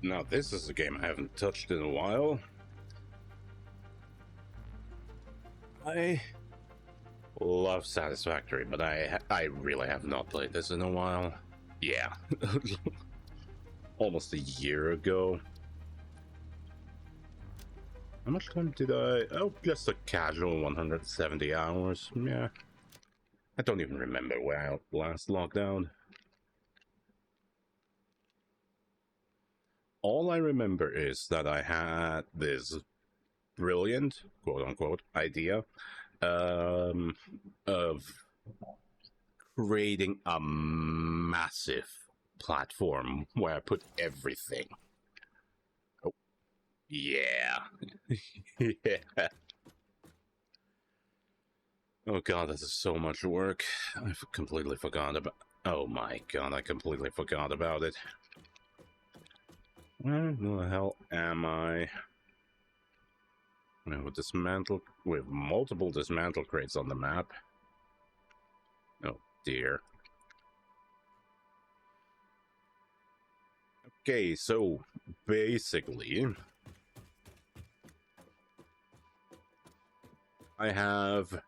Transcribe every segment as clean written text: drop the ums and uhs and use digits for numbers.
Now this is a game I haven't touched in a while. I love Satisfactory, but I really have not played this in a while. Yeah. Almost a year ago. How much time did I... Oh, just a casual 170 hours. Yeah. I don't even remember where I last logged out. All I remember is that I had this brilliant, quote-unquote, idea of creating a massive platform where I put everything. Oh, yeah. Yeah. Oh god, this is so much work. I completely forgot about... Oh my god, I completely forgot about it. Where the hell am I? With multiple dismantle crates on the map. Oh dear. Okay, so basically I have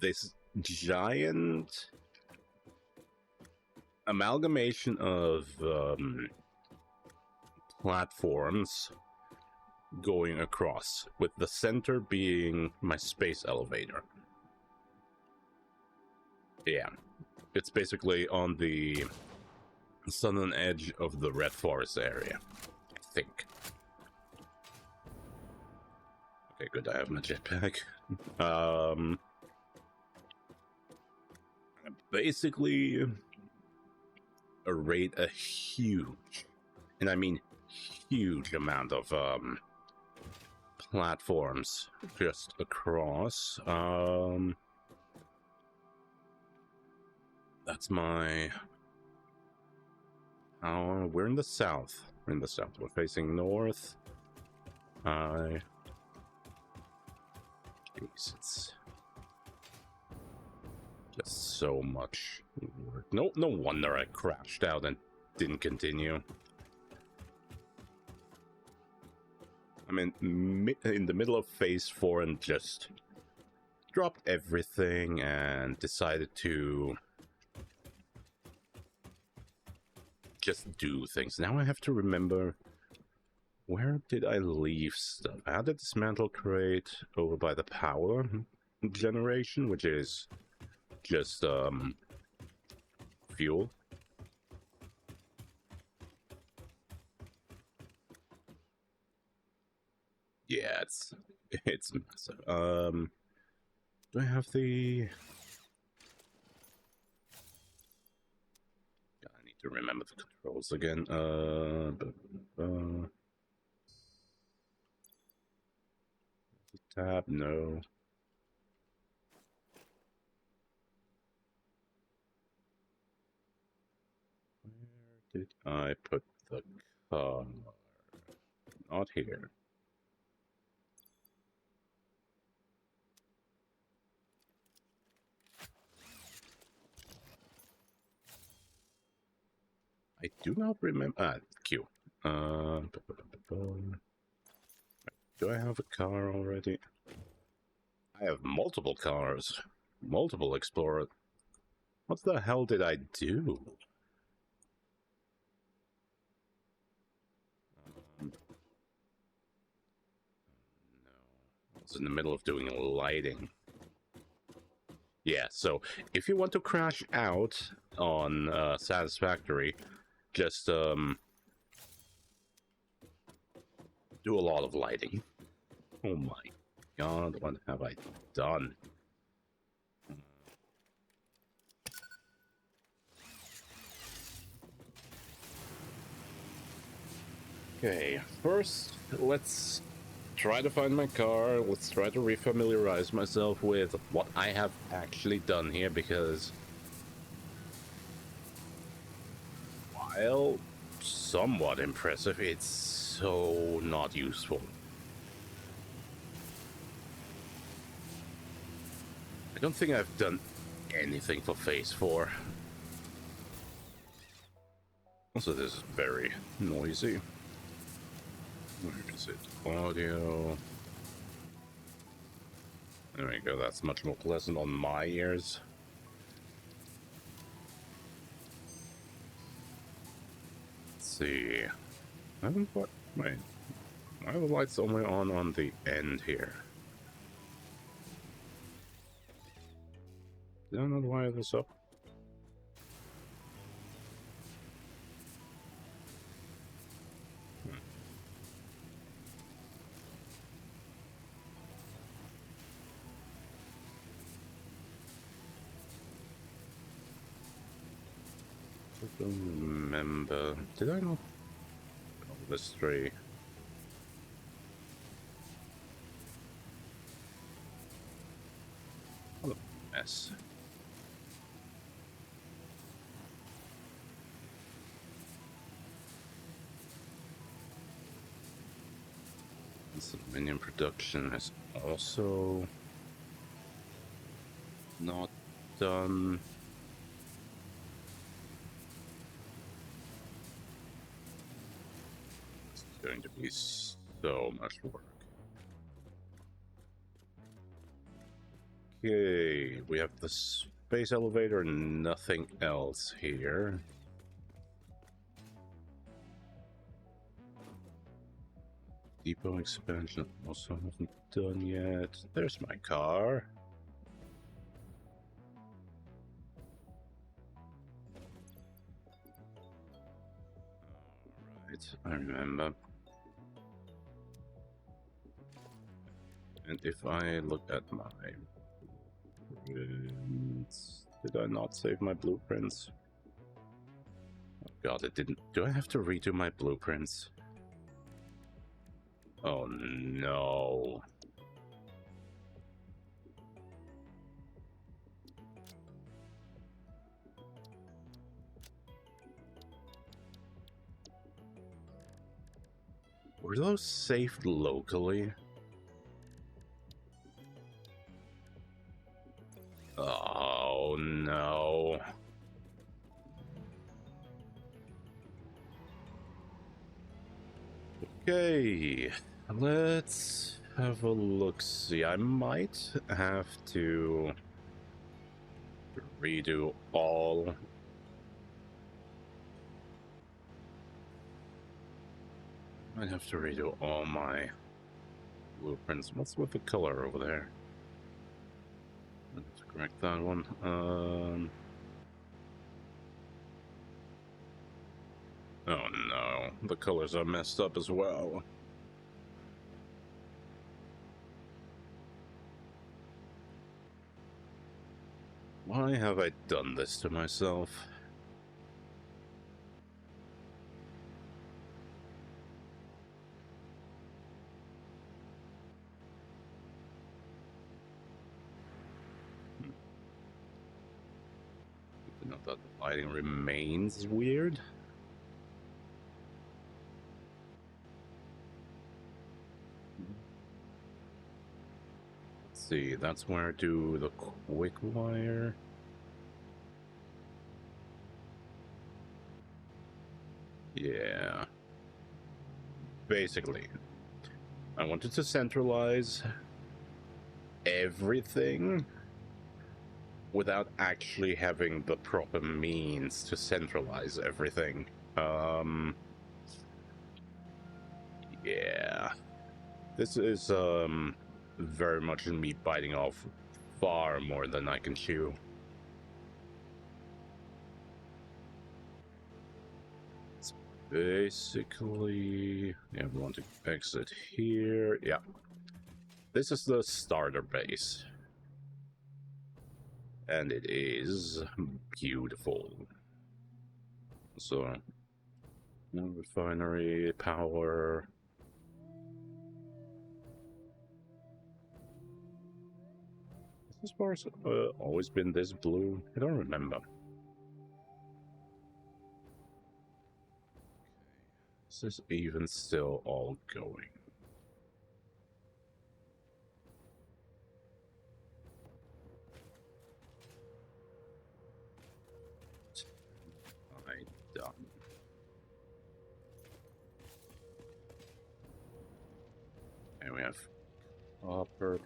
this giant amalgamation of platforms going across, with the center being my space elevator. Yeah, it's basically on the southern edge of the Red Forest area, I think. Okay, good, I have my jetpack. Basically arrayed a huge, and I mean huge amount of platforms just across. That's my... Oh, we're in the south. We're in the south. We're facing north. Jeez, it's just so much work. No wonder I crashed out and didn't continue. I'm in the middle of phase 4 and just dropped everything and decided to just do things. Now I have to remember, where did I leave stuff? I had a dismantle crate over by the power generation, which is just fuel. Yeah, it's massive. Do I have the... I need to remember the controls again. Tab, no. Where did I put the car? Not here. I do not remember. Q. Do I have a car already? I have multiple cars. Multiple Explorer. What the hell did I do? No. I was in the middle of doing lighting. Yeah, so if you want to crash out on Satisfactory, just do a lot of lighting. Oh my god, what have I done? Okay, first let's try to find my car. Let's try to refamiliarize myself with what I have actually done here, because while somewhat impressive, it's so not useful. I don't think I've done anything for phase 4. Also, this is very noisy. Where is it? Audio. There we go, that's much more pleasant on my ears. Let's see. I haven't put. Wait. Why are the lights only on the end here? Did I not wire this up? I don't remember. Did I not? Oh, this tree. What a mess. This minion production is also not done. It's going to be so much work. Okay, we have the space elevator and nothing else here. Depot expansion also haven't done yet. There's my car. Alright, I remember. And if I look at my blueprints, did I not save my blueprints? Oh god, it didn't. Do I have to redo my blueprints? Oh no. Were those saved locally? Oh no. Okay, let's have a look. See, I might have to redo all. I'd have to redo all my blueprints. What's with the color over there? Let's correct that one. Oh no, the colors are messed up as well. Why have I done this to myself? You know that the lighting remains weird. Let's see, that's where I do the quick wire. Yeah. Basically, I wanted to centralize everything without actually having the proper means to centralize everything. Yeah. This is very much me biting off far more than I can chew. It's basically, yeah, we want to exit here. Yeah. This is the starter base. And it is beautiful. So, refinery, power. Has this bar's always been this blue? I don't remember. Is this even still all going? I done. Okay, we have copper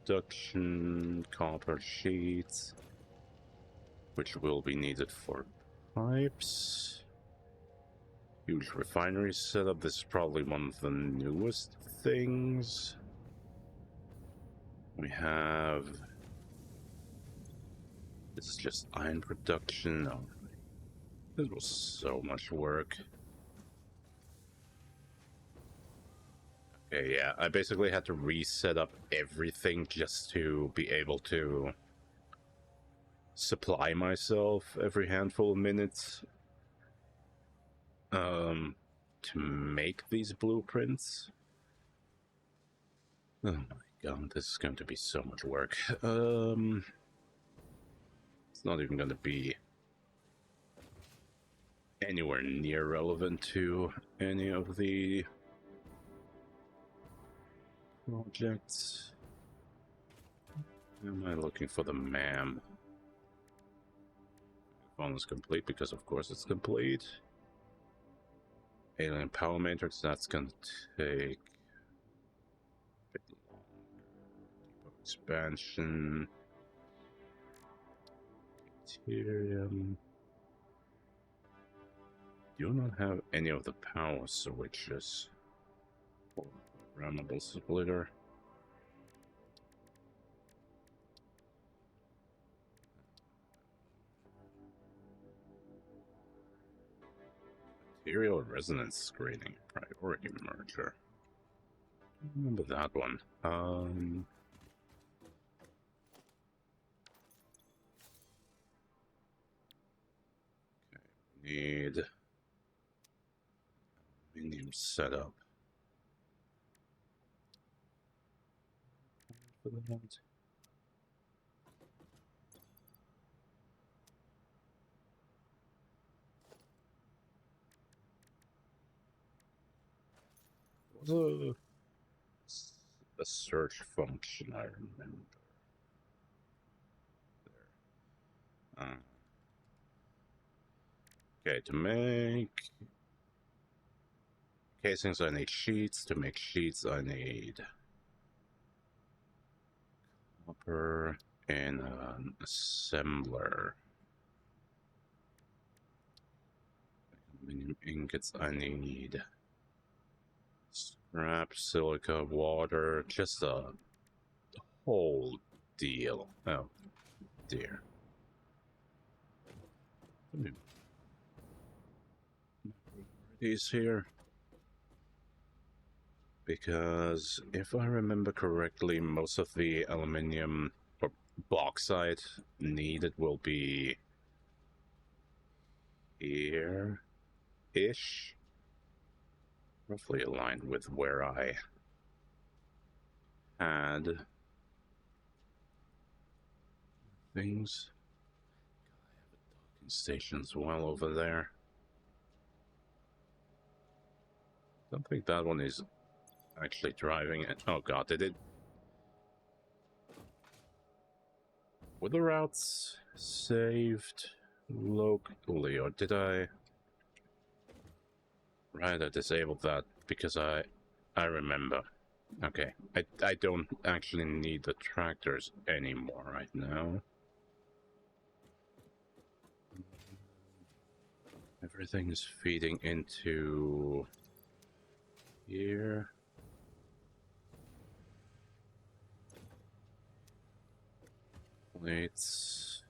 production, copper sheets, which will be needed for pipes. Huge refinery setup. This is probably one of the newest things. We have... This is just iron production. Oh, this was so much work. Okay, yeah, I basically had to reset up everything just to be able to supply myself every handful of minutes to make these blueprints. Oh my god, this is going to be so much work. It's not even going to be anywhere near relevant to any of the projects. Am I looking for the MAM? Phone is complete because of course it's complete. Alien power matrix, that's gonna take a bit longer. Expansion. Deuterium. Do not have any of the power switches. Or programmable splitter. Material resonance screening, priority merger. Remember that one. Okay, need medium setup for that. Was a search function, I remember. There. Okay, to make casings I need sheets. To make sheets I need copper and an assembler. Aluminum ingots I need scrap, silica, water, just a whole deal. Oh dear. These here. Because if I remember correctly, most of the aluminium or bauxite needed will be here-ish. Roughly aligned with where I had things. I have a docking station as well over there. Don't think that one is actually driving it. Oh god, did it? Were the routes saved locally, or did I? Right, I disabled that because I remember. Okay, I don't actually need the tractors anymore right now. Everything is feeding into here. Plates.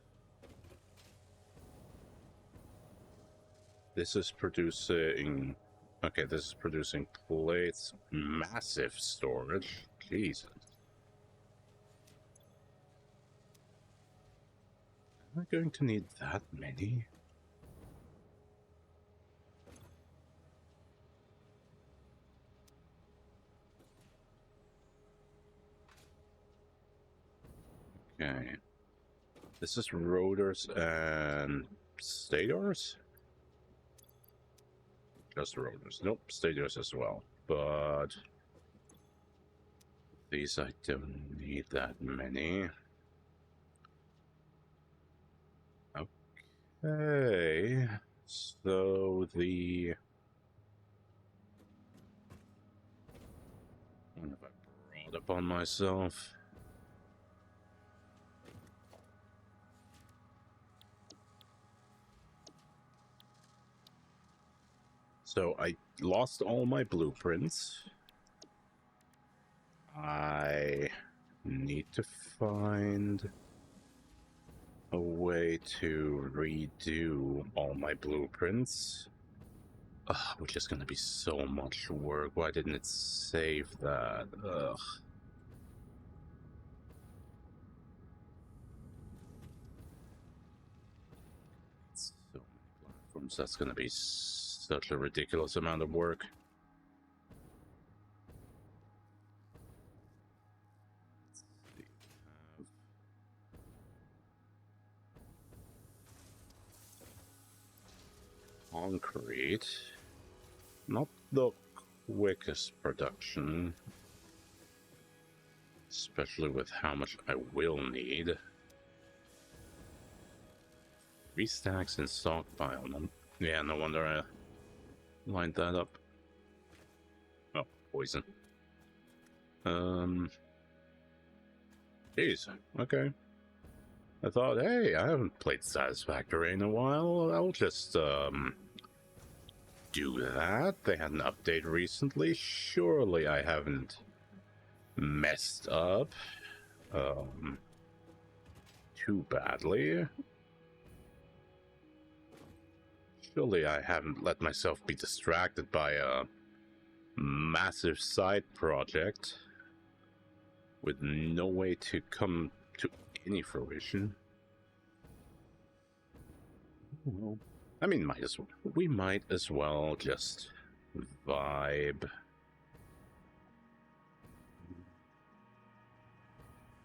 This is producing... Okay, this is producing plates. Massive storage. Jesus. Am I going to need that many? Okay. This is rotors and stators? Just rotors. Nope, stators as well. But these I don't need that many. Okay. So the... When have I up on myself. So I lost all my blueprints. I need to find a way to redo all my blueprints. Which is gonna be so much work. Why didn't it save that? Ugh. So many platforms. That's gonna be such a ridiculous amount of work. Concrete. Not the quickest production. Especially with how much I will need. 3 stacks in stockpile. Yeah, no wonder I lined that up. Oh, poison. Jeez, okay. I thought, hey, I haven't played Staisfactory in a while. I'll just, do that. They had an update recently. Surely I haven't messed up, too badly. Surely I haven't let myself be distracted by a massive side project with no way to come to any fruition. Well, I mean, we might as well just vibe.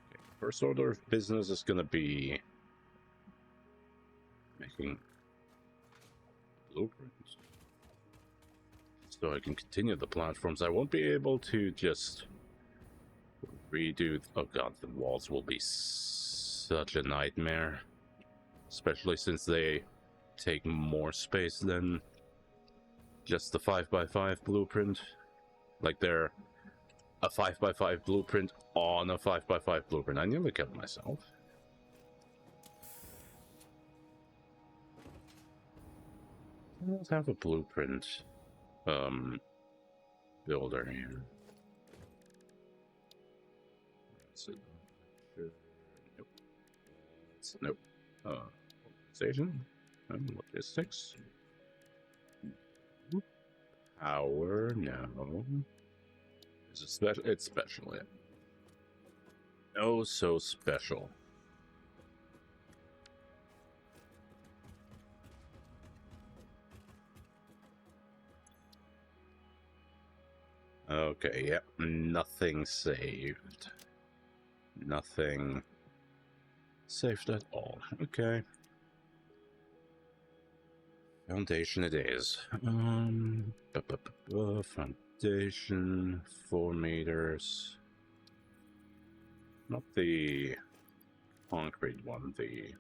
Okay, first order of business is gonna be making blueprints so I can continue the platforms. I won't be able to just redo. Oh god, the walls will be such a nightmare, especially since they take more space than just the 5x5 blueprint. Like they're a 5x5 blueprint on a 5x5 blueprint. I nearly killed myself. Let's have a blueprint builder here. Nope. Organization and logistics. Power, no. Is it special? It's special, yeah. Oh, so special. Okay, yep, nothing saved. Nothing saved at all. Okay. Foundation it is. Foundation, 4 meters. Not the concrete one, the...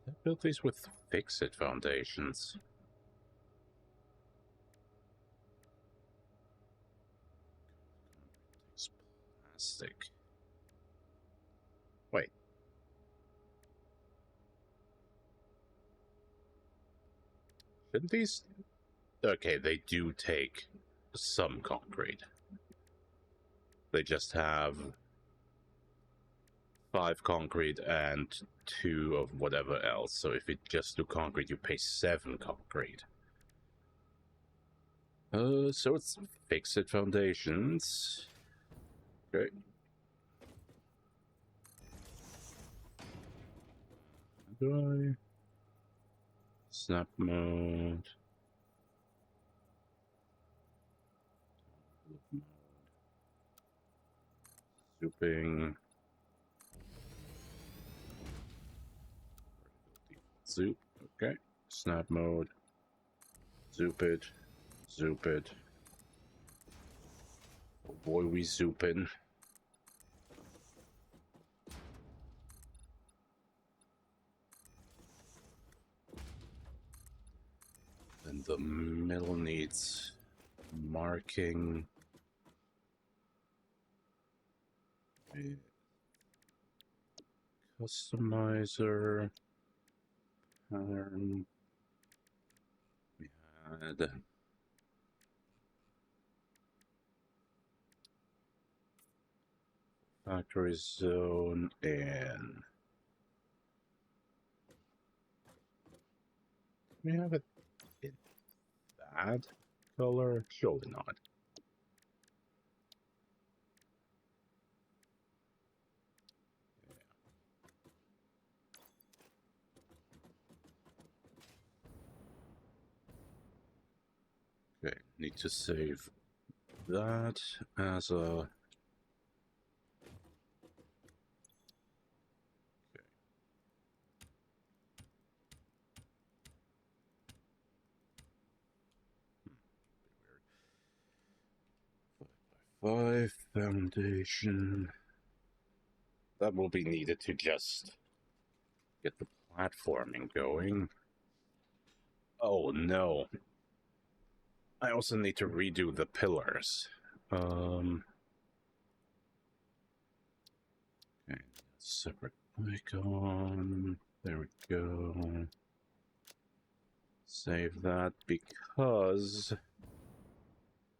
I built these with fix-it foundations. It's plastic. Wait. Shouldn't these... Okay, they do take some concrete. They just have 5 concrete and 2 of whatever else. So if you just do concrete, you pay 7 concrete. So it's fix-it foundations. Okay. How do I... Snap mode. Zooping. Zoop. Okay. Snap mode. Zoop it. Zoop it. Oh boy, we zoopin'. And the middle needs marking. Customizer. Pattern. We had factory zone and we have it in that color? Surely not. Okay, need to save that as a... Five foundation. That will be needed to just get the platforming going. Oh no. I also need to redo the pillars. Okay, separate icon. There we go. Save that because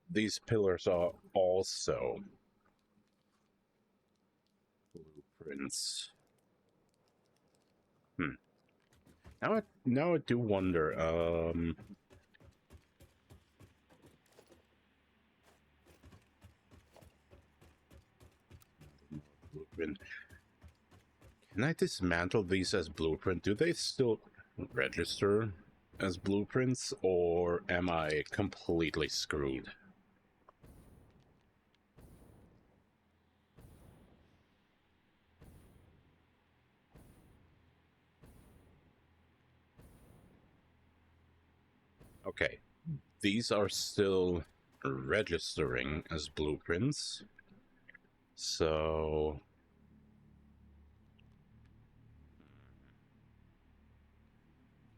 these pillars are also blueprints. Now I do wonder, blueprint. Can I dismantle these as blueprint? Do they still register as blueprints, or am I completely screwed? Okay, these are still registering as blueprints, so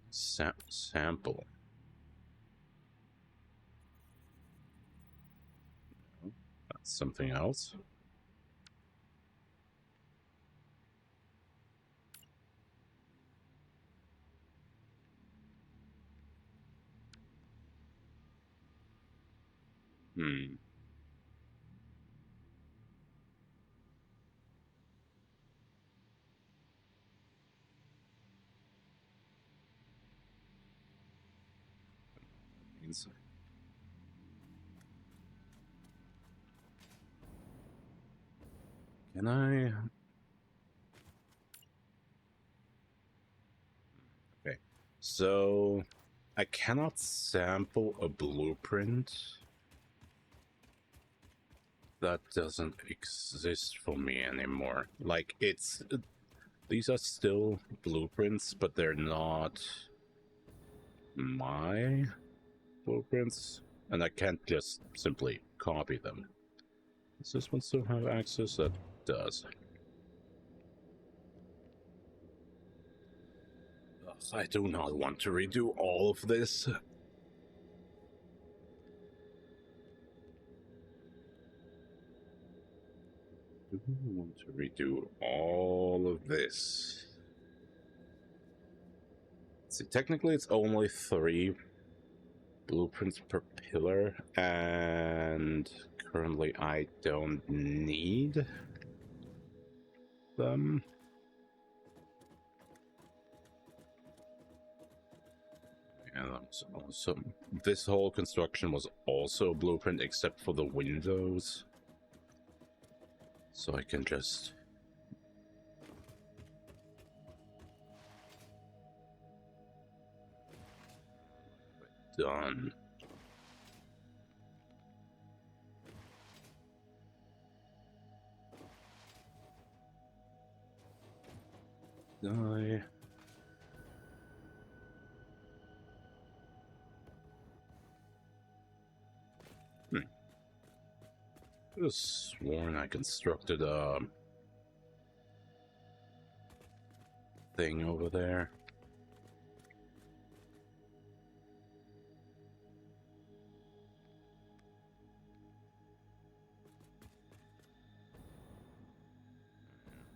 sample. No, that's something else. Means can I? Okay, so I cannot sample a blueprint that doesn't exist for me anymore. Like, it's... These are still blueprints, but they're not my blueprints, and I can't just simply copy them. Does this one still have access? That does. Ugh, I do not want to redo all of this. Do I want to redo all of this? See, technically it's only 3 blueprints per pillar, and currently I don't need them. Yeah, so this whole construction was also blueprint except for the windows. So I can just... Done. Die. I could have sworn I constructed a thing over there.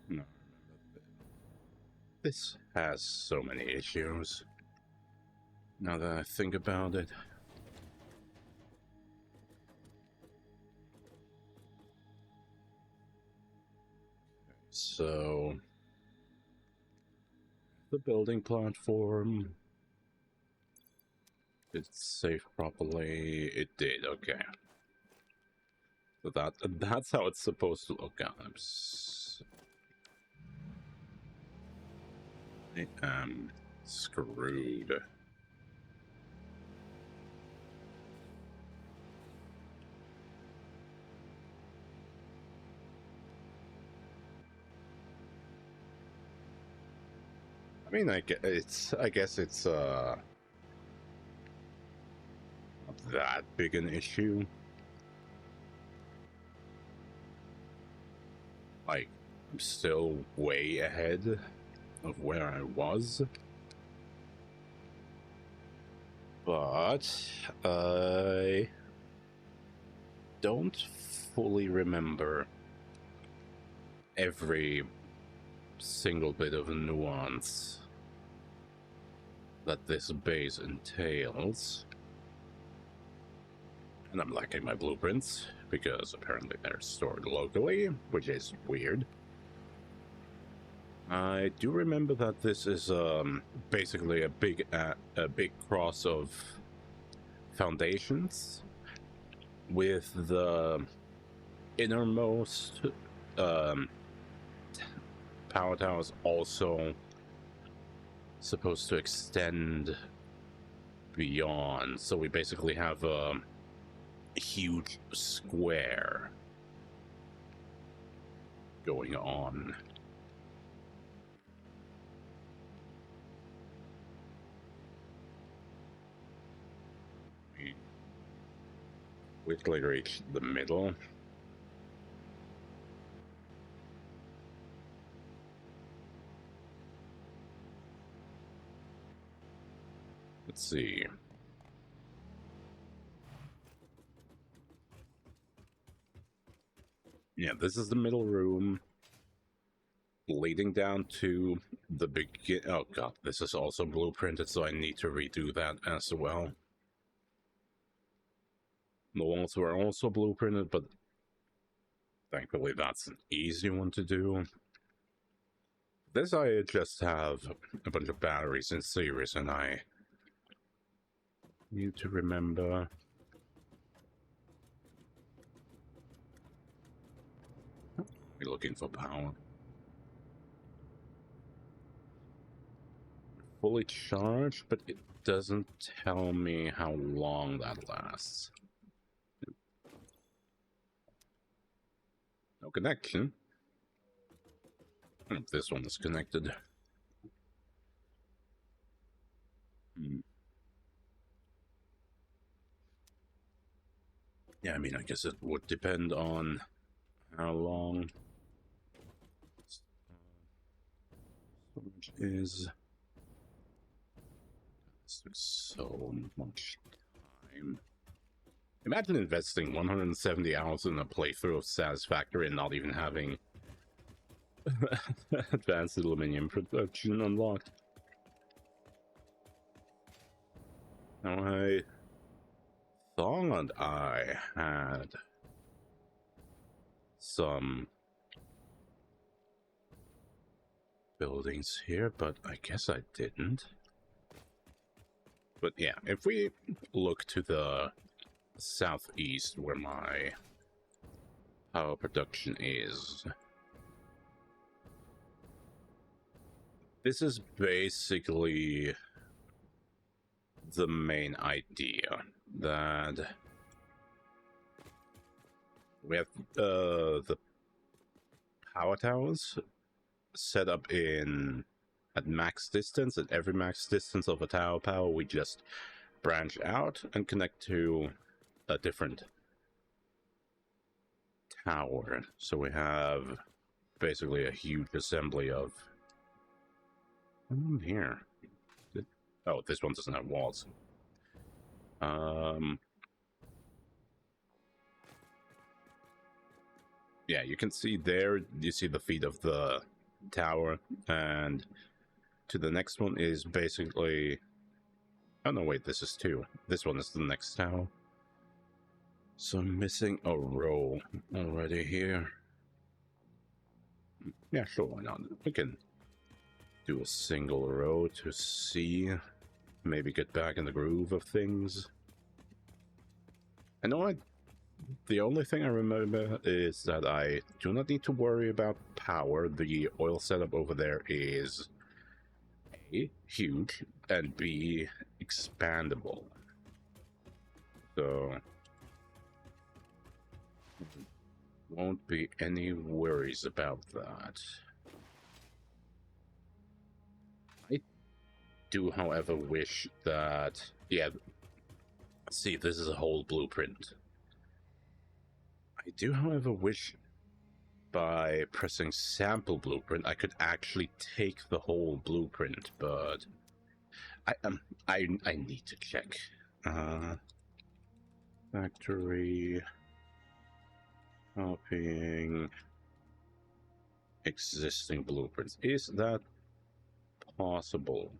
No. This has so many issues. Now that I think about it. So, the building platform. Did it save properly? It did, okay. So that's how it's supposed to look. I am screwed. I mean, I guess it's not that big an issue. Like, I'm still way ahead of where I was. But I don't fully remember every single bit of nuance that this base entails. And I'm lacking my blueprints, because apparently they're stored locally, which is weird. I do remember that this is basically a big cross of foundations, with the innermost power towers also supposed to extend beyond. So we basically have a huge square going on. We quickly reach the middle. Let's see. Yeah, this is the middle room leading down to the begin. Oh god, this is also blueprinted, so I need to redo that as well. The walls were also blueprinted, but thankfully that's an easy one to do. This I just have a bunch of batteries in series, and I need to remember. We're looking for power. Fully charged, but it doesn't tell me how long that lasts. No connection. This one is connected. Yeah, I mean, I guess it would depend on how long storage is. This took so much time. Imagine investing 170 hours in a playthrough of Staisfactory and not even having advanced aluminum production unlocked. Now, I thought I had some buildings here, but I guess I didn't. But yeah, if we look to the southeast where my power production is, this is basically the main idea, that we have the power towers set up at max distance. At every max distance of a tower power, we just branch out and connect to a different tower. So we have basically a huge assembly of... here. Oh, this one doesn't have walls. Yeah, you can see there, you see the feet of the tower, and to the next one is basically... Oh no, wait, this is two. This one is the next tower. So I'm missing a row already here. Yeah, sure, why not? We can do a single row to see, maybe get back in the groove of things. I know the only thing I remember is that I do not need to worry about power. The oil setup over there is A, huge, and B, expandable. So won't be any worries about that. I do, however, wish that... Yeah, see, this is a whole blueprint. I do, however, wish by pressing sample blueprint I could actually take the whole blueprint, but I need to check. Factory, copying existing blueprints. Is that possible?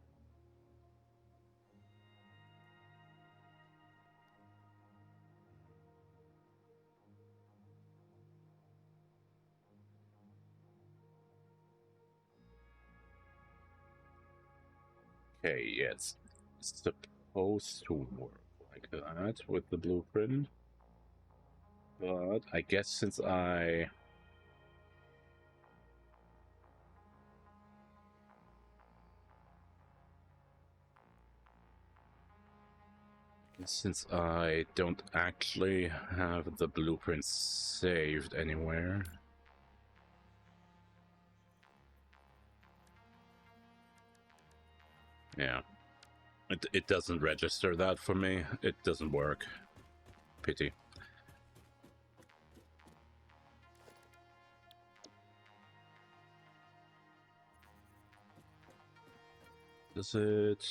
Okay, yeah, it's supposed to work like that with the blueprint. But I guess since I... Since I don't actually have the blueprint saved anywhere... Yeah. It doesn't register that for me. It doesn't work. Pity. Does it...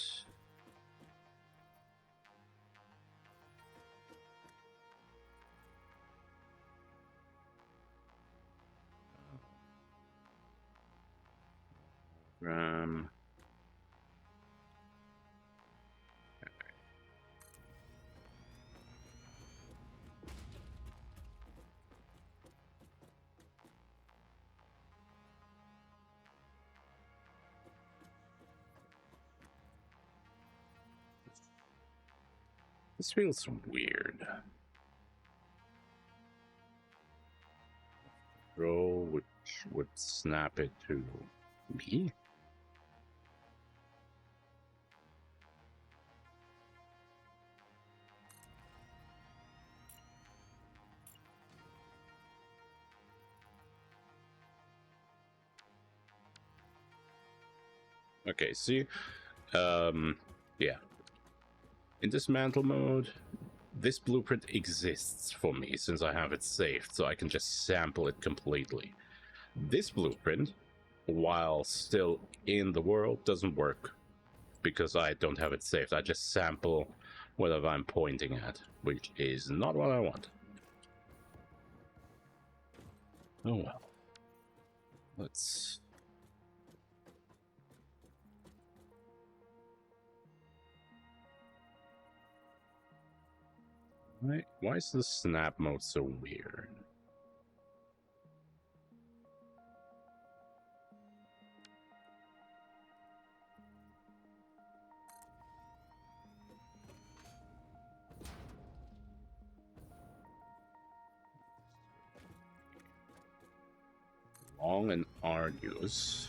This feels weird. Roll, which would snap it to me? Okay, see? Yeah. In dismantle mode, this blueprint exists for me since I have it saved, so I can just sample it completely. This blueprint, while still in the world, doesn't work because I don't have it saved. I just sample whatever I'm pointing at, which is not what I want. Oh well. Let's... Why is the snap mode so weird? Long and arduous.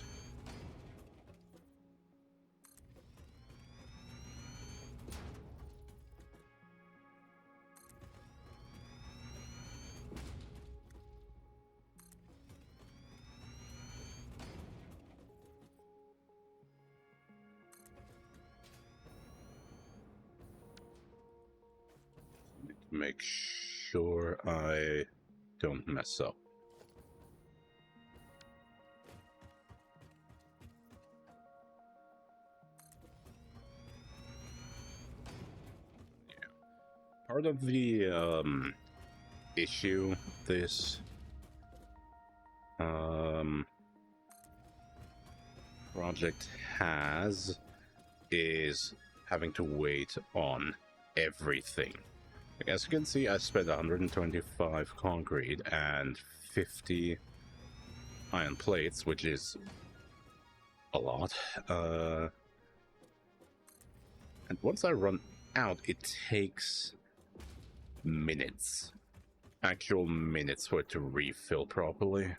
Make sure I don't mess up. Yeah. Part of the issue this project has is having to wait on everything. As you can see, I spent 125 concrete and 50 iron plates, which is a lot. And once I run out, it takes minutes. Actual minutes for it to refill properly.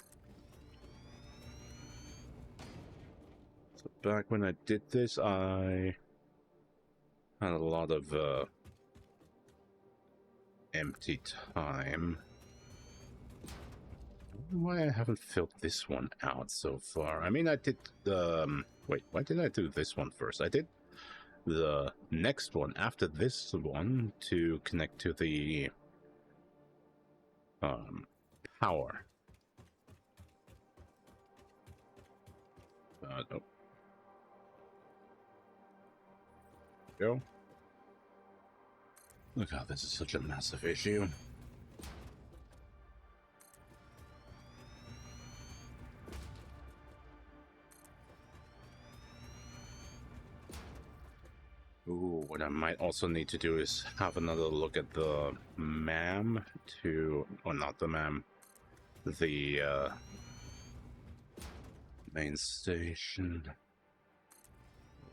So back when I did this, I had a lot of empty time. I don't know why I haven't filled this one out so far. I mean, I did wait, why did I do this one first? I did the next one after this one to connect to the power. Oh. Go. Look how this is such a massive issue. Ooh, what I might also need to do is have another look at the MAM to, or not the MAM, the main station.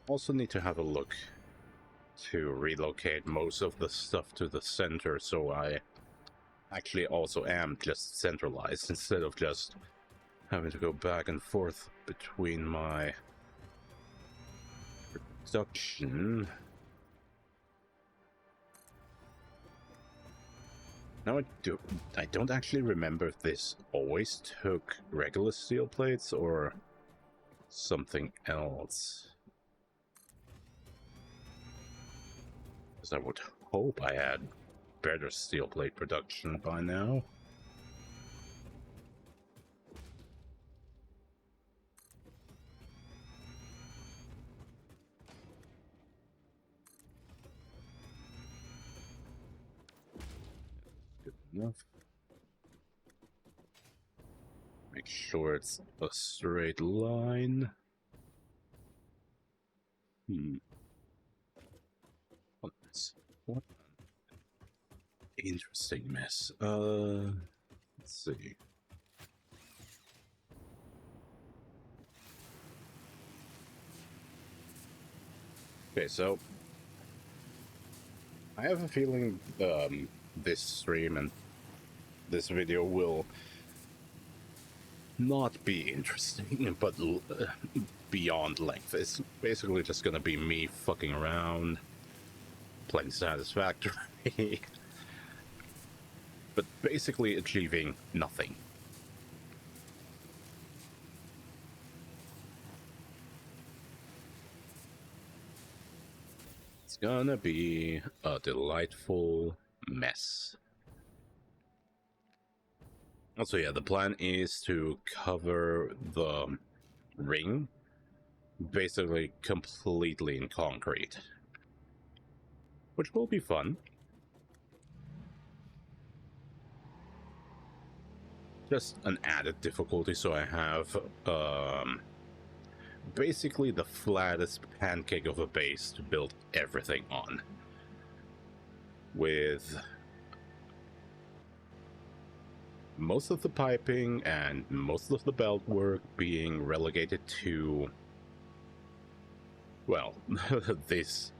Also need to have a look to relocate most of the stuff to the center, so I actually also am just centralized instead of just having to go back and forth between my production. Now I don't actually remember if this always took regular steel plates or something else. Because I would hope I had better steel plate production by now. Good enough. Make sure it's a straight line. What an interesting mess. Let's see. Okay, so I have a feeling this stream and this video will not be interesting, but beyond length. It's basically just gonna be me fucking around, playing Satisfactory, but basically achieving nothing. It's gonna be a delightful mess. Also, yeah, the plan is to cover the ring basically completely in concrete, which will be fun. Just an added difficulty, so I have basically the flattest pancake of a base to build everything on, with most of the piping and most of the belt work being relegated to, well, this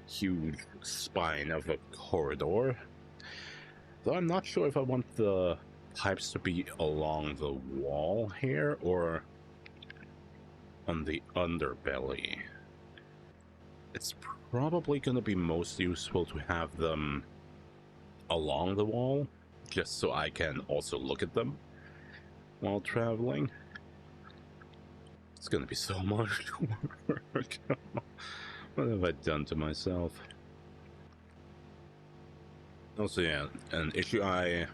huge spine of a corridor. Though I'm not sure if I want the pipes to be along the wall here or on the underbelly. It's probably going to be most useful to have them along the wall, just so I can also look at them while traveling. It's going to be so much work. What have I done to myself? Also, yeah, an issue I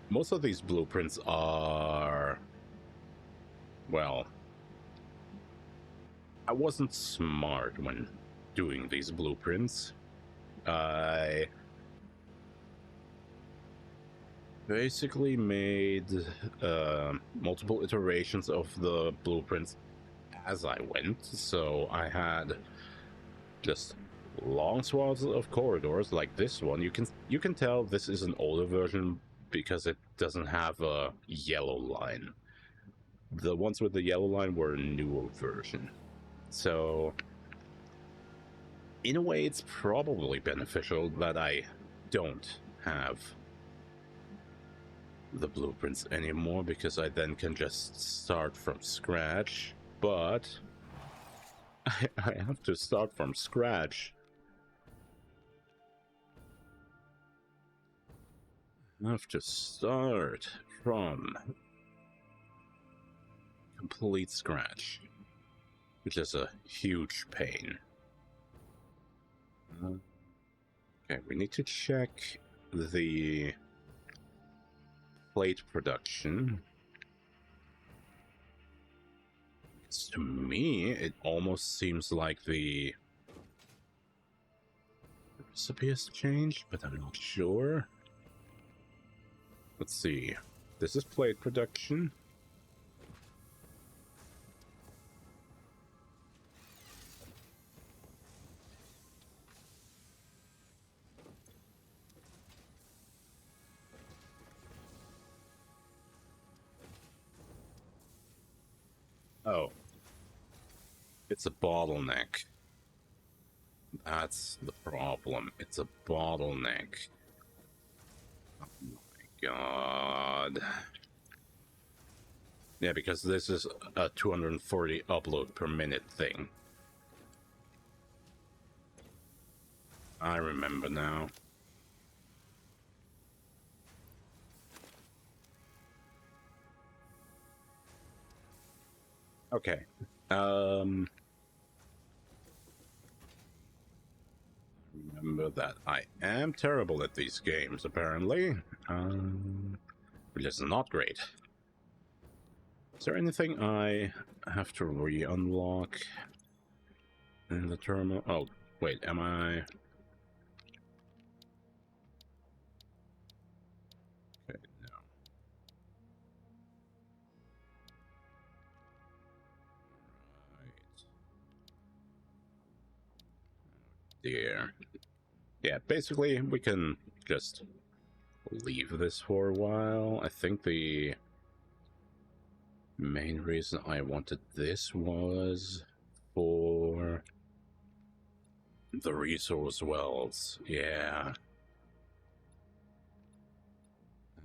most of these blueprints are, well, I wasn't smart when doing these blueprints. I basically made multiple iterations of the blueprints as I went, so I had just long swaths of corridors like this one. You can tell this is an older version because it doesn't have a yellow line. The ones with the yellow line were a newer version. So in a way, it's probably beneficial that I don't have the blueprints anymore, because I then can just start from scratch. But I have to start from scratch. I have to start from complete scratch, which is a huge pain. Okay, we need to check the plate production. To me, it almost seems like the recipe has changed, but I'm not sure. Let's see. This is plate production. Oh. It's a bottleneck. That's the problem. It's a bottleneck. Oh my god. Yeah, because this is a 240 upload per minute thing. I remember now. Okay. Remember that I am terrible at these games, apparently. Which is not great. Is there anything I have to re-unlock in the terminal? Oh, wait, am I... Okay, no. Right. Dear. Yeah, basically, we can just leave this for a while. I think the main reason I wanted this was for the resource wells. Yeah.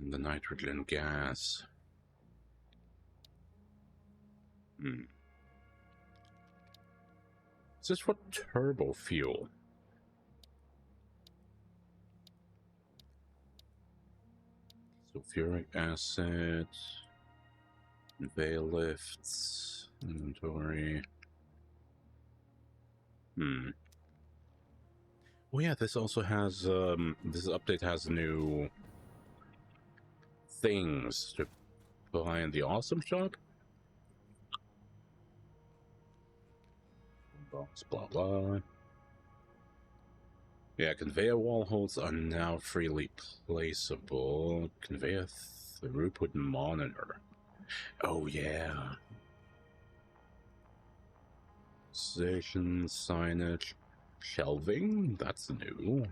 And the nitrogen gas. Is this for turbo fuel? Sulfuric acid, veil lifts, inventory. Oh yeah, this also has this update has new things to buy in the awesome shop. Box, blah blah. Yeah, conveyor wall holds are now freely placeable. Conveyor throughput monitor. Oh yeah. Station signage, shelving. That's new.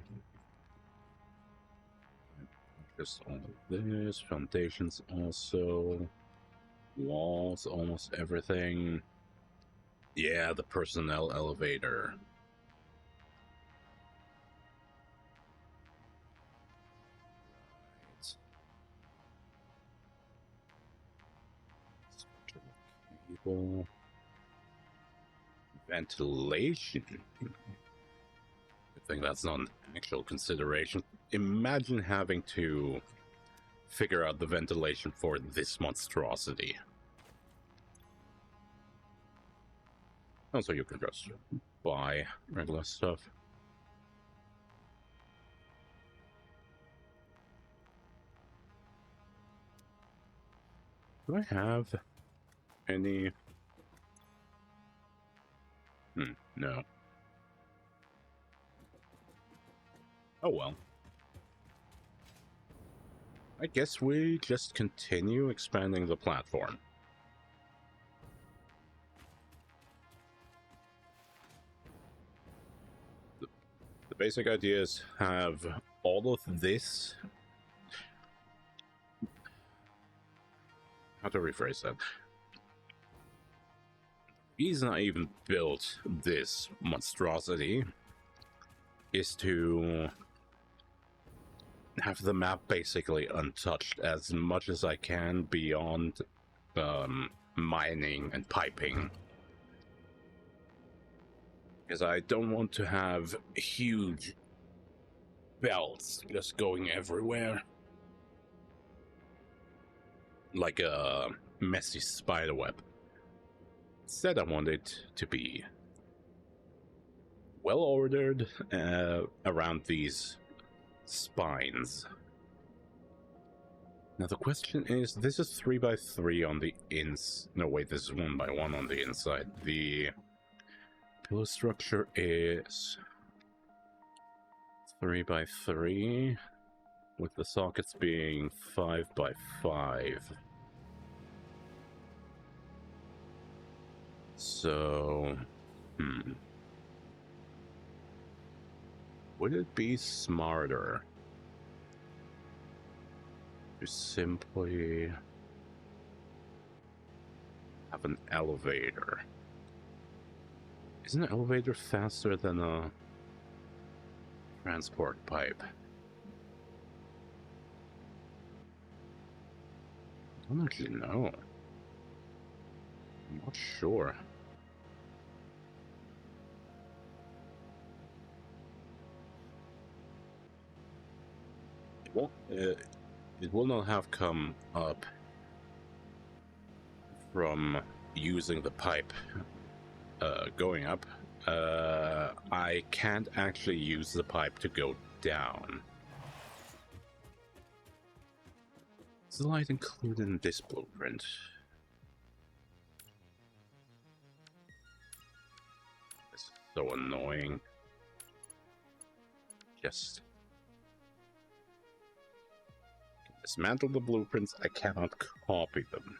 Just all of this. Foundations also. Walls, almost everything. Yeah, the personnel elevator. Cable. Ventilation. I think that's not an actual consideration. Imagine having to figure out the ventilation for this monstrosity. Also, you can just buy regular stuff. Do I have any? No. Oh well. I guess we just continue expanding the platform. The basic idea is have all of this. How to rephrase that? Reason I even built this monstrosity is to have the map basically untouched as much as I can beyond mining and piping. Because I don't want to have huge belts just going everywhere. Like a messy spiderweb. Instead, I want it to be well ordered around these spines. Now the question is, this is 3x3 on the no wait, this is 1x1 on the inside. The pillar structure is 3x3 with the sockets being 5x5. So, would it be smarter to simply have an elevator? Isn't an elevator faster than a transport pipe? I don't actually know. I'm not sure. It will not have come up from using the pipe going up. I can't actually use the pipe to go down. Is the light included in this blueprint? This is so annoying. Just dismantle the blueprints. I cannot copy them.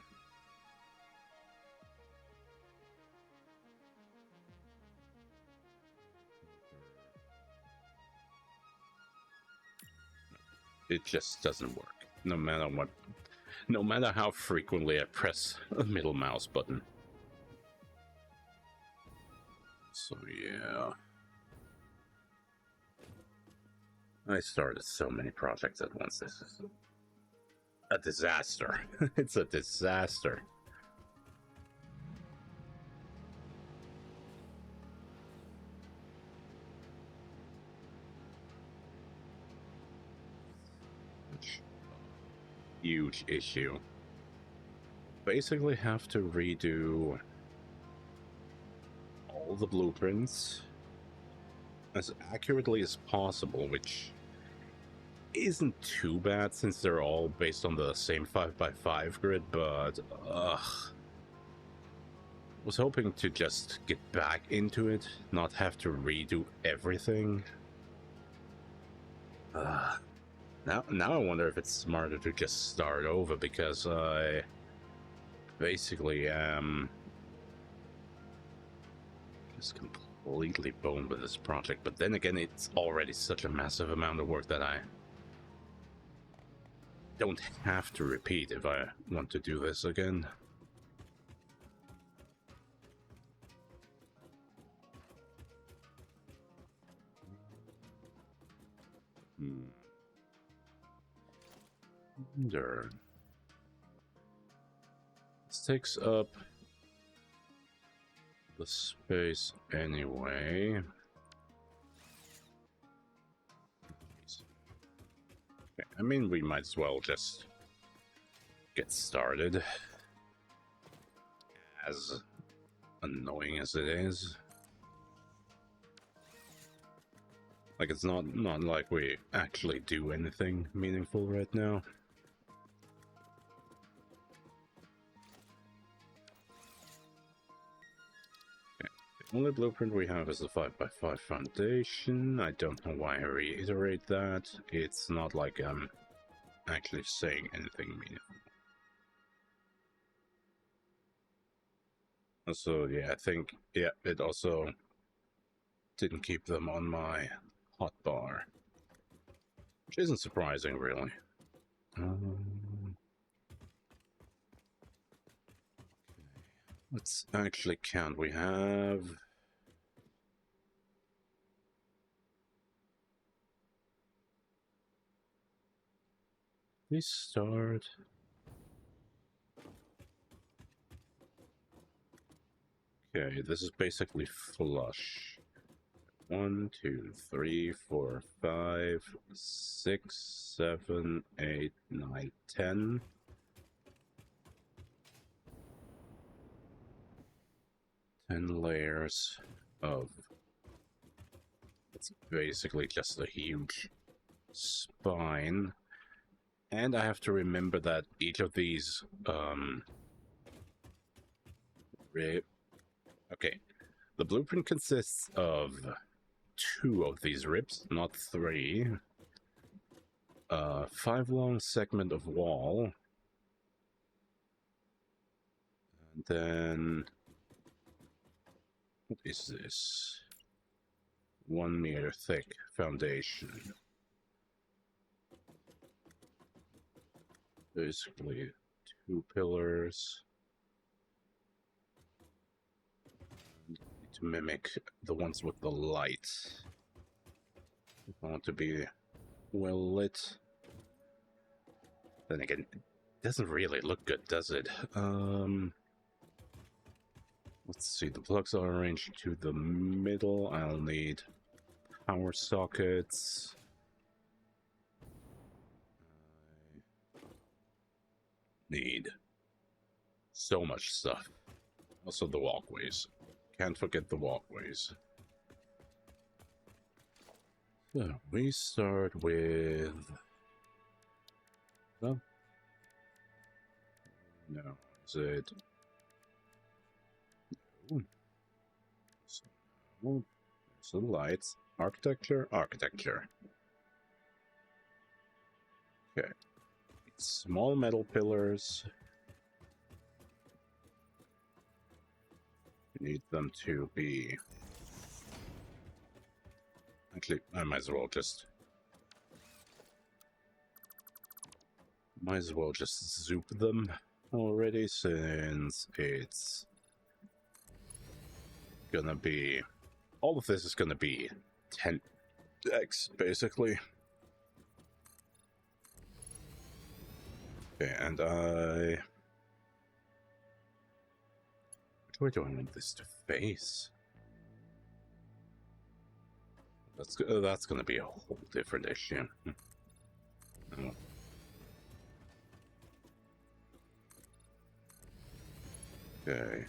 It just doesn't work. No matter what. No matter how frequently I press the middle mouse button. So yeah. I started so many projects at once. This is a disaster. It's a disaster. Huge issue. Basically have to redo all the blueprints as accurately as possible, which isn't too bad since they're all based on the same 5x5 grid, but was hoping to just get back into it, not have to redo everything. Now I wonder if it's smarter to just start over, because I basically am just completely boned with this project. But then again, it's already such a massive amount of work that I don't have to repeat if I want to do this again. Wonder. This takes up the space anyway. Okay, I mean, we might as well just get started. As annoying as it is. Like, it's not like we actually do anything meaningful right now. Only blueprint we have is the 5x5 foundation. I don't know why I reiterate that. It's not like I'm actually saying anything meaningful. Also, yeah, I think, yeah, it also didn't keep them on my hotbar. Which isn't surprising, really. Let's actually count. We have... We start... Okay, this is basically flush. 1, 2, 3, 4, 5, 6, 7, 8, 9, 10. 10 layers of... It's basically just a huge spine. And I have to remember that each of these... Okay. The blueprint consists of 2 of these ribs, not 3. 5 long segment of wall. And then... What is this? 1 meter thick foundation. Basically 2 pillars. To mimic the ones with the light. I want to be well lit. Then again, it doesn't really look good, does it? Let's see, the plugs are arranged to the middle. I'll need power sockets. I need so much stuff. Also the walkways. Can't forget the walkways. So we start with... No, is it... No. So, no. There's the lights. Architecture, architecture. Okay. Small metal pillars. We need them to be... Actually, I might as well just... zoop them already, since it's gonna be... All of this is gonna be 10x, basically. Okay, and which way do I want this to face? That's gonna be a whole different issue. Oh. Okay,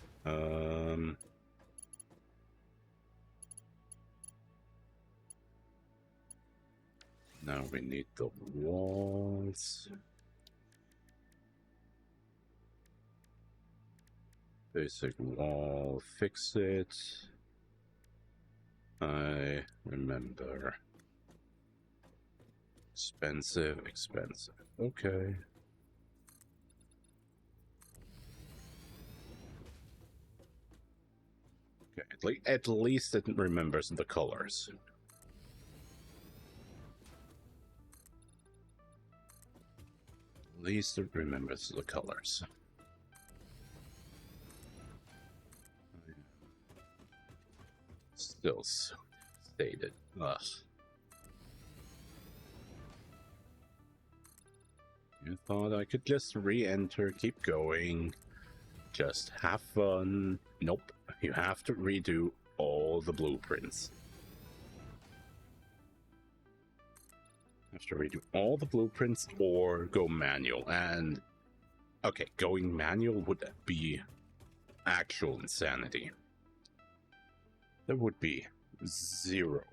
now we need the walls. Basic wall, fix it. I remember. Expensive, expensive. Okay. Okay, at least it remembers the colors. At least it remembers the colors. Still so devastated. Ugh. You thought I could just re-enter, keep going, just have fun. Nope. You have to redo all the blueprints. You have to redo all the blueprints or go manual. And, okay, going manual would be actual insanity. There would be 0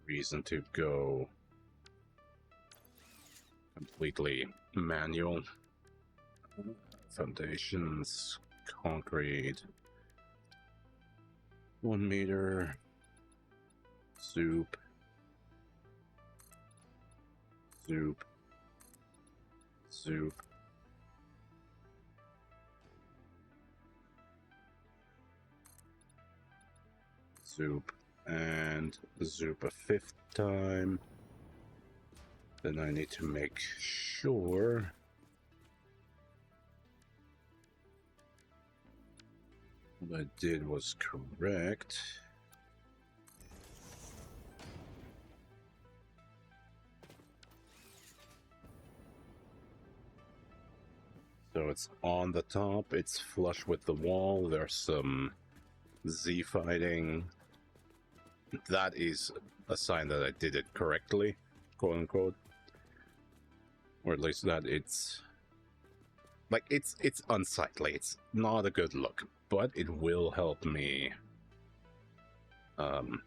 reason to go completely manual. Foundations, concrete, 1 meter. Soup. Soup. Soup. Soup. And soup a 5th time. Then I need to make sure what I did was correct. So it's on the top, it's flush with the wall, there's some Z fighting. That is a sign that I did it correctly, quote unquote. Or at least that it's like it's unsightly. It's not a good look, but it will help me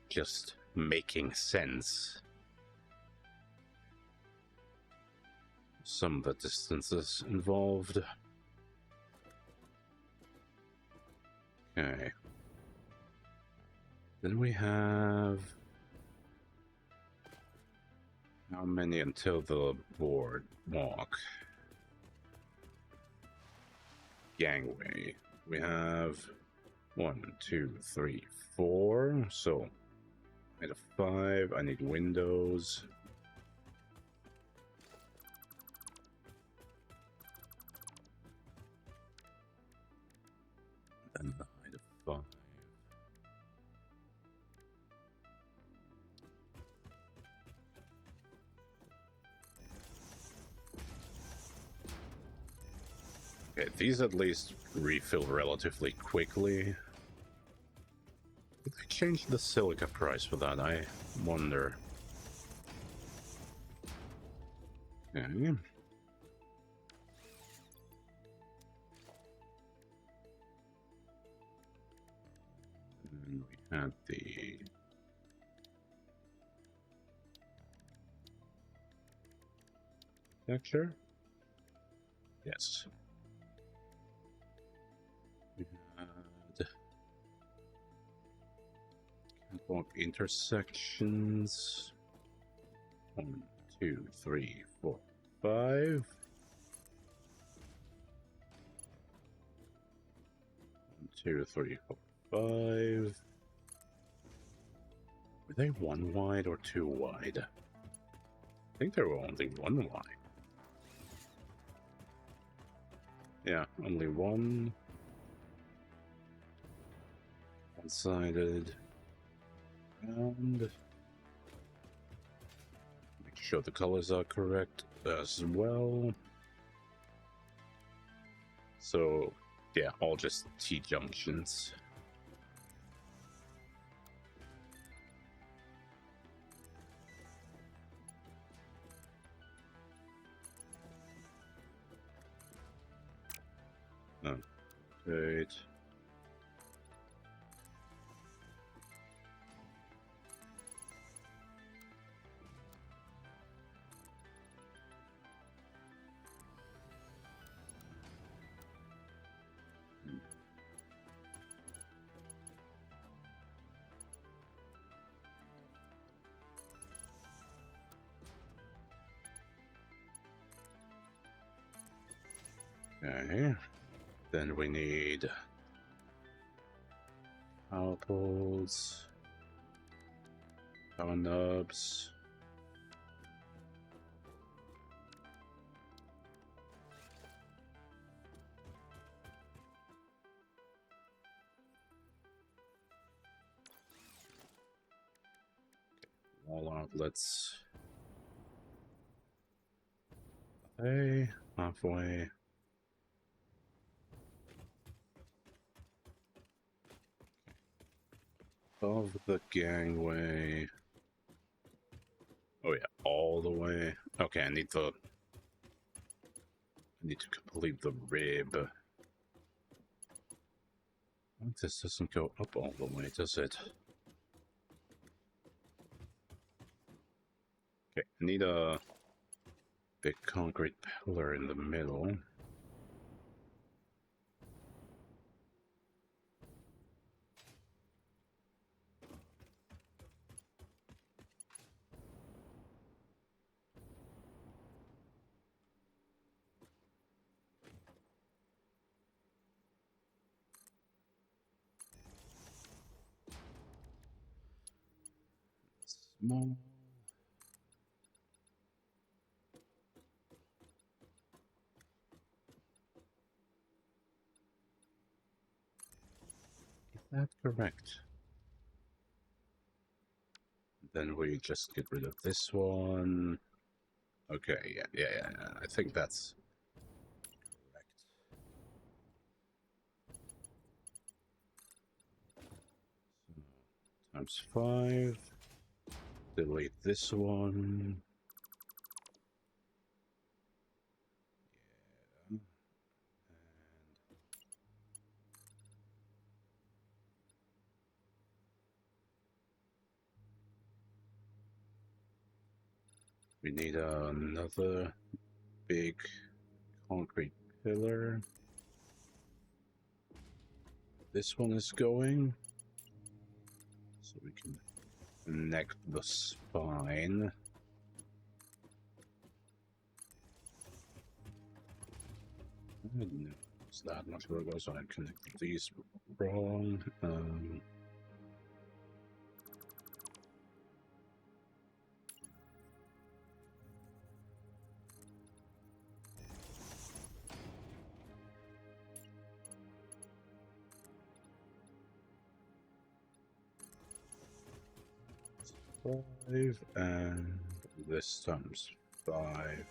just making sense. Some of the distances involved. Okay. Then we have how many until the boardwalk? Gangway. We have 1, 2, 3, 4. So I need a 5. I need windows. And I need a 5. Okay, these at least refill relatively quickly. Did they change the silica price for that? I wonder. Okay. And we had the texture. Yes. We had catwalk intersections. 1, 2, 3, 4, 5. 1, 2, 3, 4, 5. Were they 1 wide or 2 wide? I think they were only 1 wide. Yeah, only 1. One-sided. And make sure the colors are correct as well. So, yeah, all just T-junctions. Oh, great. Okay. Then we need power poles, power nubs. Wall outlets. Hey, halfway. Of the gangway. Oh yeah, all the way. Okay, I need to complete the rib. Oh, this doesn't go up all the way, does it? Okay, I need a big concrete pillar in the middle. More. Is that correct? Then we just get rid of this one. Okay, yeah. I think that's correct. So, times 5. Delete this one. Yeah. We need another big concrete pillar. This one is going, so we can connect the spine. I didn't know it's that much where it goes on. I connect these wrong. 5 and this times 5.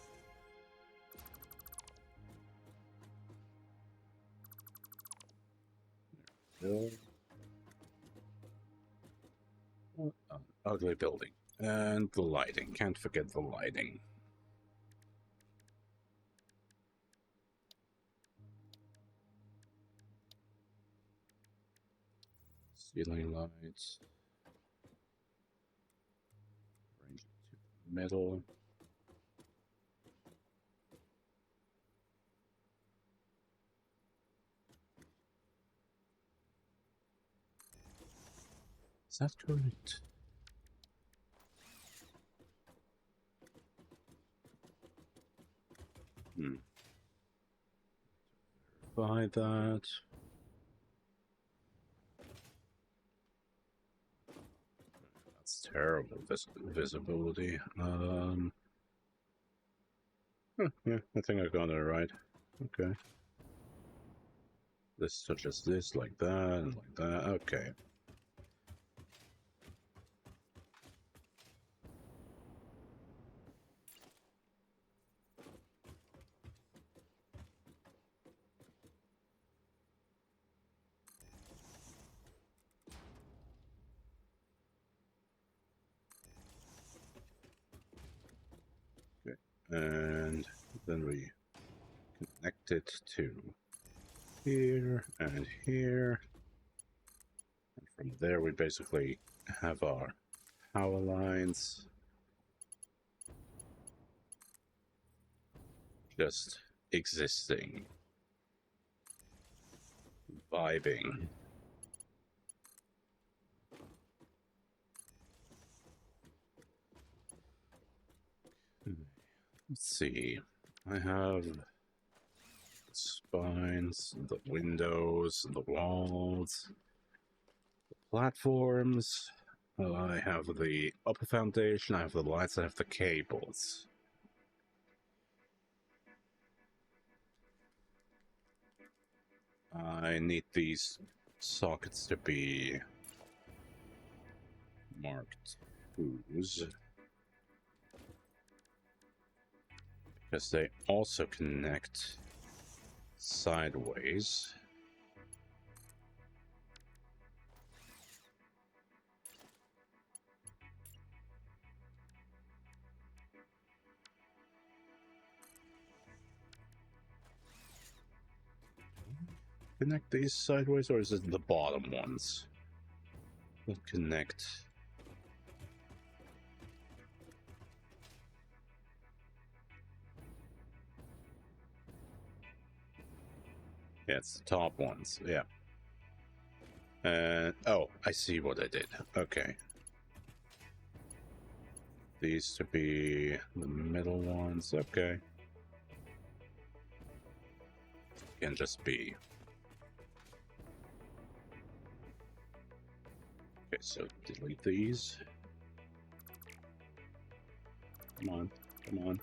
Ugly building. And the lighting. Can't forget the lighting. Ceiling lights. Arrange it to the middle. Is that correct? Verify that. That's terrible visibility. Yeah, I think I got it right. Okay. This touches this like that and like that. Okay. Okay. And then we connect it to here and here. And from there we basically have our power lines. Just existing. Vibing. Let's see. I have the spines, the windows, the walls, the platforms. I have the upper foundation, I have the lights, I have the cables. I need these sockets to be marked twos, because they also connect sideways. Connect these sideways, or is it the bottom ones that connect? Yeah, it's the top ones, yeah. Oh, I see what I did. Okay. These to be the middle ones, okay. Can just be. Okay, so delete these. Come on. Come on.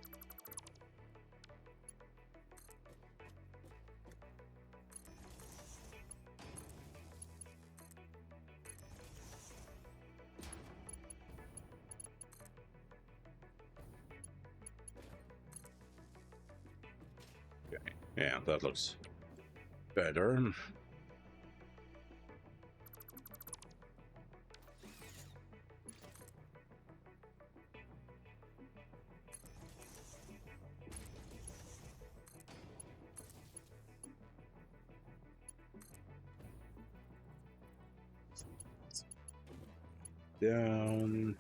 Okay. Yeah, that looks better. Down.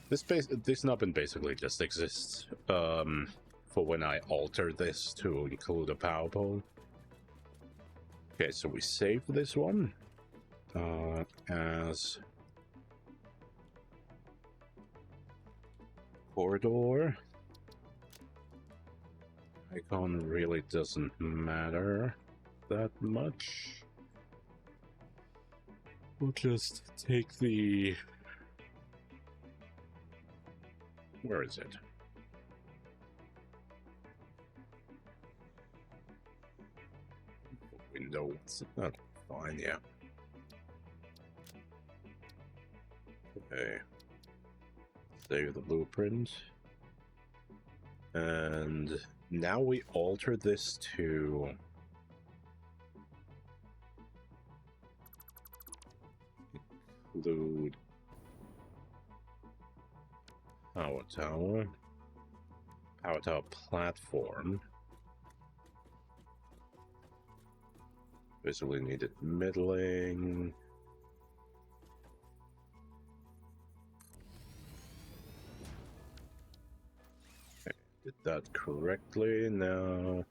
This nubbin basically just exists for when I alter this to include a power pole. Okay, so we save this one as corridor. Icon really doesn't matter that much. We'll just take the... Where is it? Windows. Oh, fine, yeah. Okay. Save the blueprint. And now we alter this to... include power tower platform. Basically needed middling. Okay, did that correctly. Now,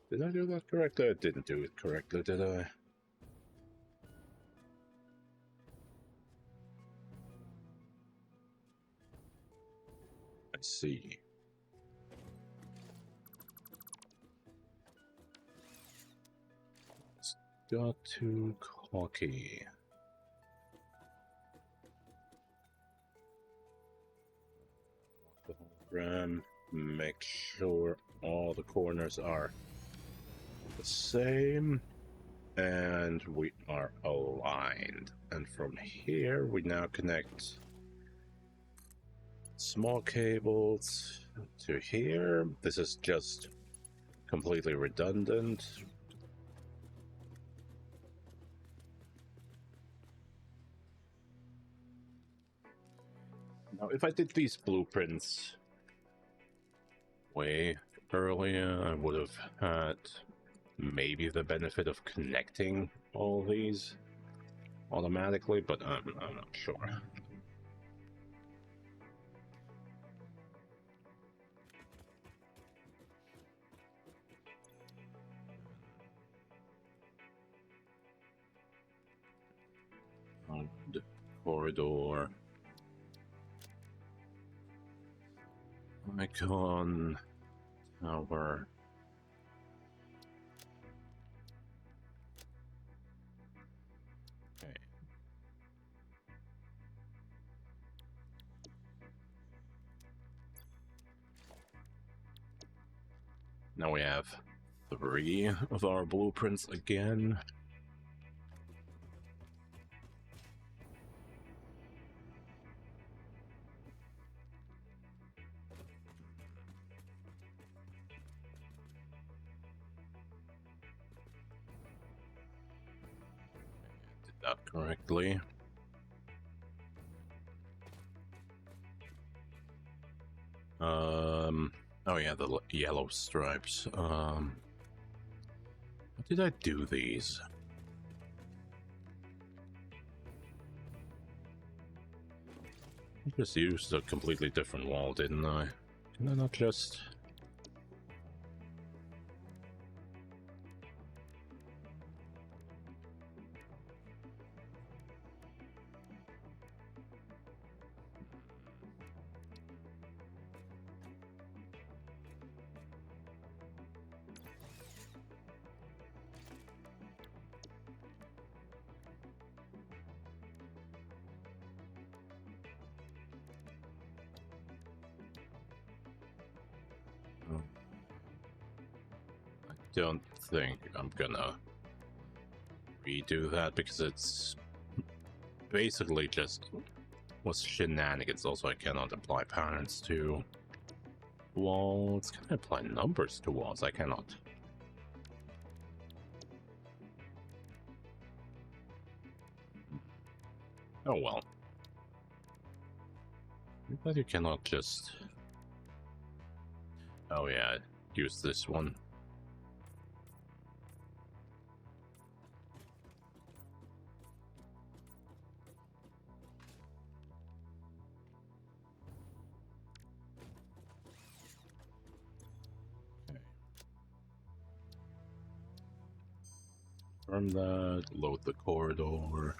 did I do that correctly? I didn't do it correctly, did I? I see. It's got too cocky. The hologram. Make sure all the corners are the same. And we are aligned. And from here, we now connect small cables to here. This is just completely redundant. Now, if I did these blueprints way earlier, I would have had maybe the benefit of connecting all these automatically, but I'm not sure. The corridor icon tower. Okay. Now we have 3 of our blueprints again. Did that correctly. Oh yeah, the yellow stripes. How did I do these? I just used a completely different wall, didn't I? Can I not just... don't think I'm gonna redo that because it's basically just was shenanigans. Also, I cannot apply patterns to walls. Can I apply numbers to walls? I cannot. Oh well. But you cannot just... Oh yeah, use this one. Okay. Confirm that, load the corridor.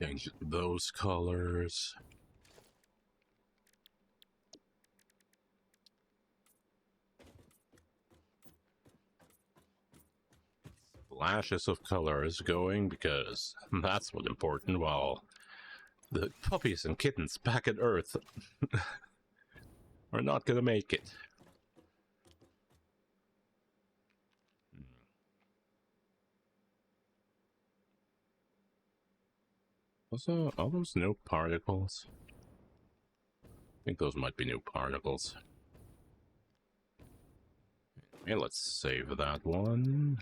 Change those colors. Splashes of colors going because that's what's important, while the puppies and kittens back at Earth are not gonna make it. Also, are those new particles? I think those might be new particles. Okay, let's save that one.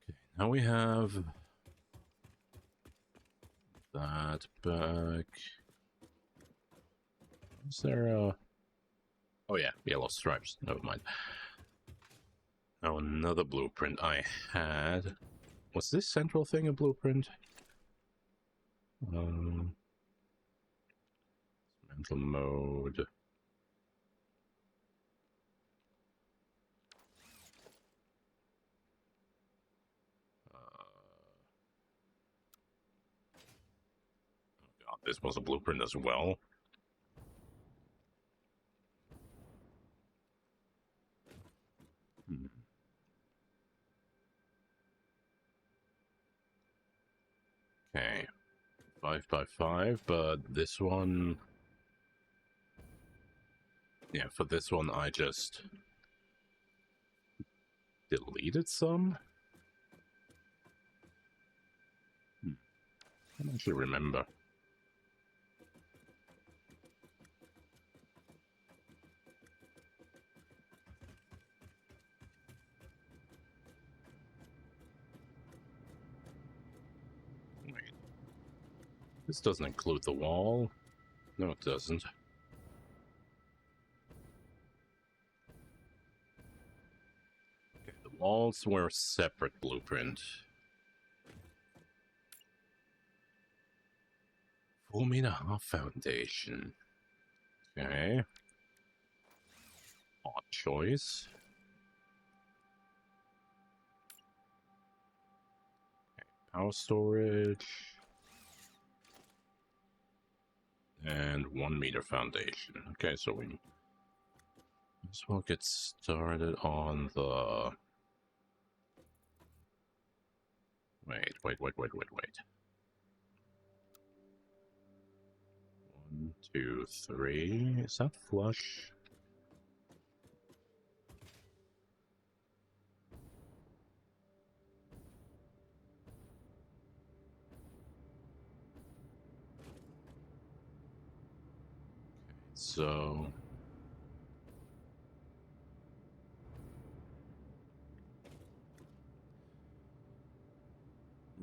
Okay, now we have that back. Is there a... Oh yeah, yellow stripes. Never mind. Now another blueprint I had. Was this central thing a blueprint? Mental mode. Oh god, this was a blueprint as well. Okay, 5 by 5, but this one... Yeah, for this one I just deleted some? I don't actually remember. Wait. This doesn't include the wall. No, it doesn't. Okay, the walls were a separate blueprint. $4.5 foundation. Okay. Odd choice. Okay, power storage. And 1 meter foundation. Okay, so we just will get started on the... Wait. 1, 2, 3. Is that flush? So...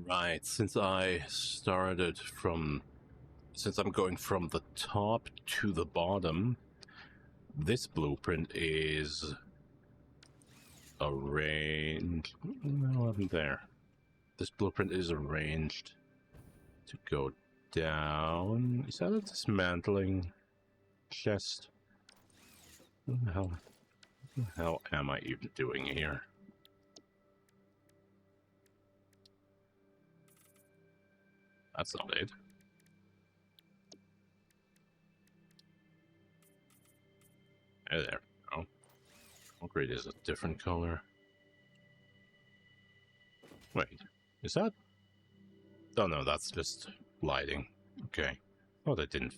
Right, since I'm going from the top to the bottom, this blueprint is arranged... No, I'm there. This blueprint is arranged to go down. Is that a dismantling chest? What the hell am I even doing here? That's not it. There. Oh. Concrete is a different color. Wait. Is that... Oh no, that's just lighting. Okay. Oh, I didn't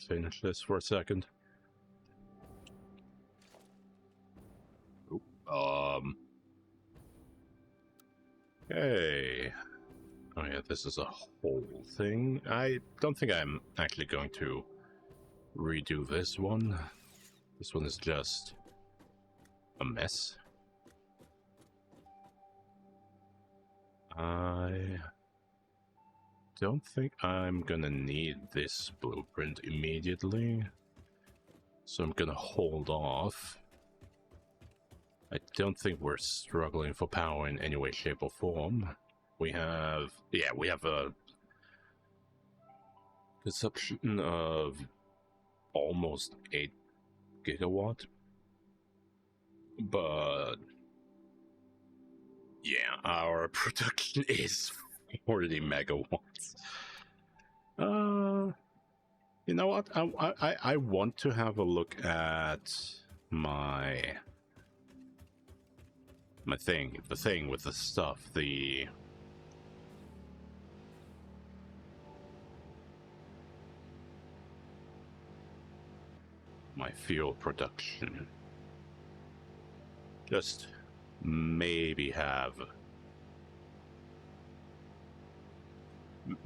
finish this for a second. Oop. Hey. Oh yeah, this is a whole thing. I don't think I'm actually going to redo this one. This one is just a mess. I don't think I'm gonna need this blueprint immediately, so I'm gonna hold off. I don't think we're struggling for power in any way, shape, or form. We have a consumption of almost 8 gigawatt, but yeah, our production is 40 megawatts. You know what? I want to have a look at my the thing with the stuff, my fuel production. Just maybe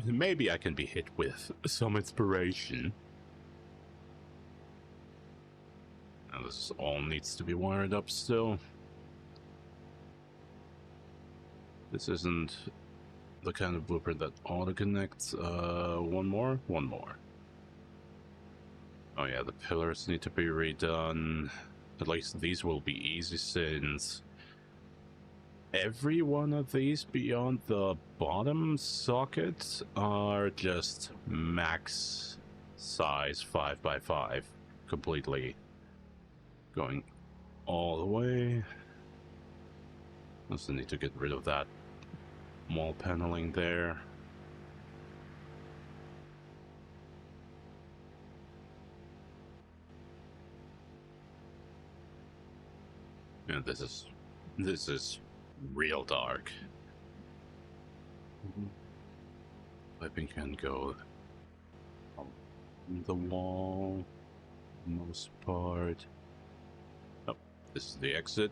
maybe I can be hit with some inspiration. Now this all needs to be wired up still. This isn't the kind of blueprint that auto-connects. One more. Oh yeah, the pillars need to be redone. At least these will be easy, since every one of these beyond the bottom sockets are just max size 5x5, completely going all the way. Also need to get rid of that wall paneling there. And this is real dark. Piping can go on the wall, most part. Oh, this is the exit.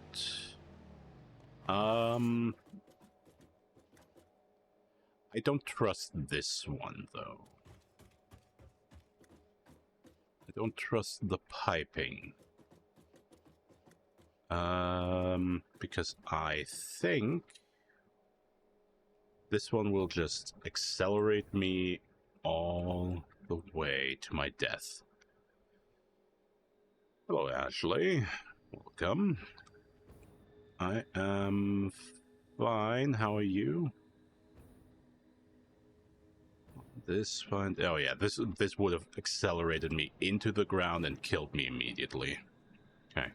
I don't trust this one though. I don't trust the piping. Because I think this one will just accelerate me all the way to my death. Hello, Ashley. Welcome. I am fine. How are you? This fine. Oh yeah, this would have accelerated me into the ground and killed me immediately. Okay.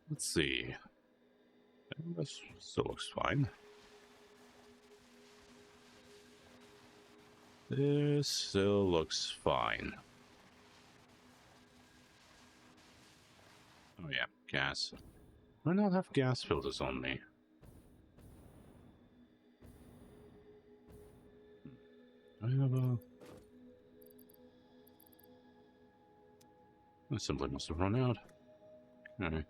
Let's see. This still looks fine. This still looks fine. Oh yeah, gas. Why not have gas filters on me? I have a... I simply must have run out. Okay.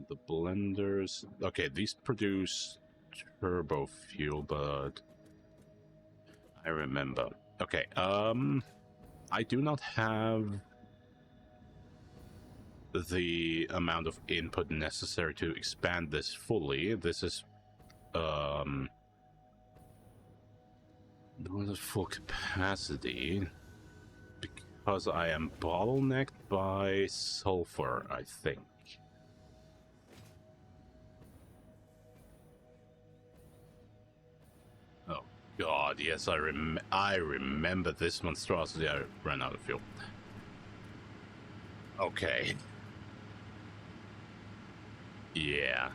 The blenders. Okay, these produce turbo fuel, but I remember. Okay, I do not have the amount of input necessary to expand this fully. This is not at full capacity because I am bottlenecked by sulfur, I think. Oh god, yes, I remember this monstrosity. I ran out of fuel. Okay. Yeah,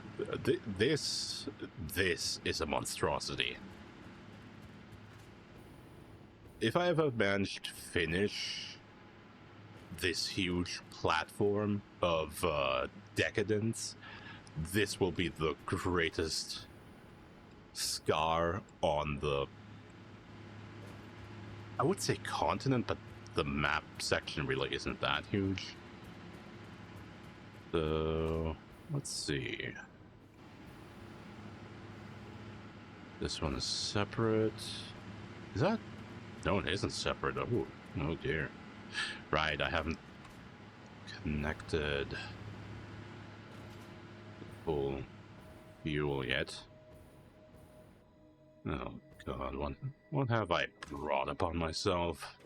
this is a monstrosity. If I ever managed to finish this huge platform of decadence, this will be the greatest scar on the, I would say continent, but the map section really isn't that huge. So let's see. This one is separate. Is that? No, it isn't separate. Oh dear. Right, I haven't connected full fuel yet. Oh god, what have I brought upon myself?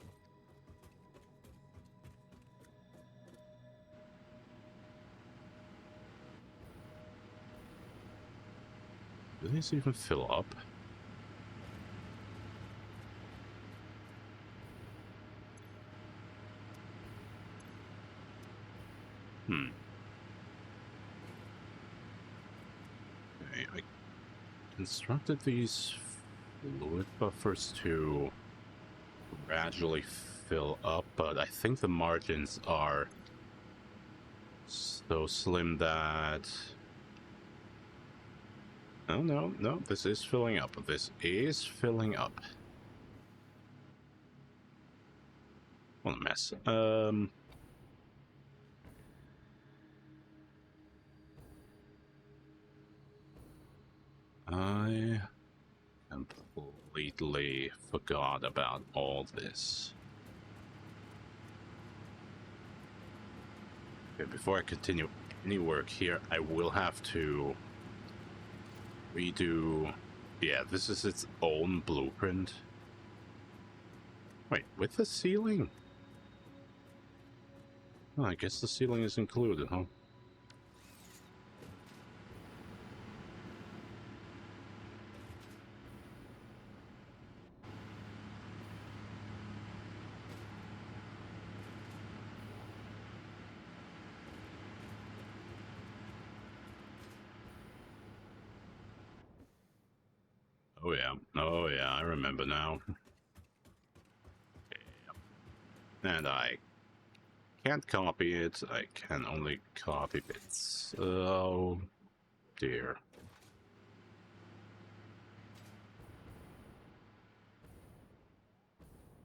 Do these even fill up? Okay, I constructed these fluid buffers to gradually fill up, but I think the margins are so slim that... Oh, no, this is filling up. This is filling up. What a mess. I completely forgot about all this. Okay, before I continue any work here, I will have to redo... Yeah, this is its own blueprint. Wait, with the ceiling? Oh, I guess the ceiling is included, huh? Oh yeah, I remember now. And I can't copy it, I can only copy bits. Oh dear.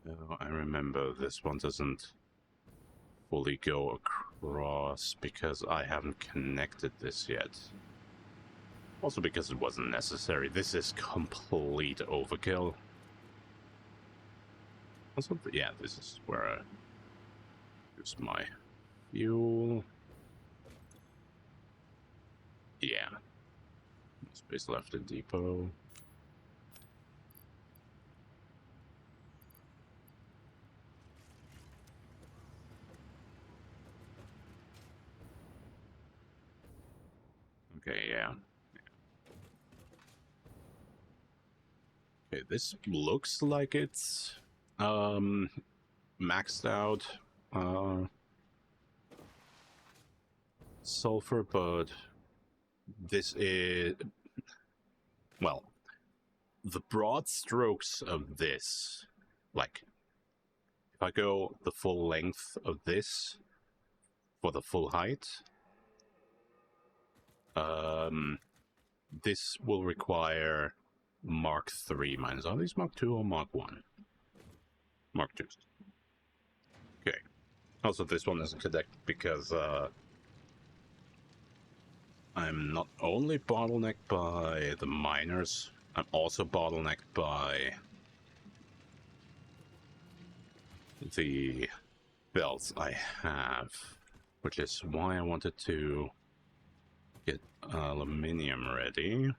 Oh, I remember this one doesn't fully go across because I haven't connected this yet. Also because it wasn't necessary. This is complete overkill. Also, yeah, this is where I use my fuel. Yeah. Space left in depot. Okay, yeah. Okay, this looks like it's maxed out sulfur, but this is, well, the broad strokes of this, like, if I go the full length of this for the full height, this will require Mark 3 mines. Are these Mark 2 or Mark 1? Mark 2. Okay. Also, this one isn't connected because I'm not only bottlenecked by the miners, I'm also bottlenecked by the belts I have, which is why I wanted to get aluminium ready.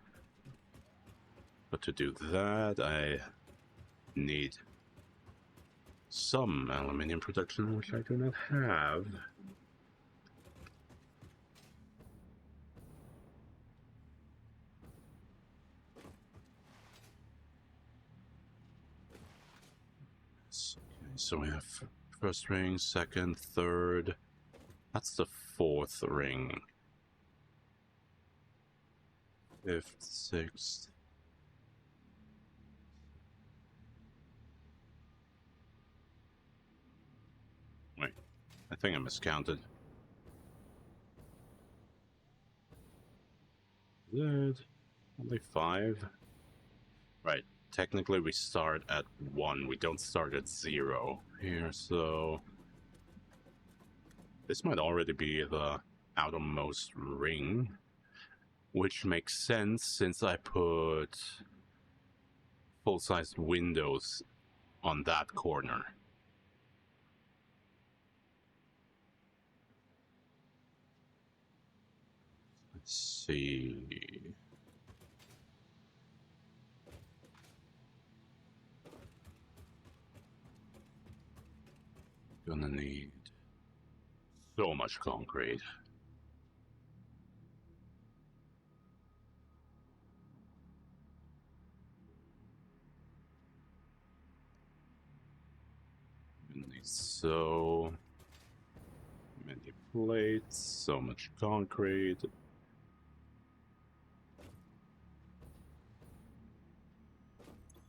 But to do that, I need some aluminium production, which I do not have. Okay, so we have first ring, second, third. That's the fourth ring. Fifth, sixth. Wait, I think I miscounted. Good. Only 5. Right. Technically, we start at 1. We don't start at 0 here, so... This might already be the outermost ring, which makes sense since I put full-sized windows on that corner. Let's see... Gonna need so much concrete. Gonna need so many plates, so much concrete.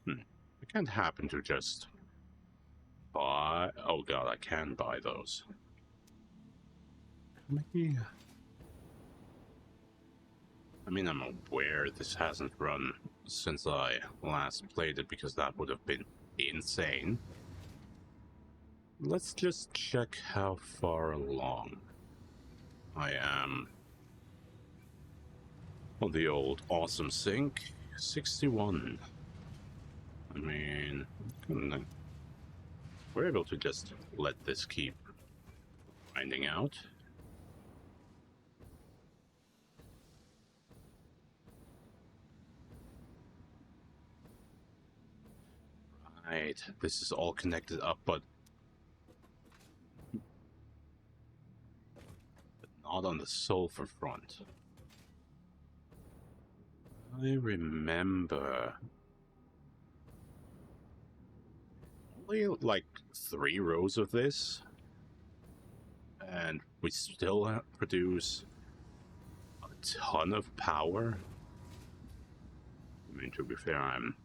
I can't happen to just buy... Oh god, I can buy those. Maybe... I mean, I'm aware this hasn't run since I last played it, because that would have been insane. Let's just check how far along I am on the old awesome sink. 61. I mean, we're able to just let this keep finding out. Right, this is all connected up, but not on the sulfur front. I remember only like 3 rows of this, and we still produce a ton of power. I mean, to be fair, I'm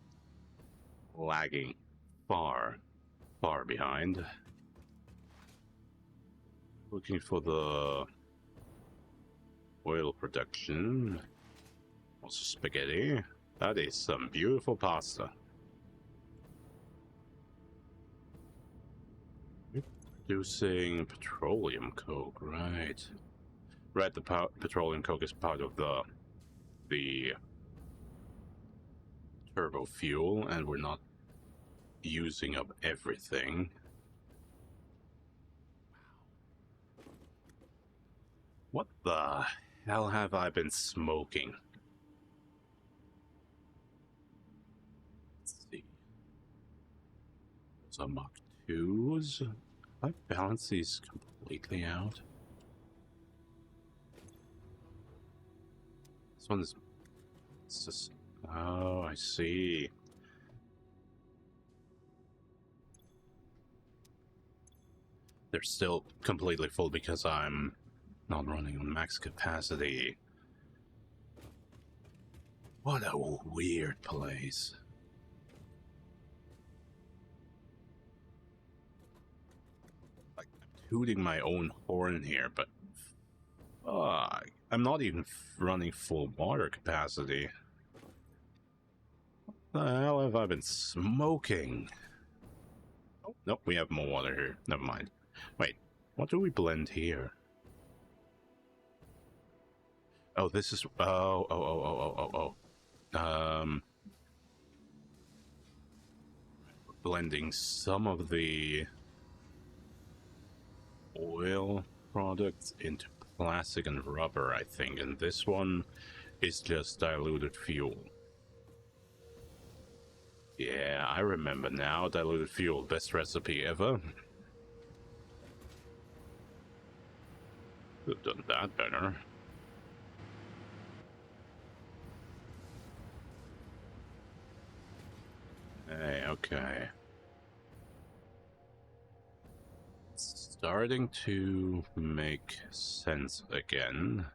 lagging far behind. Looking for the oil production. Also spaghetti. That is some beautiful pasta. Producing petroleum coke, right? Right, the petroleum coke is part of the turbo fuel, and we're not using up everything. What the hell have I been smoking? Let's see. Those are Mach 2s. I balance these completely out. This one is... It's just... Oh, I see. They're still completely full because I'm not running on max capacity. What a weird place. Like, I'm tooting my own horn here, but I'm not even running full water capacity. What the hell have I been smoking? Oh, nope, we have more water here. Never mind. Wait, what do we blend here? Oh, this is... Oh. Blending some of the oil products into plastic and rubber, I think, and this one is just diluted fuel. Yeah, I remember now. Diluted fuel, best recipe ever. Could have done that better. Hey, okay. It's starting to make sense again.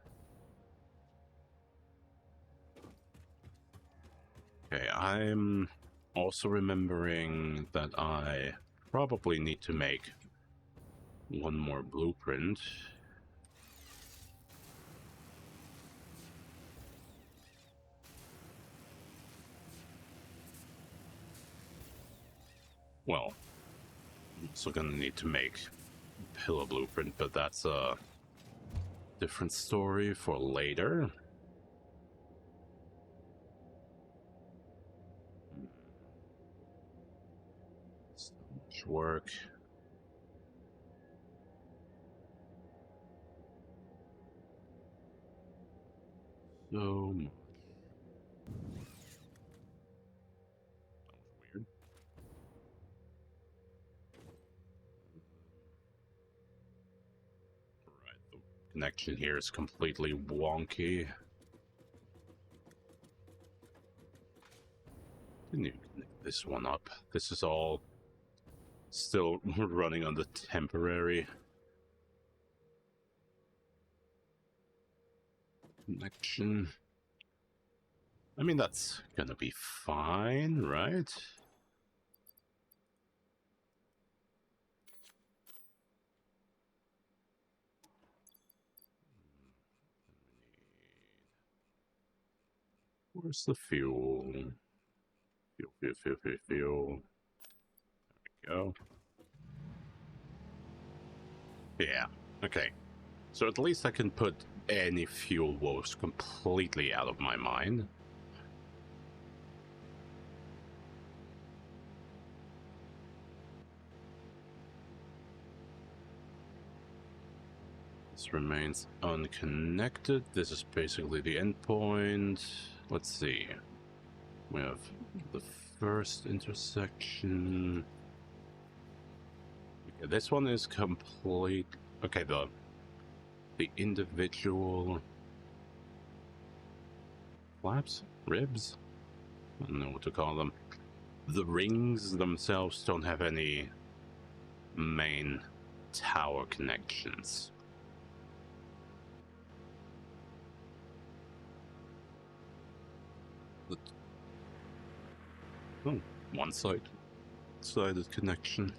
Okay, I'm also remembering that I probably need to make one more blueprint. Well, I'm also gonna need to make pillow blueprint, but that's a different story for later. So much work. So much. That was weird. Right, the connection here is completely wonky. Didn't even connect this one up. This is all still running on the temporary connection. I mean, that's gonna be fine, right? Where's the fuel? Fuel. There we go. Yeah, okay. So at least I can put any fuel woes completely out of my mind. This remains unconnected. This is basically the endpoint. Let's see. We have the first intersection. Okay, this one is complete. Okay, the individual flaps, ribs. I don't know what to call them. The rings themselves don't have any main tower connections. Oh, one-sided connection.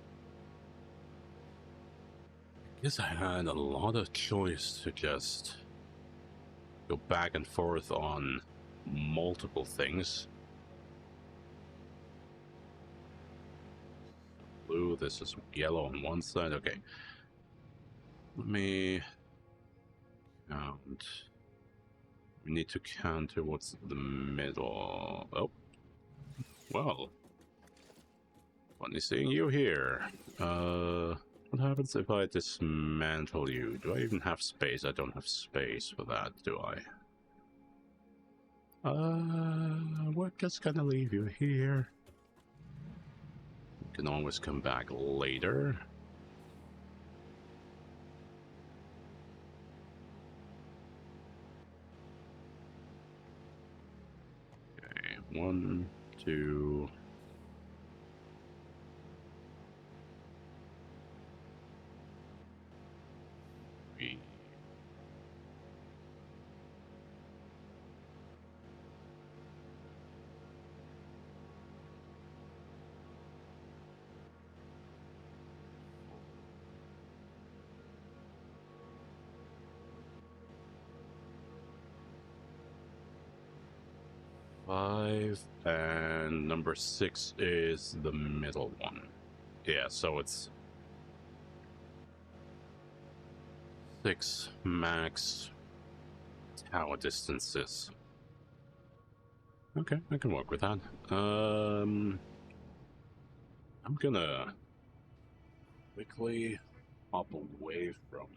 I guess I had a lot of choice to just go back and forth on multiple things. Blue, this is yellow on one side. Okay. Let me count. We need to counter what's the middle. Oh. Well. Funny seeing you here. What happens if I dismantle you? Do I even have space? I don't have space for that, do I? We're just gonna leave you here. You can always come back later. Okay, 1, 2... 3. 5, and number 6 is the middle one. Yeah, so it's 6 max tower distances. Okay, I can work with that. I'm gonna quickly hop away from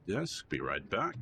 this. Be right back.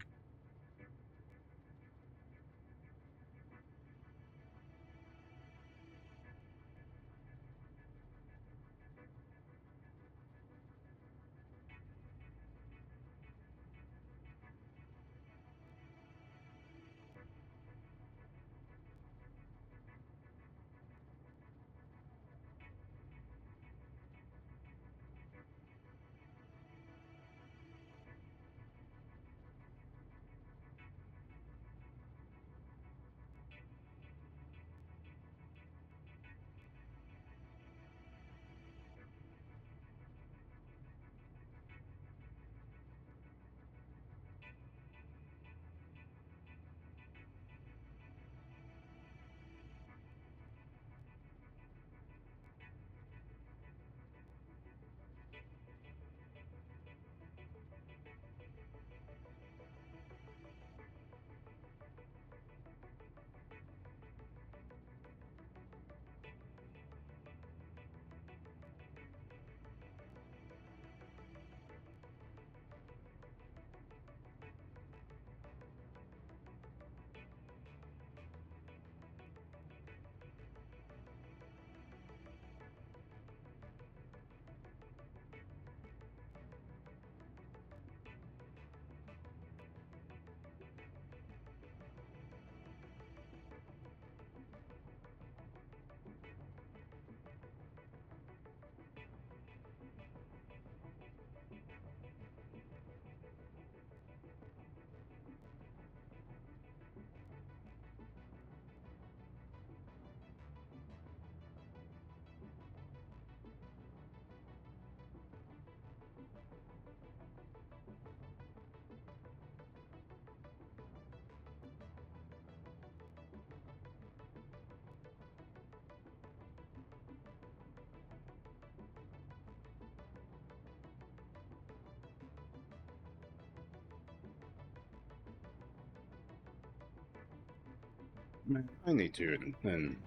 Man, I need to then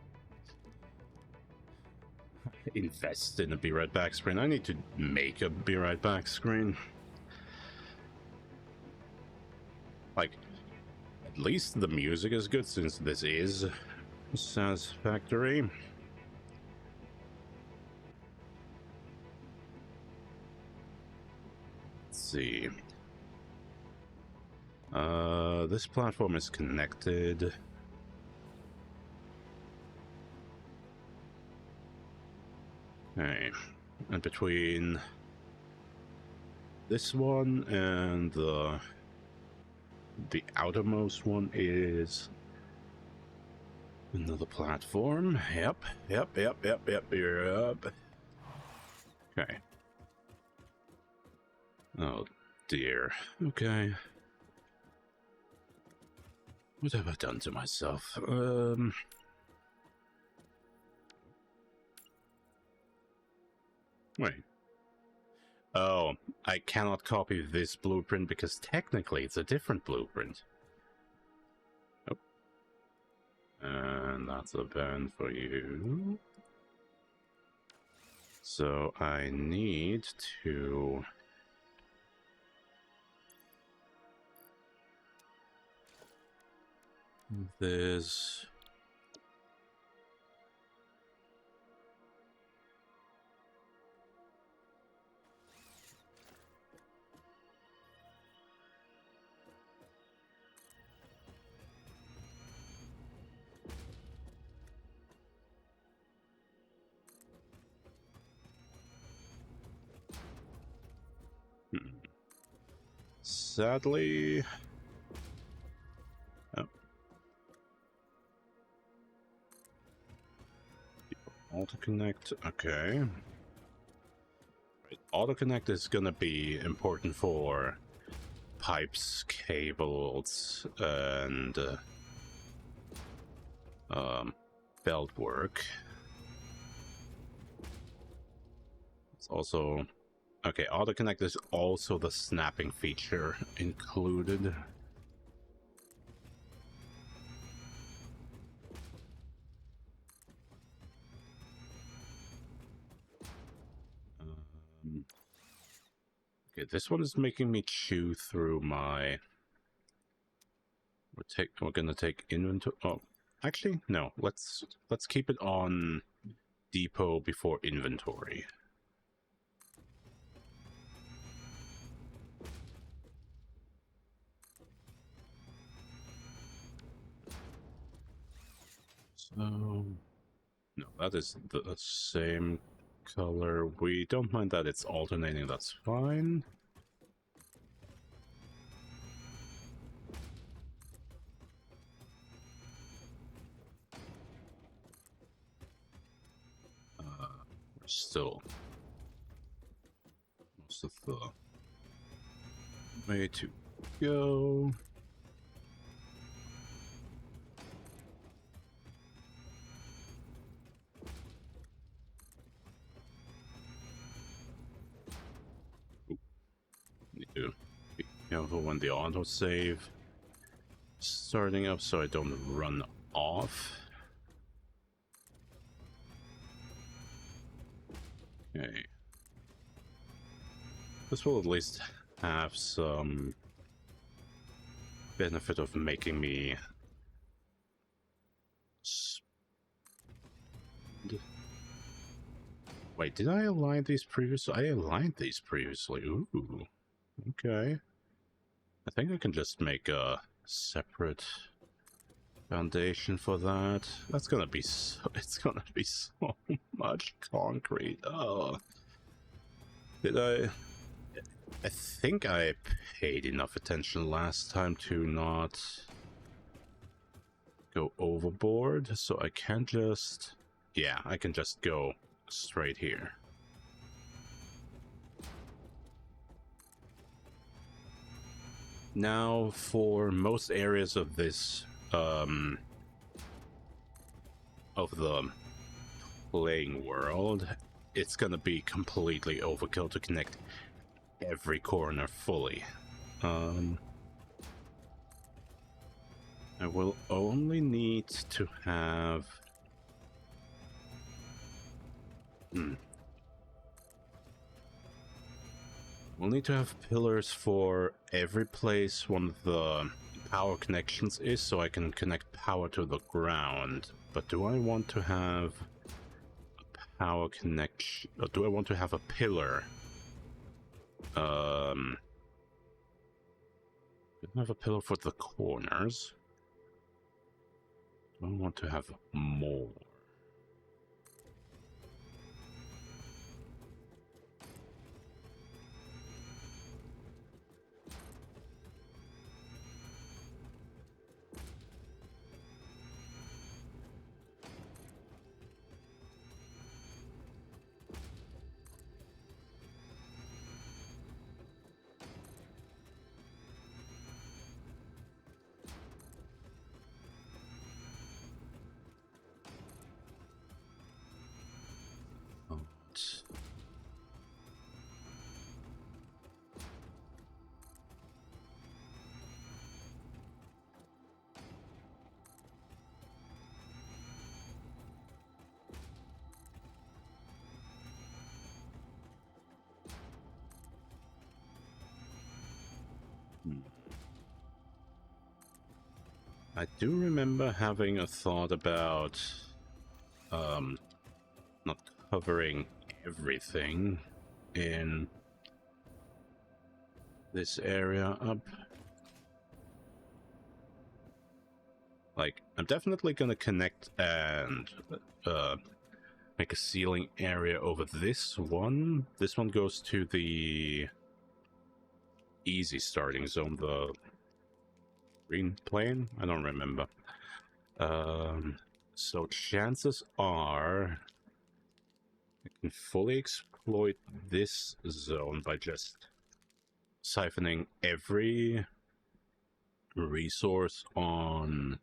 invest in a Be Right Back screen. I need to make a Be Right Back screen. Like, at least the music is good since this is Staisfactory. Let's see. This platform is connected. Okay, and between this one and the outermost one is another platform. Yep. Okay. Oh dear. Okay. What have I done to myself? Wait. Oh, I cannot copy this blueprint because technically it's a different blueprint. Oh. And that's a ban for you. So I need to... There's... Sadly... Oh. Auto-connect, okay. Auto-connect is gonna be important for pipes, cables, and belt work. It's also... Okay, auto-connect is also the snapping feature included. Okay, this one is making me chew through my... We're gonna take inventory... Oh, actually, no. Let's keep it on depot before inventory. So... No, that is the same color. We don't mind that it's alternating, that's fine. We're still most of the way to go. Need to be careful when the autosave starting up so I don't run off. Okay. This will at least have some benefit of making me Wait, did I align these previously? I aligned these previously. Ooh. Okay. I think I can just make a separate foundation for that. That's gonna be so... It's gonna be so much concrete. Oh. Did I... I think I paid enough attention last time to not go overboard, so I can just... Yeah, I can just go straight here. Now, for most areas of this, of the playing world, it's gonna be completely overkill to connect every corner fully. I will only need to have... We'll need to have pillars for every place one of the power connections is, so I can connect power to the ground. But do I want to have a power connection, or do I want to have a pillar? Didn't have a pillar for the corners. Do I want to have more? I do remember having a thought about not covering everything in this area up. Like, I'm definitely gonna connect and make a ceiling area over this one. This one goes to the easy starting zone, the green plane? I don't remember. So chances are I can fully exploit this zone by just siphoning every resource on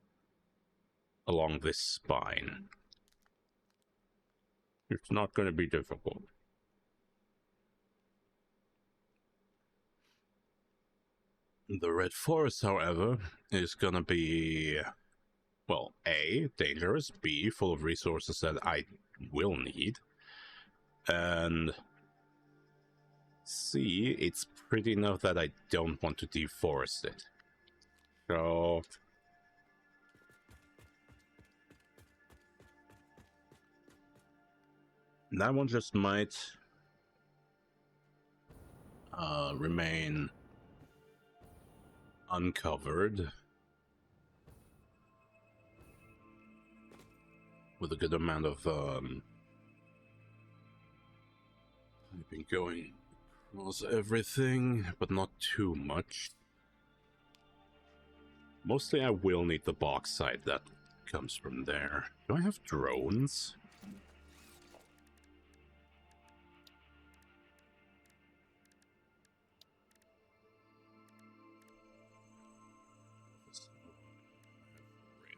along this spine. It's not going to be difficult. The Red Forest, however, is going to be, well, A, dangerous, B, full of resources that I will need, and C, it's pretty enough that I don't want to deforest it. So that one just might remain uncovered with a good amount of piping going across everything, but not too much. Mostly I will need the bauxite that comes from there. Do I have drones?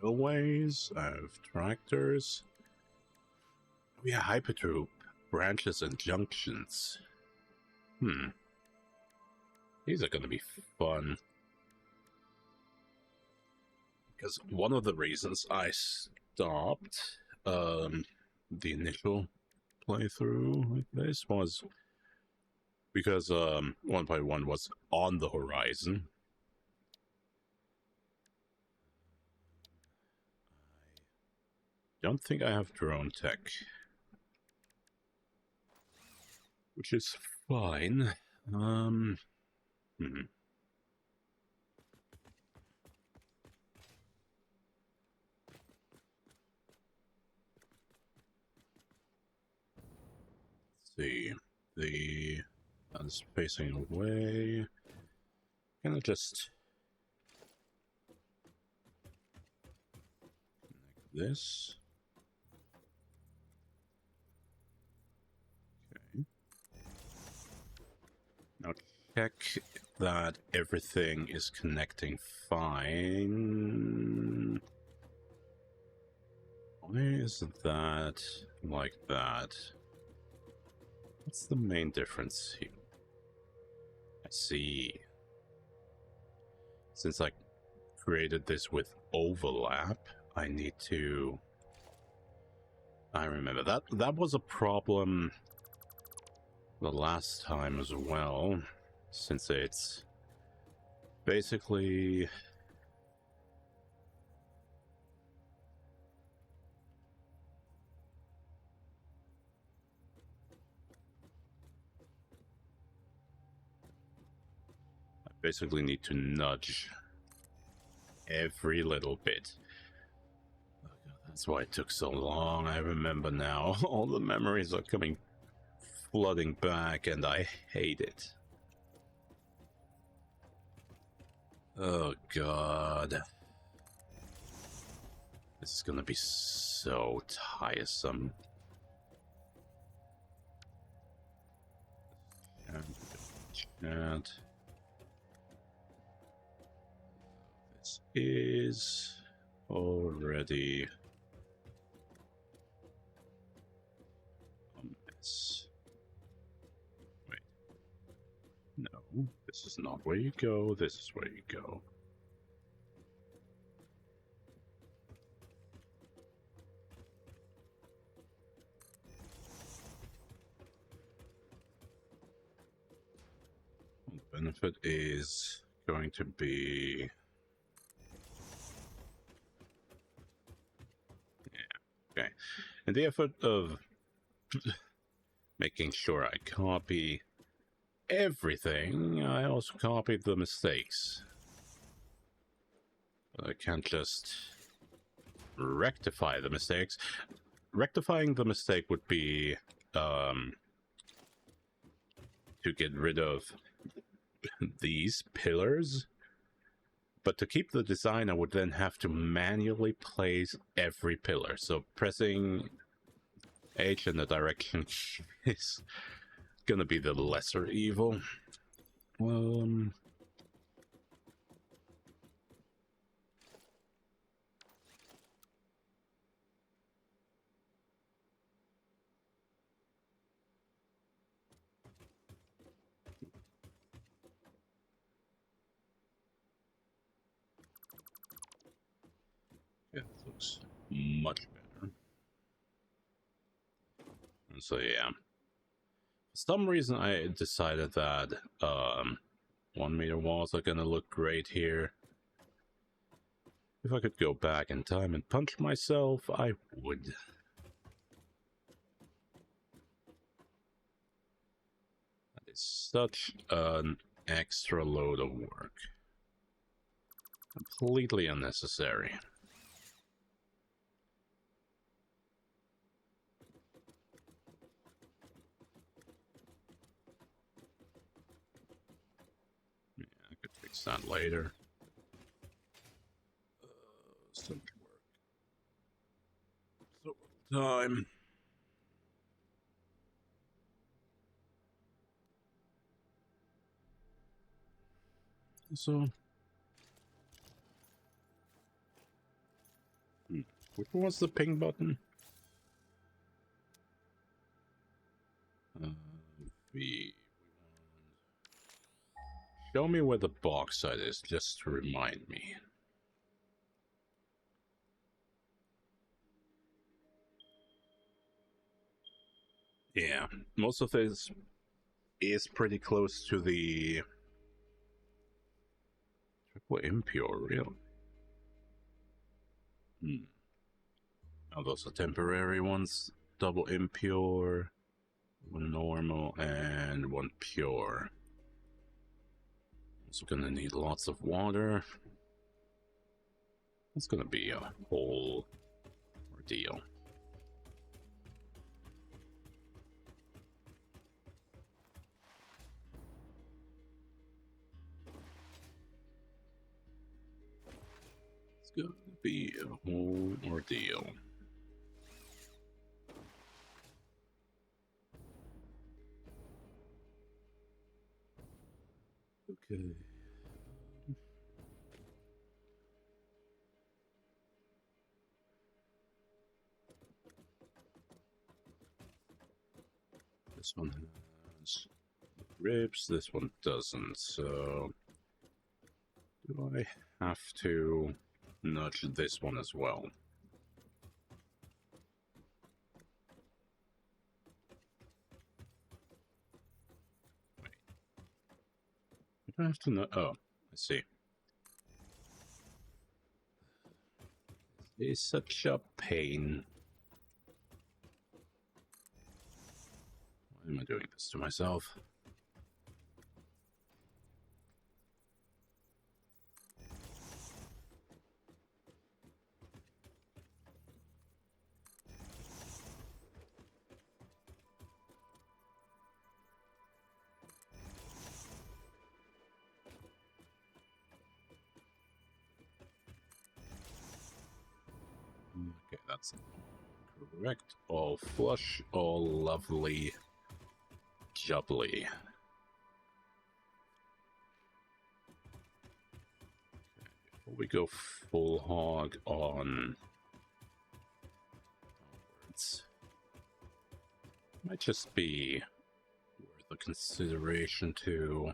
Railways, I have tractors. Oh yeah, hypertroop, branches and junctions. These are gonna be fun. Because one of the reasons I stopped the initial playthrough like this was because 1.1 was on the horizon. I don't think I have drone tech, which is fine. Let's see, that's facing away. Gonna just connect this. Okay. Now check that everything is connecting fine. Why is that like that? What's the main difference here? I see. Since like created this with overlap. I need to... I remember that was a problem the last time as well, since it's basically... I basically need to nudge every little bit. Oh God, that's why it took so long. I remember now. All the memories are coming flooding back, and I hate it. Oh God. This is gonna be so tiresome. Chat. This is already a mess. Wait. No, this is not where you go. This is where you go. The benefit is going to be... yeah, okay. In the effort of making sure I copy everything, I also copied the mistakes. I can't just rectify the mistakes. Rectifying the mistake would be to get rid of these pillars, but to keep the design I would then have to manually place every pillar. So pressing H in the direction is gonna be the lesser evil. Yeah, this looks much better. And so yeah, for some reason I decided that 1 meter walls are gonna look great here. If I could go back in time and punch myself, I would. That is such an extra load of work. Completely unnecessary. Yeah, I could fix that later. So much work. So little time. So... which was the ping button? V. Show me where the bauxite is, just to remind me. Yeah, most of this is pretty close to the triple impure, really. Now those are temporary ones. Double impure, one normal, and one pure. Also gonna need lots of water. It's gonna be a whole ordeal. It's gonna be a whole ordeal. Okay. This one has ribs, this one doesn't, so Do I have to nudge this one as well? Wait. I have to oh, I see. It's such a pain. Why am I doing this to myself? Okay, that's correct. All flush, all lovely, jubbly. Before we go full hog on onwards, might just be worth a consideration to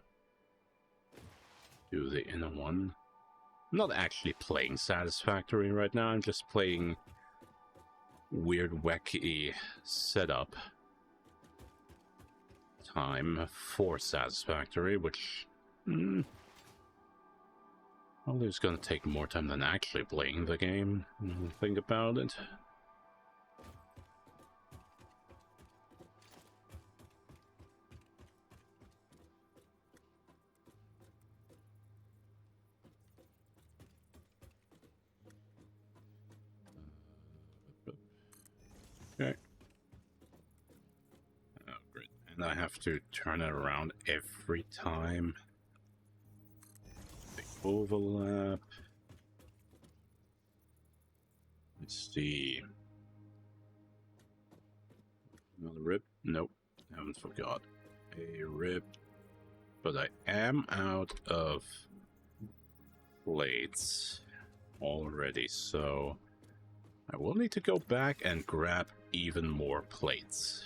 do the inner one. I'm not actually playing Satisfactory right now, I'm just playing weird wacky setup time for Satisfactory, which probably is going to take more time than actually playing the game. Think about it. Okay. Oh, great. And I have to turn it around every time. The overlap. Let's see. Another rib? Nope. Haven't forgot. A rib. But I am out of plates already, so I will need to go back and grab even more plates.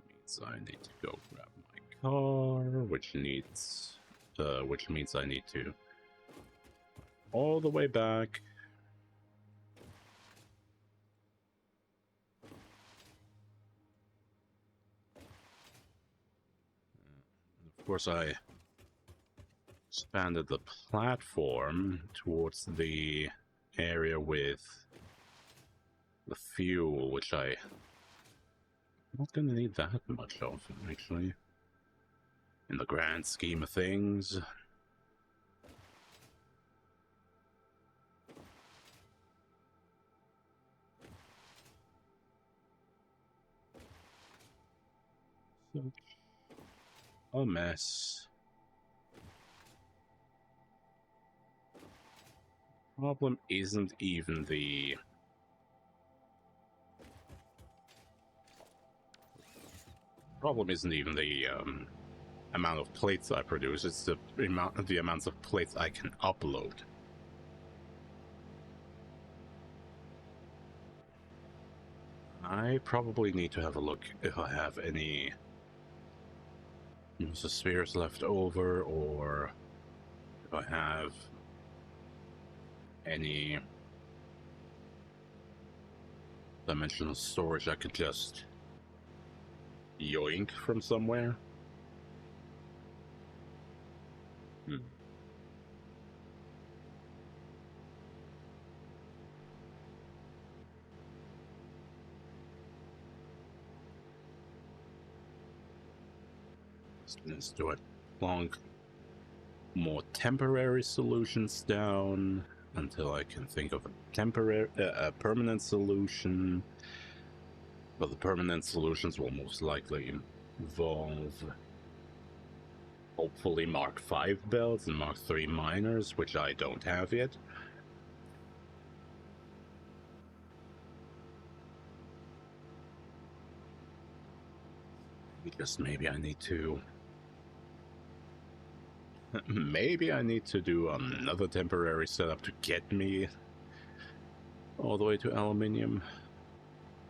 Means I need to go grab my car, which means I need to all the way back. Of course, I expanded the platform towards the area with the fuel, which I'm not gonna need that much of, actually, in the grand scheme of things. Such a mess. Problem isn't even the amount of plates I produce, it's the amounts of plates I can upload. I probably need to have a look if I have any spheres left over, or if I have any dimensional storage I could just yoink from somewhere. Let's do it. More temporary solutions down until I can think of a permanent solution. But the permanent solutions will most likely involve hopefully Mark V belts and Mark III miners, which I don't have yet. Because maybe I need to do another temporary setup to get me all the way to aluminium.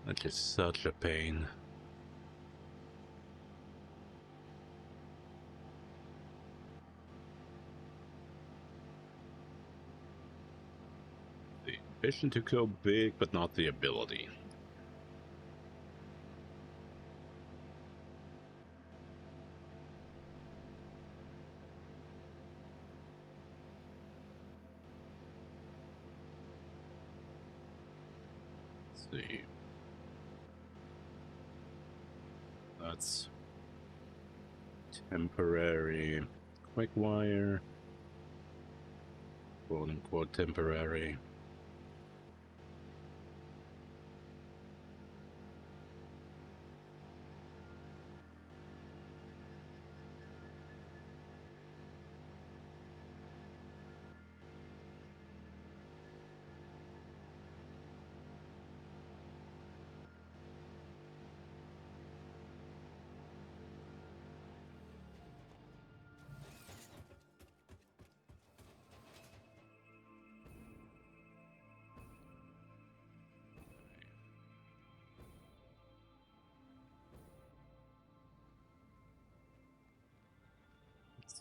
That is such a pain. ambition to go big, but not the ability. Let's see. That's temporary. Quick wire. Quote unquote temporary.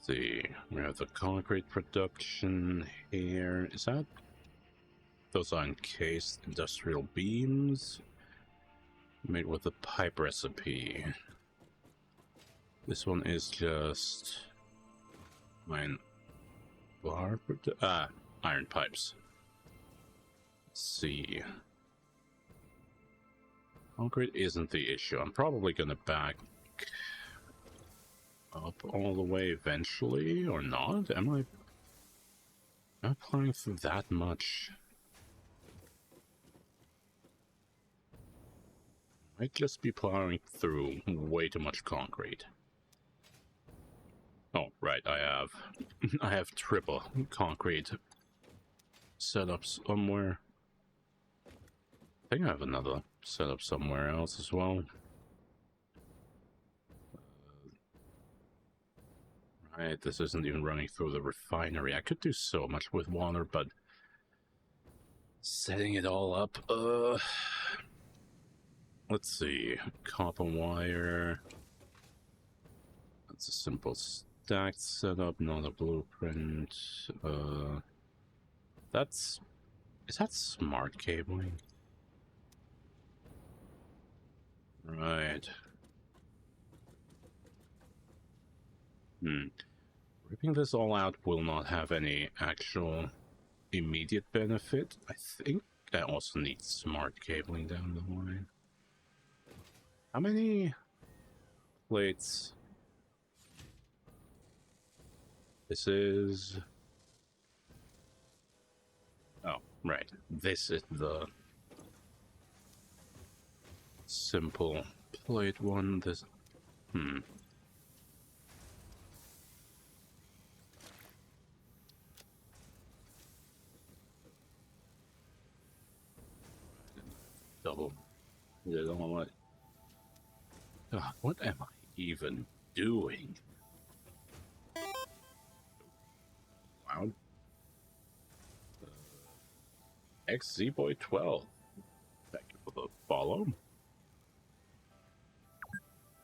See, we have the concrete production here. Is that? Those are encased industrial beams made with the pipe recipe. This one is just iron pipes. Let's see. Concrete isn't the issue. I'm probably gonna back up all the way eventually, or not? Am I plowing through that much? Might just be plowing through way too much concrete. Oh, right, I have triple concrete set up somewhere. I think I have another set up somewhere else as well. Right, this isn't even running through the refinery. I could do so much with water, but setting it all up, let's see. Copper wire. That's a simple stacked setup, not a blueprint. Is that smart cabling? Right. Ripping this all out will not have any actual immediate benefit. I think I also need smart cabling down the line. How many plates? This is... Oh, right. This is the simple plate one. This... Double. God, what am I even doing? Wow. XZBoy12. Thank you for the follow.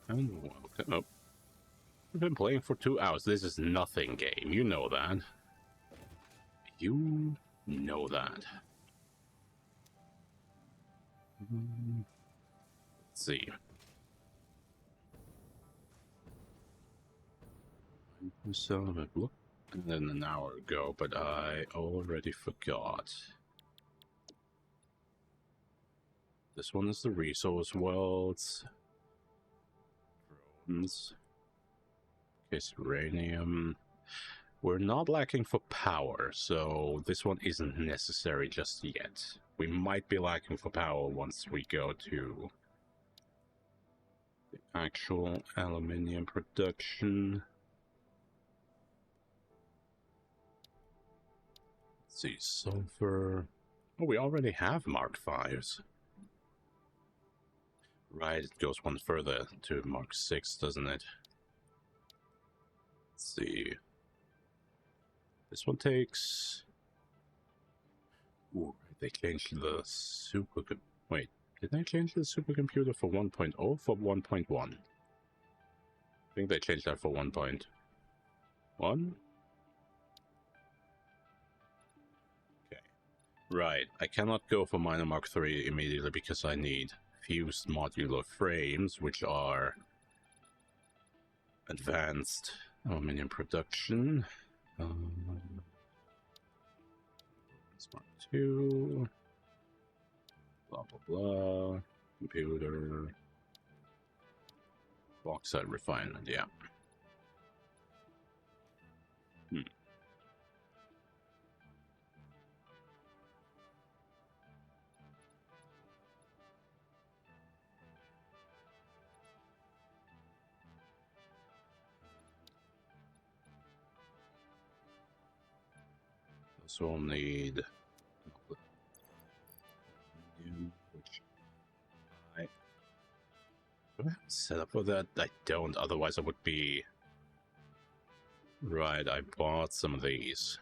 And welcome. Oh. We've been playing for 2 hours. This is nothing game. You know that. You know that. Let's see. Look, and then an hour ago, but I already forgot. This one is the resource worlds. Drones. Case uranium. We're not lacking for power, so this one isn't necessary just yet. We might be lacking for power once we go to the actual aluminium production. Let's see, sulfur. Oh, we already have Mark 5s. Right, it goes one further to Mark 6, doesn't it? Let's see. This one takes... Ooh, they changed the super... Wait, did they change the supercomputer for 1.0 or for 1.1? I think they changed that for 1.1. Okay. Right, I cannot go for Miner Mark III immediately because I need fused modular frames, which are advanced aluminum production. Smart 2. Blah, blah, blah. Computer. Bauxite refinement, yeah. So we'll need... which I... Do I have a setup for that? I don't, otherwise I would be... Right, I bought some of these.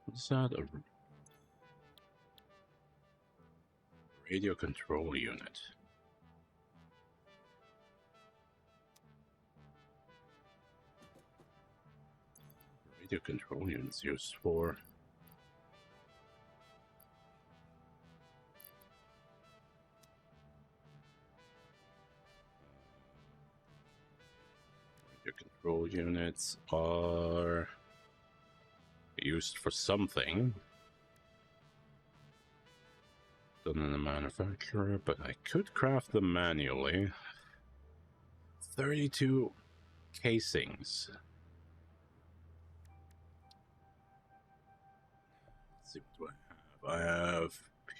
What's that? A radio control unit. Radio control units used for... Radio control units are used for something. Done in the manufacturer, but I could craft them manually. 32 casings. Let's see, what do I have? I have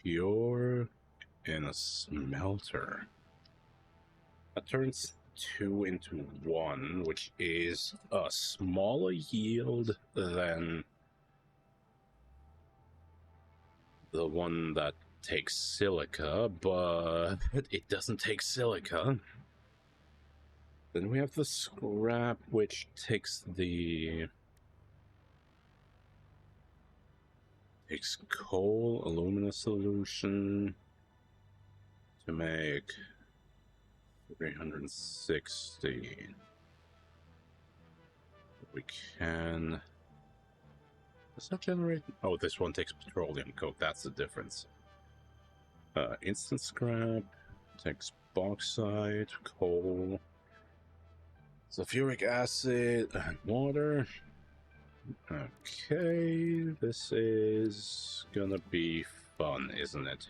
pure in a smelter. That turns 2 into 1, which is a smaller yield than the one that takes silica, but it doesn't take silica. Then we have the scrap, which takes coal, alumina solution to make 360. We can... Does that generate... Oh, this one takes petroleum coke, that's the difference. Instant scrap takes bauxite, coal, sulfuric acid, and water. Okay, this is gonna be fun, isn't it?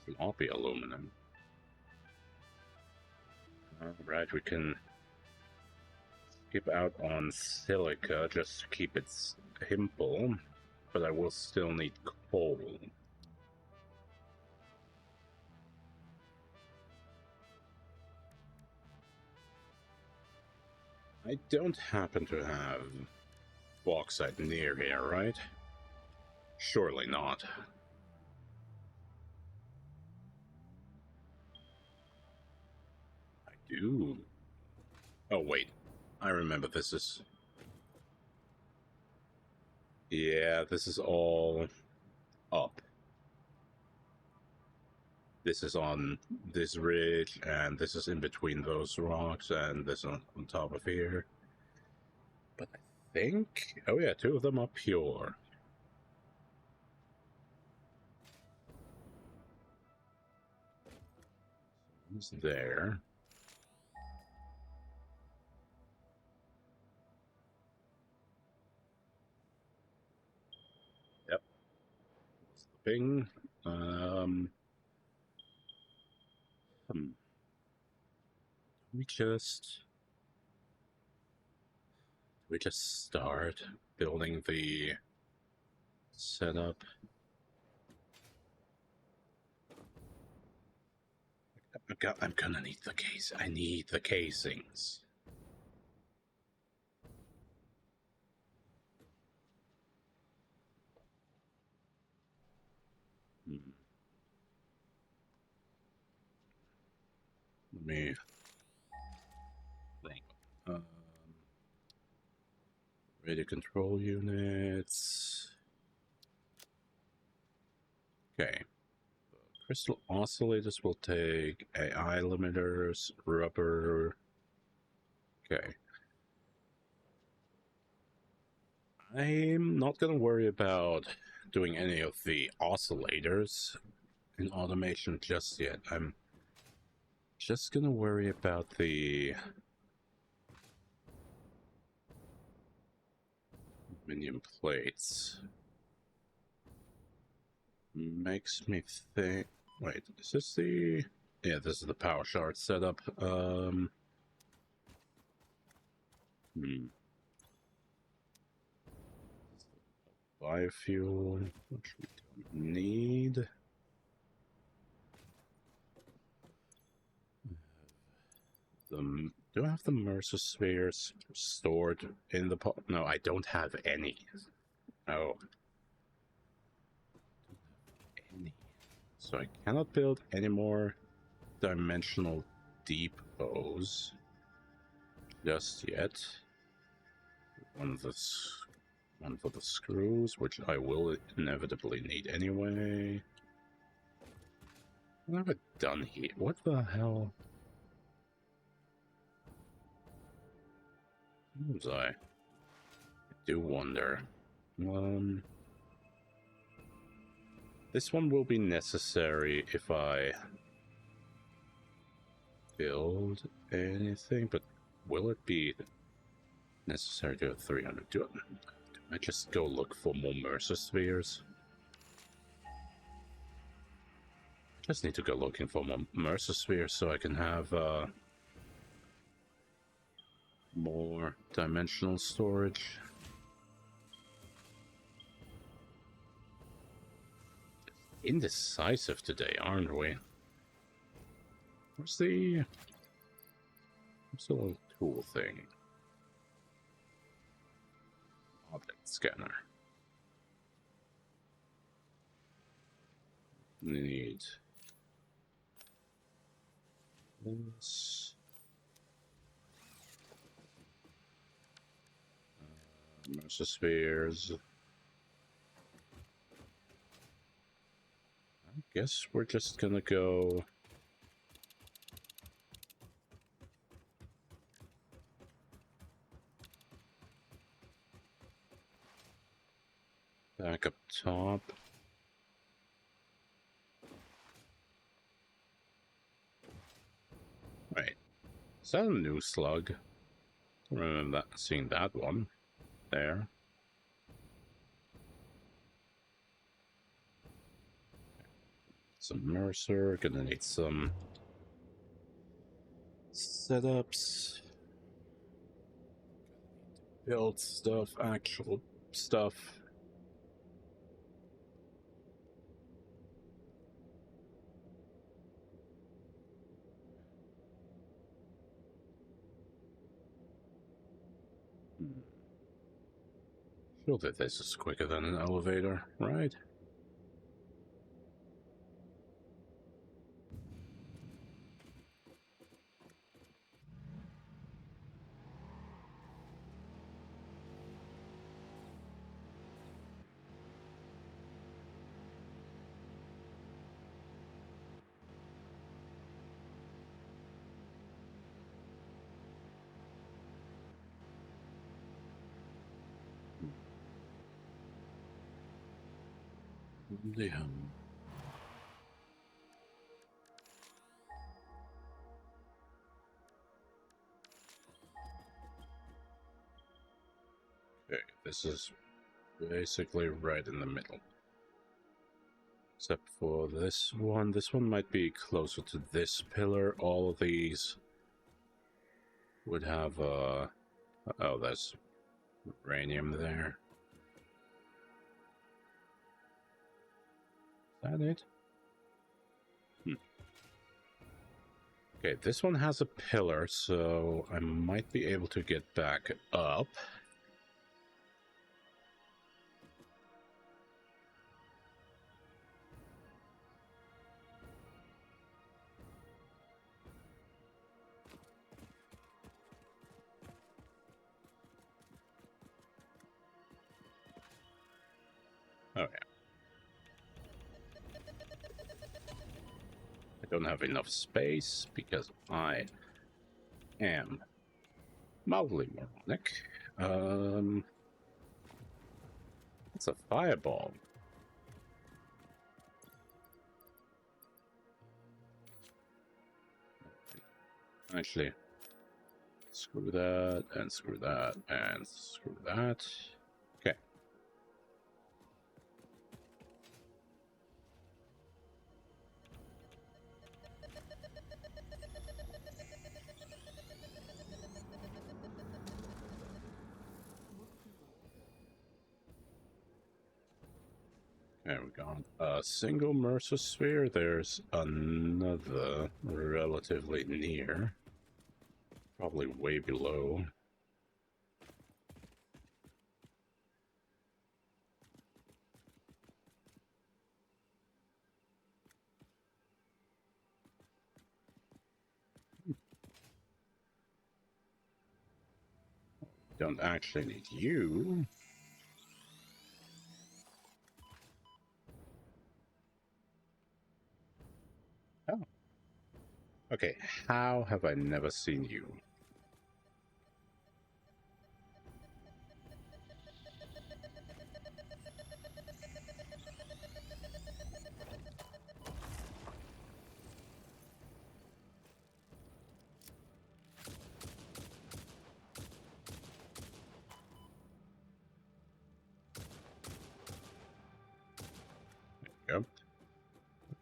Sloppy aluminum. Alright, we can skip out on silica just to keep it simple, but I will still need coal. I don't happen to have bauxite near here, right? Surely not. I do. Oh, wait. I remember this is... Yeah, this is all up. This is on this ridge, and this is in between those rocks, and this on top of here. But I think... Oh yeah, 2 of them are pure. One's there. Yep. Slipping. We just start building the setup. I'm gonna need the case. I need the casings. Let me think. Radio control units. Okay. Crystal oscillators will take AI limiters, rubber. Okay. I'm not gonna worry about doing any of the oscillators in automation just yet. I'm just gonna worry about the minion plates. Makes me think. Wait, is this the? Yeah, this is the power shard setup. Biofuel, which we don't need. Do I have the Mercer spheres stored in the pot? No, I don't have any. Oh. Any. So I cannot build any more dimensional depots just yet. One for the screws, which I will inevitably need anyway. What have I done here? What the hell? What was I do wonder. This one will be necessary if I build anything, but will it be necessary to have 300? Do I just go look for more Mercer spheres? Just need to go looking for more Mercer spheres so I can have more dimensional storage. Indecisive today, aren't we? Where's the little tool thing? Object scanner. Need this. Mercer spheres. I guess we're just gonna go. Back up top. Right. Is that a new slug? I remember seeing that one there. Some Mercer, gonna need some setups. Build stuff, actual stuff. Sure that this is quicker than an elevator, right? Yeah. Okay, this is basically right in the middle. Except for this one. This one might be closer to this pillar. All of these would have oh, there's uranium there. Is that it? Okay, this one has a pillar, so I might be able to get back up. Oh, yeah. don't have enough space because I am mildly moronic. It's a fireball. Actually, screw that, and screw that, and screw that. Okay. There we go. A single Mercer sphere. There's another relatively near. Probably way below. Don't actually need you. Oh. Okay, how have I never seen you? There we go.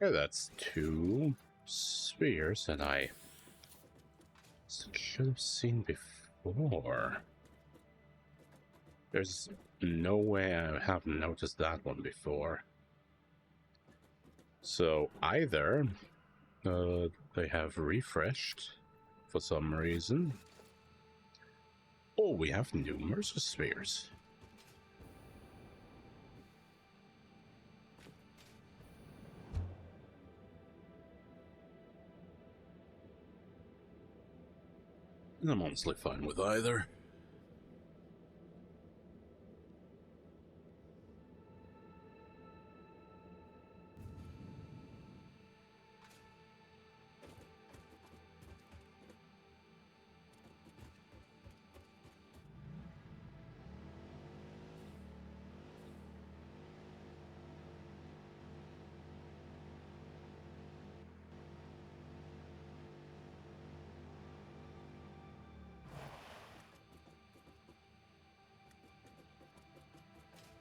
Okay, that's 2 spheres that I should have seen before. There's no way I haven't noticed that one before. So either they have refreshed for some reason, or we have new Mercer spheres. And I'm honestly fine with either.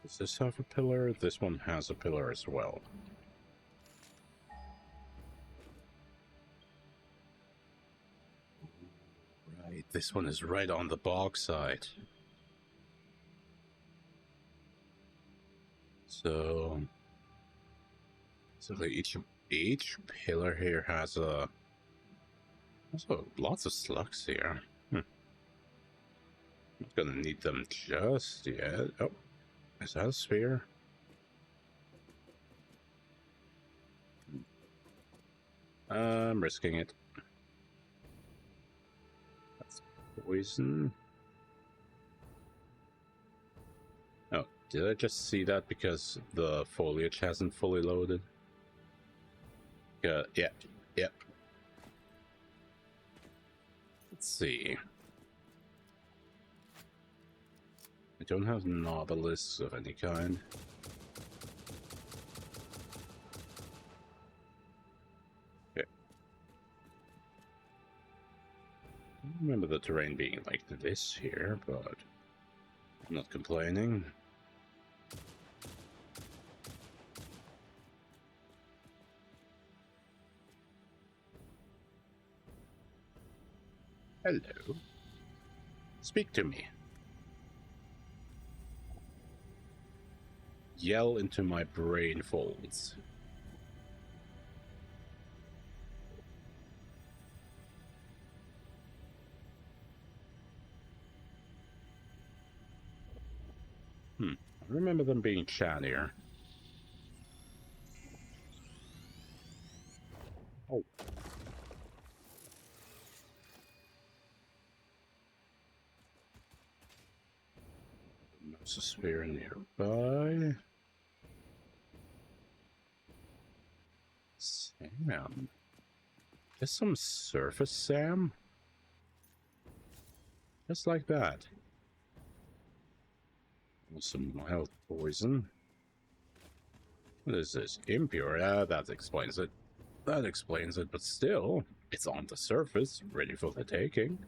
Does this have a pillar? This one has a pillar as well. Right, this one is right on the bog side. So each pillar here has a also lots of slugs here. Not gonna need them just yet. Oh, is that a sphere? I'm risking it. That's poison. Oh, did I just see that because the foliage hasn't fully loaded? Yeah. Let's see. I don't have nobelisks of any kind. Okay. I remember the terrain being like this here, but I'm not complaining. Hello. Speak to me. Yell into my brain folds. I remember them being chattier. Oh. There's a sphere nearby. Sam. Just some surface Sam? Just like that. Some mild poison. What is this? Impure? Ah, that explains it. That explains it, but still, it's on the surface, ready for the taking.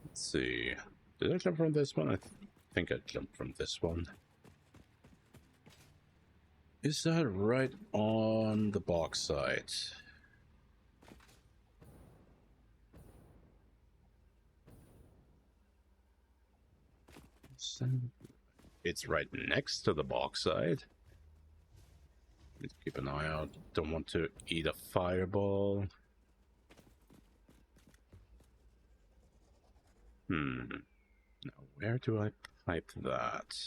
Let's see. Did I jump from this one? I think I jumped from this one. Is that right on the bauxite? It's right next to the bauxite. Let's keep an eye out. Don't want to eat a fireball. Now where do I pipe that?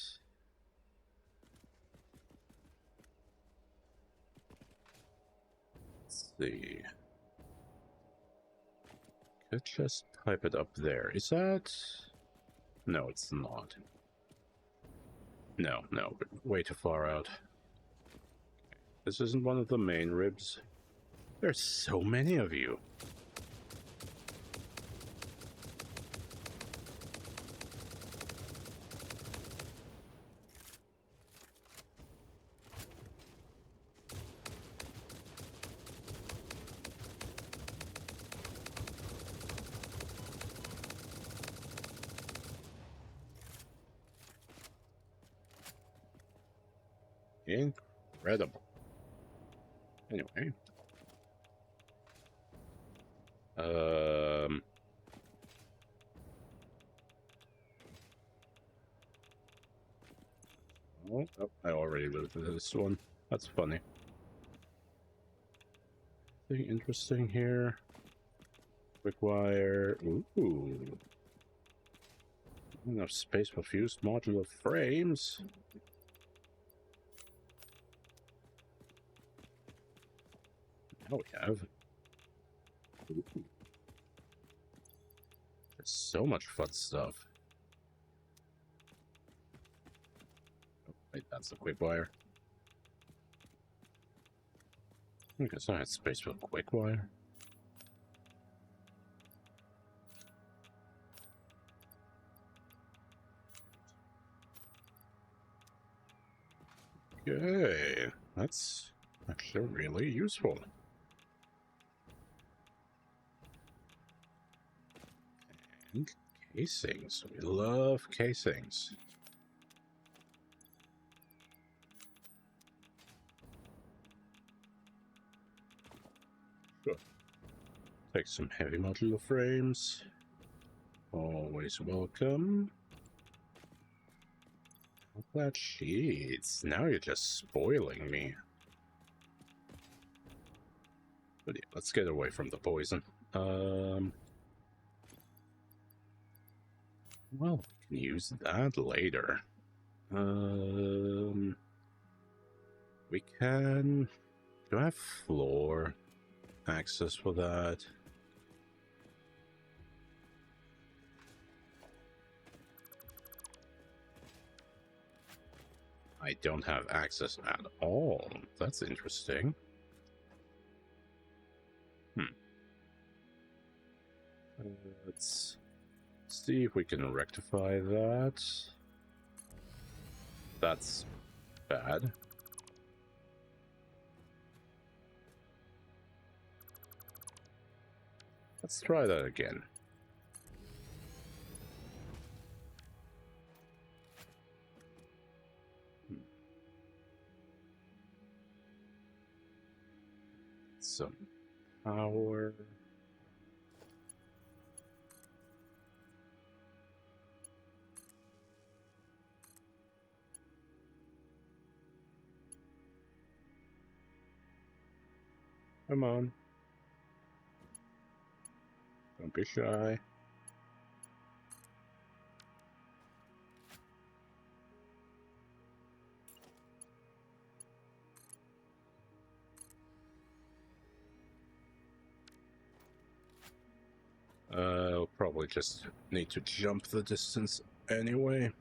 Let's see. Could just pipe it up there. Is that... No, it's not. No, way too far out. This isn't one of the main ribs. There's so many of you. Incredible. Anyway. Oh, I already looked at this one. That's funny. Anything interesting here? Quick wire. Ooh. Enough space for fused modular frames. Now we have. Ooh. There's so much fun stuff. Oh, wait, that's the quick wire. I guess I had space for quick wire. Okay, that's actually really useful. And casings. We love casings. Sure. Take some heavy modular frames. Always welcome. Flat sheets. Now you're just spoiling me. But yeah, let's get away from the poison. Well, we can use that later. We can... Do I have floor access for that? I don't have access at all. That's interesting. Let's see if we can rectify that. That's bad. Let's try that again. Some power. Come on. Don't be shy. I'll probably just need to jump the distance anyway.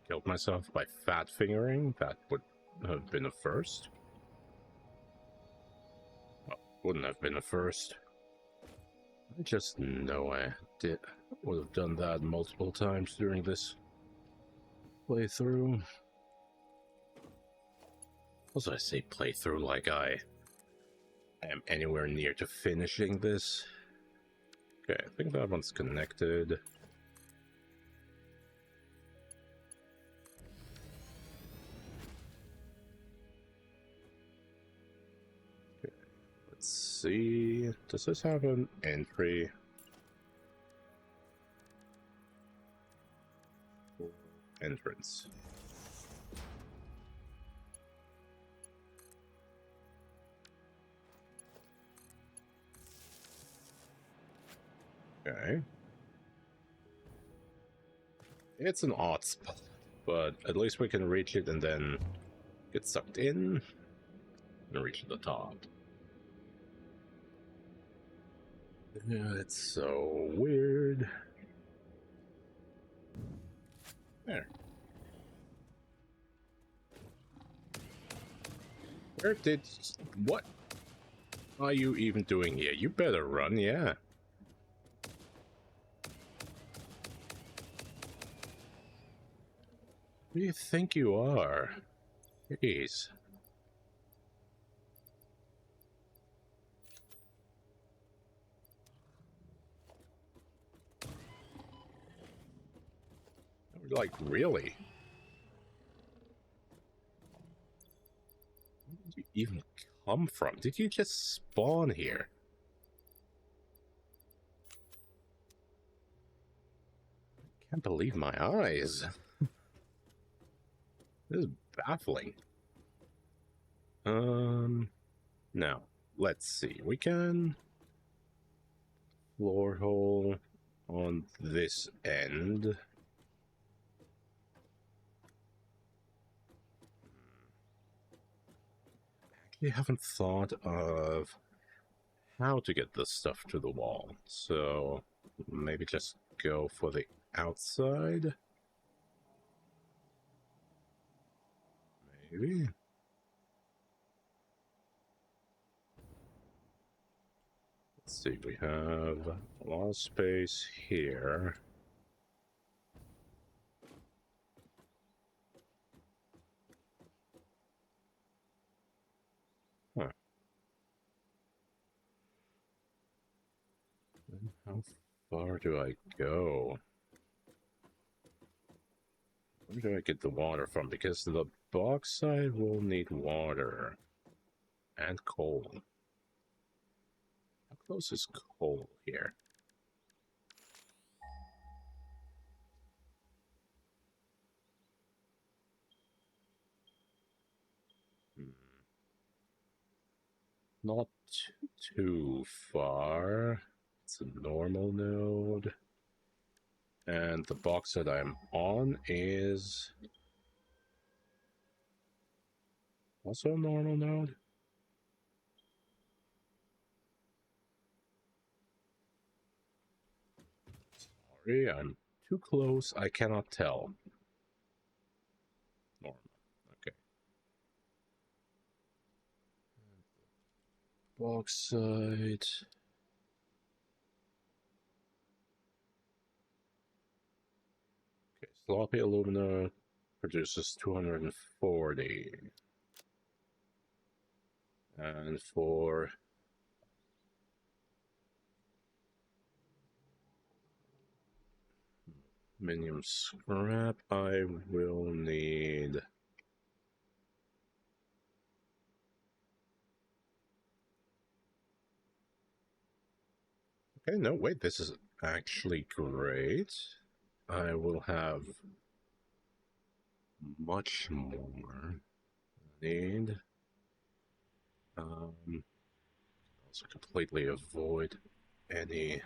killed myself by fat fingering. That would have been a first. Well, wouldn't have been a first. I just know I would have done that multiple times during this playthrough. Also, I say playthrough like I am anywhere near to finishing this. Okay, I think that one's connected. Okay, let's see. Does this have an entry? Entrance. Okay. It's an odd spot, but at least we can reach it and then get sucked in and reach the top. Yeah, it's so weird. There. Where did... What are you even doing here? You better run, yeah. Who do you think you are? Jeez. Like, really? Where did you even come from? Did you just spawn here? I can't believe my eyes. This is baffling. Now, let's see. We can floor hole on this end. Actually, haven't thought of how to get this stuff to the wall, so maybe just go for the outside. Maybe. Let's see, we have a lot of space here. Huh. Then how far do I go? Where do I get the water from? Because the bauxite will need water and coal. How close is coal here? Not too far. It's a normal node. And the box that I'm on is also a normal node. Sorry, I'm too close. I cannot tell. Normal. Okay. Bauxite. Okay, sloppy alumina produces 240. And for minium scrap, I will need... Okay, no, wait, this is actually great. I will have much more need. Also completely avoid any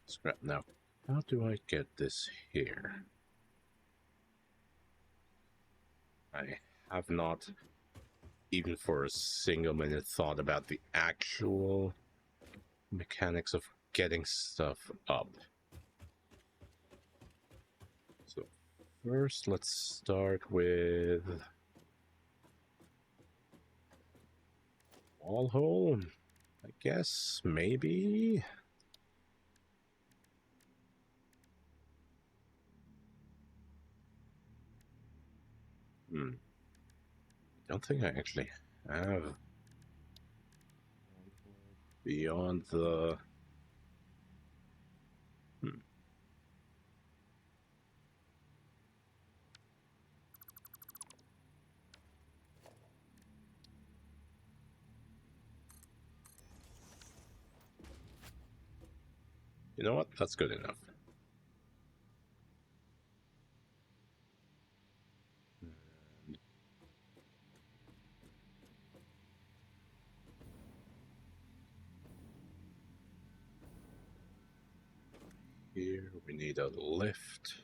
scrap. Now, how do I get this here? I have not even for a single minute thought about the actual mechanics of getting stuff up. So First, let's start with wall hole, I guess, maybe. Don't think I actually have beyond the. You know what? That's good enough. Here we need a lift.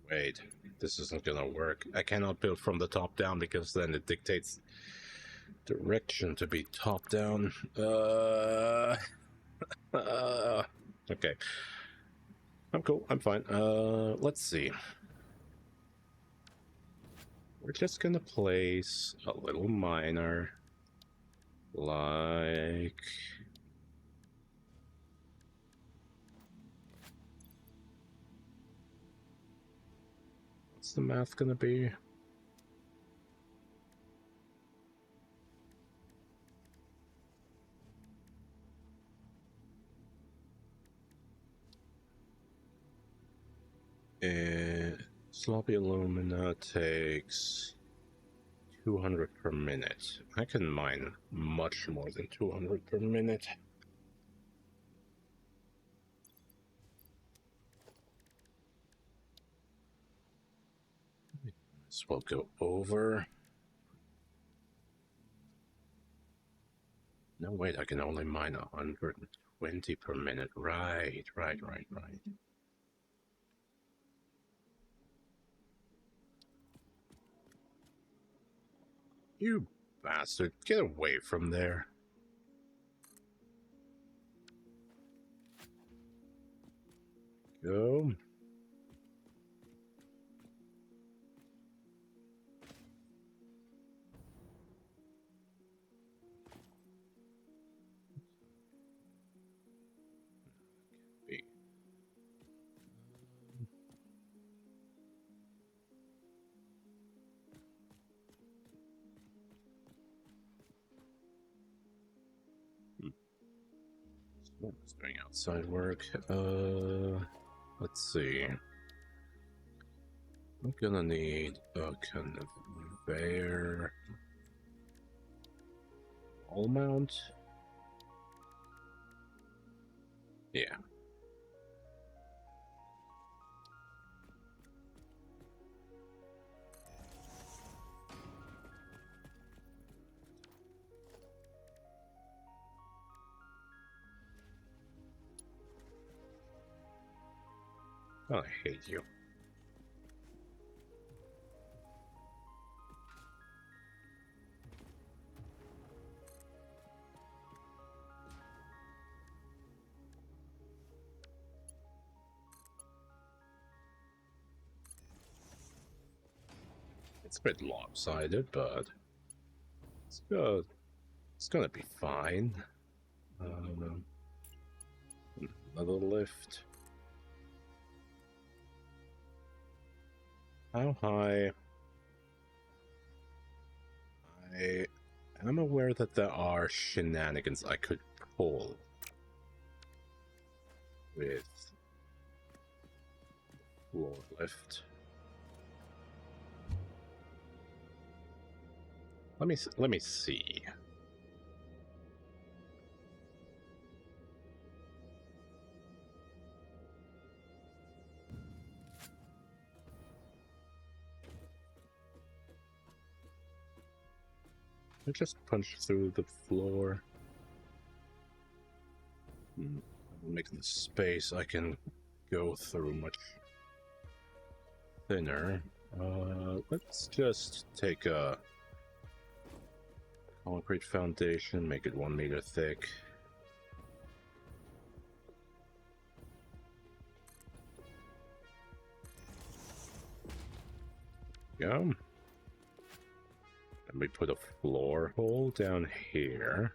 Wait, this isn't gonna work. I cannot build from the top down because then it dictates direction to be top down. Okay. I'm cool. I'm fine. Let's see. We're just gonna place a little miner, like. What's the math gonna be? Sloppy alumina takes 200 per minute. I can mine much more than 200 per minute. This will go over. No, wait, I can only mine 120 per minute. Right. You bastard, get away from there. Go. What's doing outside work? Let's see. I'm gonna need a conveyor wall mount. Yeah. Oh, I hate you. It's a bit lopsided, but it's good. It's gonna be fine. Another lift. How high? I am aware that there are shenanigans I could pull with floor lift. Let me see. I just punch through the floor. Make the space I can go through much thinner. Let's just take a concrete foundation, make it 1 meter thick. Go. And we put a floor hole down here.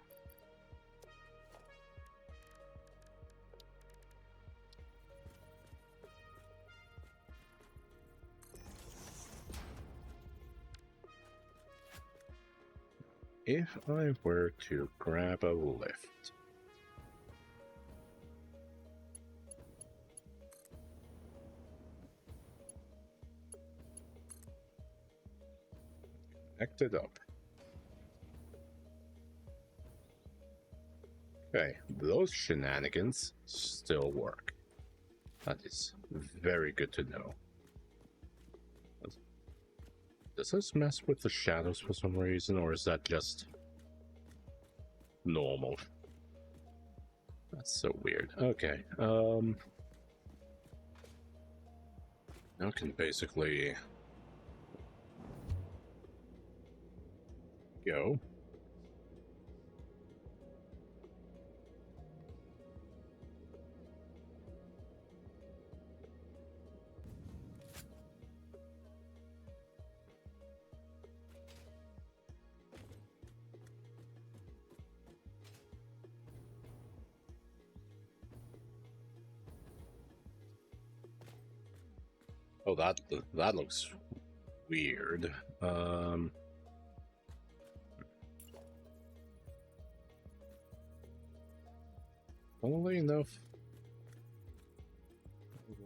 If I were to grab a lift. Connect it up. Okay, those shenanigans still work. That is very good to know. Does this mess with the shadows for some reason, or is that just normal? That's so weird. Okay, now I can basically go. Oh, that looks weird. Funnily enough,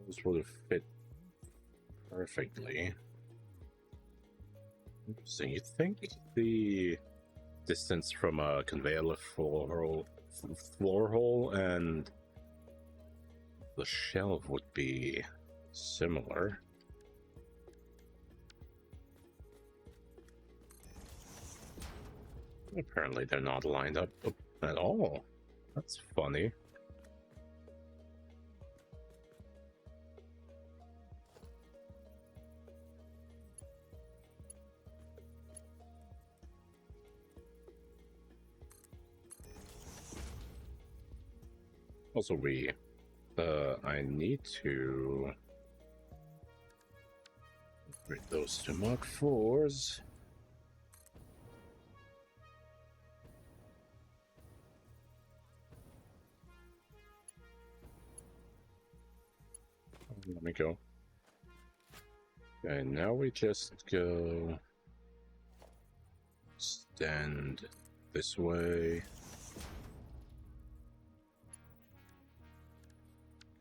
those would have fit perfectly. Interesting. You think the distance from a conveyor lift floor hole and the shelf would be similar? Apparently they're not lined up at all. That's funny. Also, I need to upgrade those to Mark 4s. Let me go. Okay, now we just go stand this way.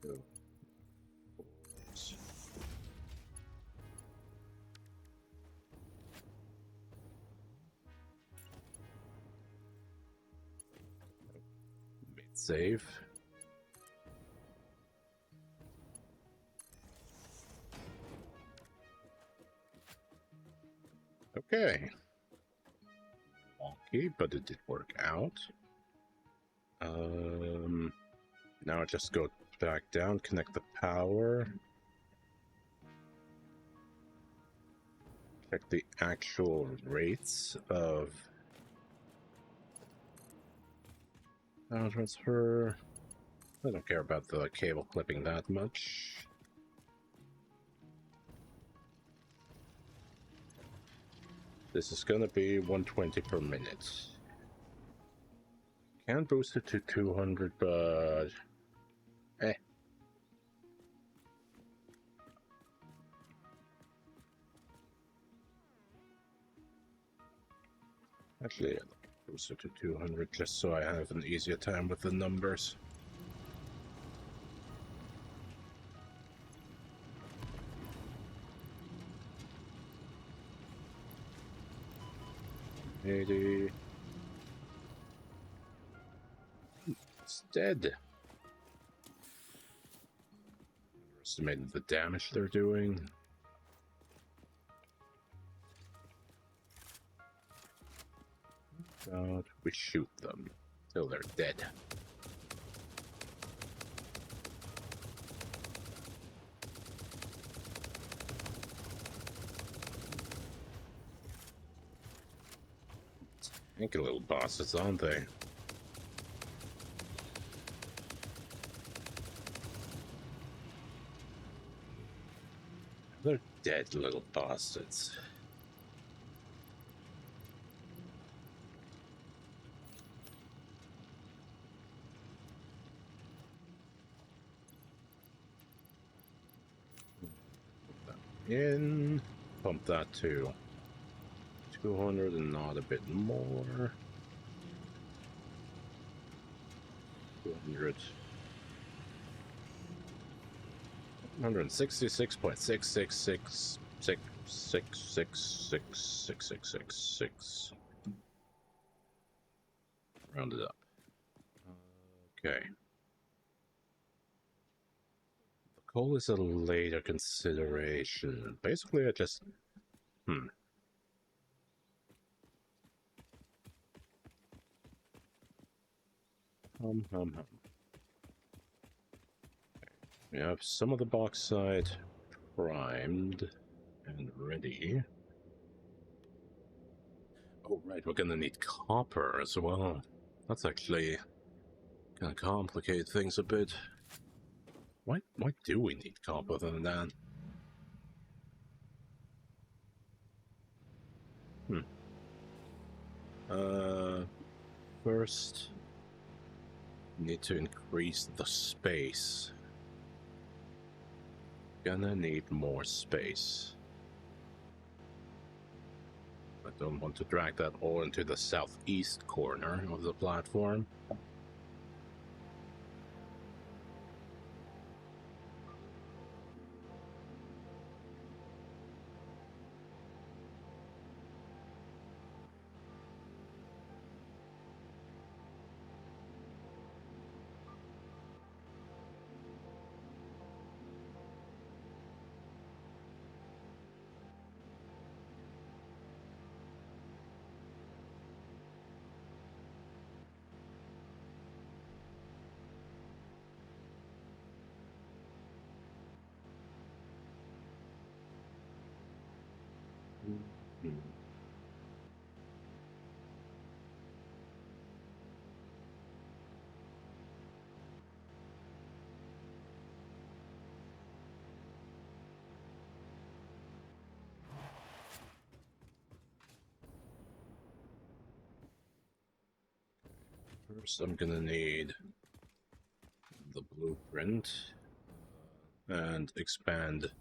Go. Save. Okay. Wonky, but it did work out. Now I just go back down, connect the power. Check the actual rates of power transfer. I don't care about the cable clipping that much. This is gonna be 120 per minute. Can boost it to 200, but actually, I'll boost it to 200 just so I have an easier time with the numbers. $80. It's dead. Underestimated the damage they're doing. about we shoot them till they're dead. Tanky little bastards, aren't they? They're dead little bastards. In, pump that to 200 and not a bit more. 200. 166.66666666666. Round it up. Okay. The coal is a later consideration. Basically, I just... Hum. We have some of the bauxite primed and ready. Oh, right, we're gonna need copper as well. That's actually gonna complicate things a bit. Why do we need copper than that? First, need to increase the space. Gonna need more space. I don't want to drag that all into the southeast corner of the platform. First, I'm gonna need the blueprint and expand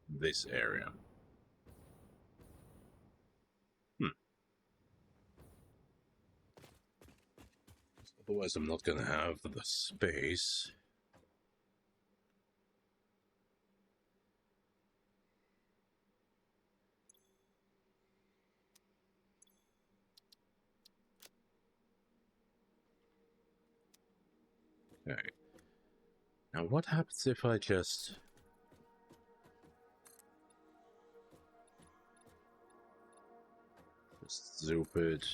this area. Otherwise, I'm not gonna have the space. Okay. Now, what happens if I just zoop it?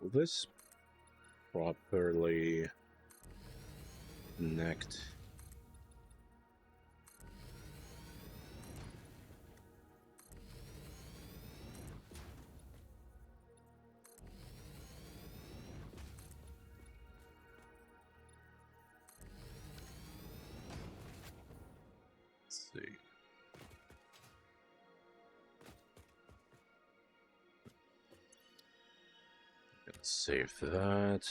Will this properly connect? Let's see. Save that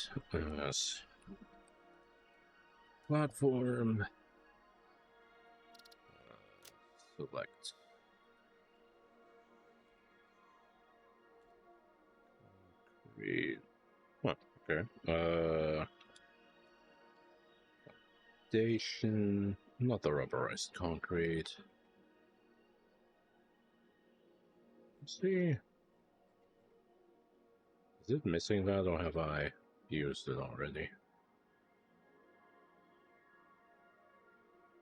as platform. Select. Create. Oh, okay. Foundation. Not the rubberized concrete. Let's see. Is it missing that, or have I used it already?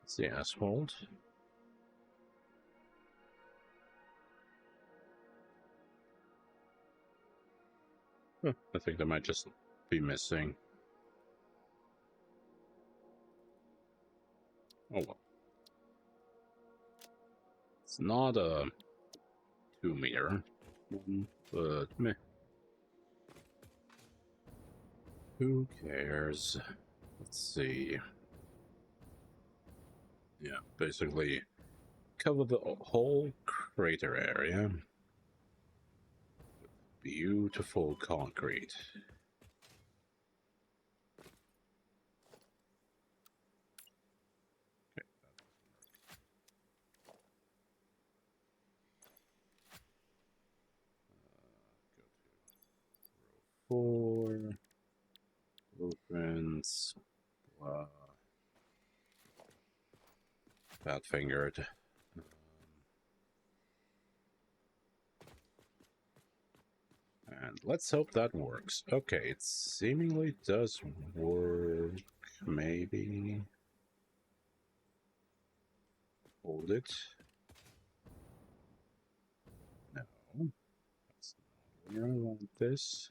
It's the asphalt. I think they might just be missing. Oh well. It's not a 2-meter one, but meh. Who cares? Let's see. Yeah, basically cover the whole crater area. Beautiful concrete. Okay, go to row 4. Blueprints. Bad fingered. And let's hope that works. Okay, it seemingly does work. Maybe. Hold it. No. That's not where I want this.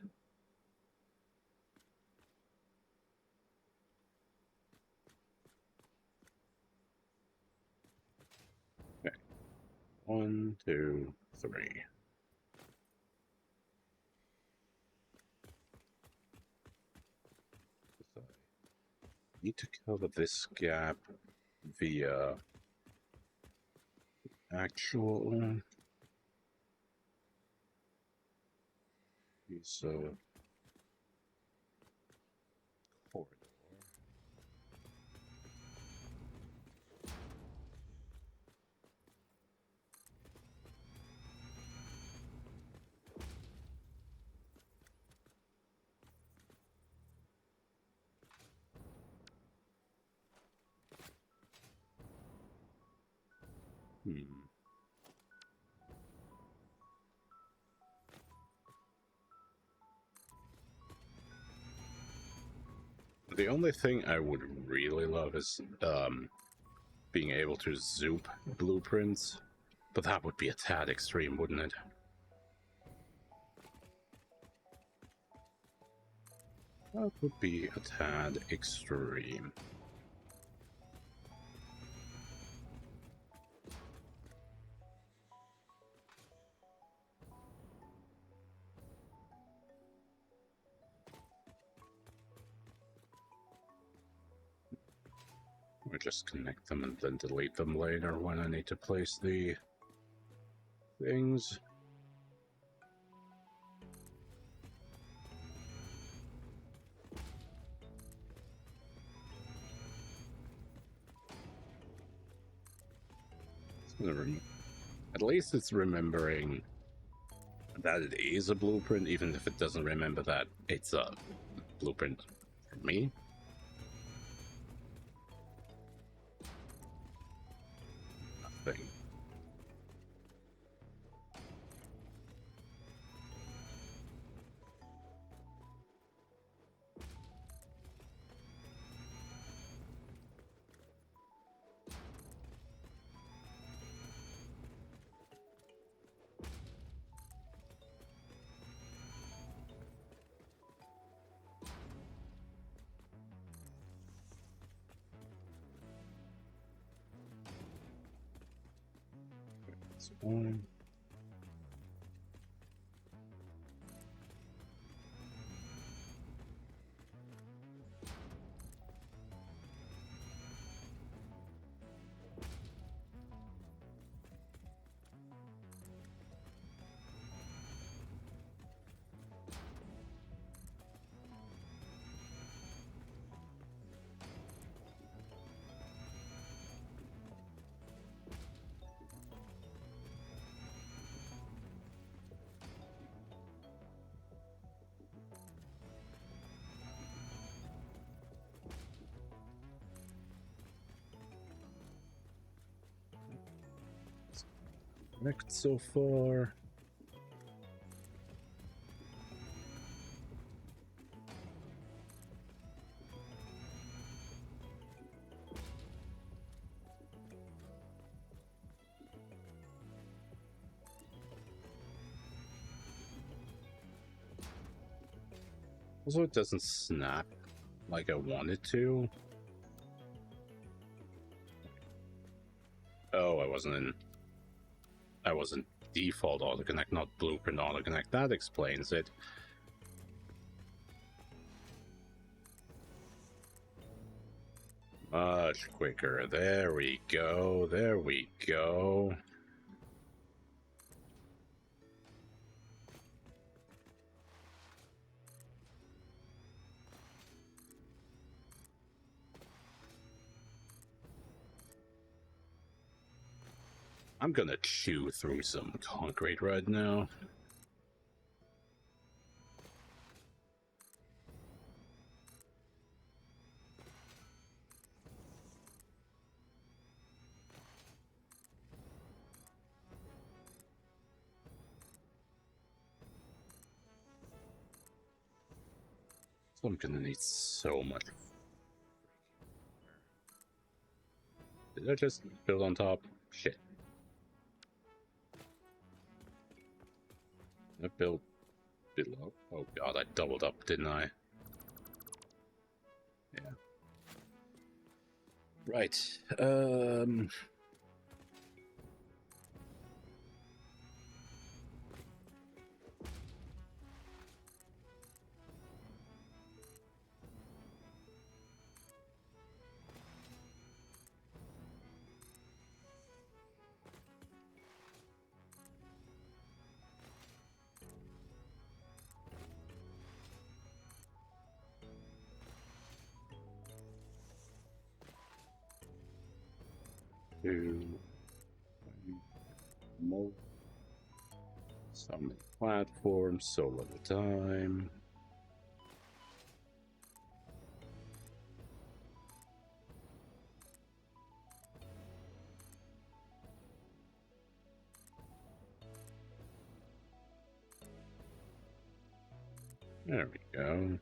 Okay. 1, 2, 3. So I need to cover this gap via actual piece of corridor. The only thing I would really love is being able to zoop blueprints, but that would be a tad extreme, wouldn't it? That would be a tad extreme. Or just connect them and then delete them later when I need to place the things. At least it's remembering that it is a blueprint, even if it doesn't remember that it's a blueprint for me. Nothing. That's one. Correct so far. Also, it doesn't snap like I want it to. Oh, I wasn't default autoconnect, not blueprint autoconnect. That explains it. Much quicker. There we go. There we go. I'm gonna chew through some concrete right now. So I'm gonna need so much. Did I just build on top? Shit. I built below. Oh god, I doubled up, didn't I? Yeah. Right. More. So many platforms, so little time. There we go.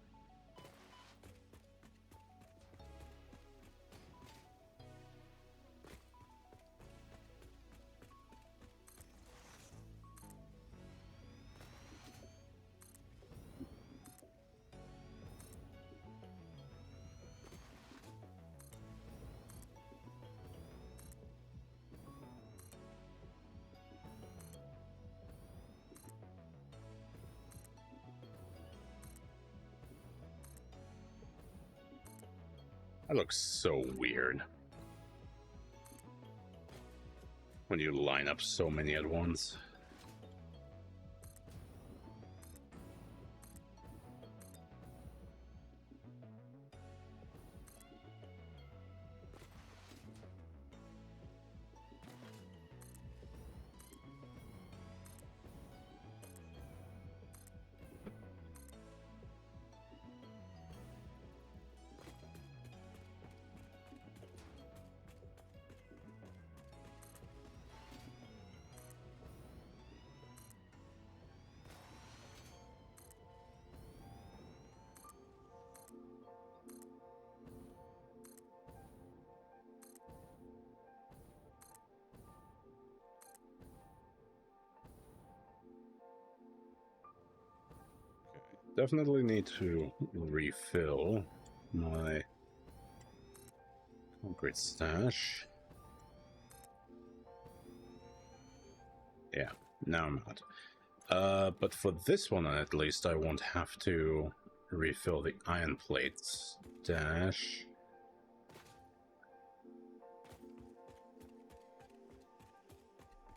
That looks so weird when you line up so many at once. Definitely need to refill my concrete stash. Yeah, now I'm out. But for this one at least, I won't have to refill the iron plate stash.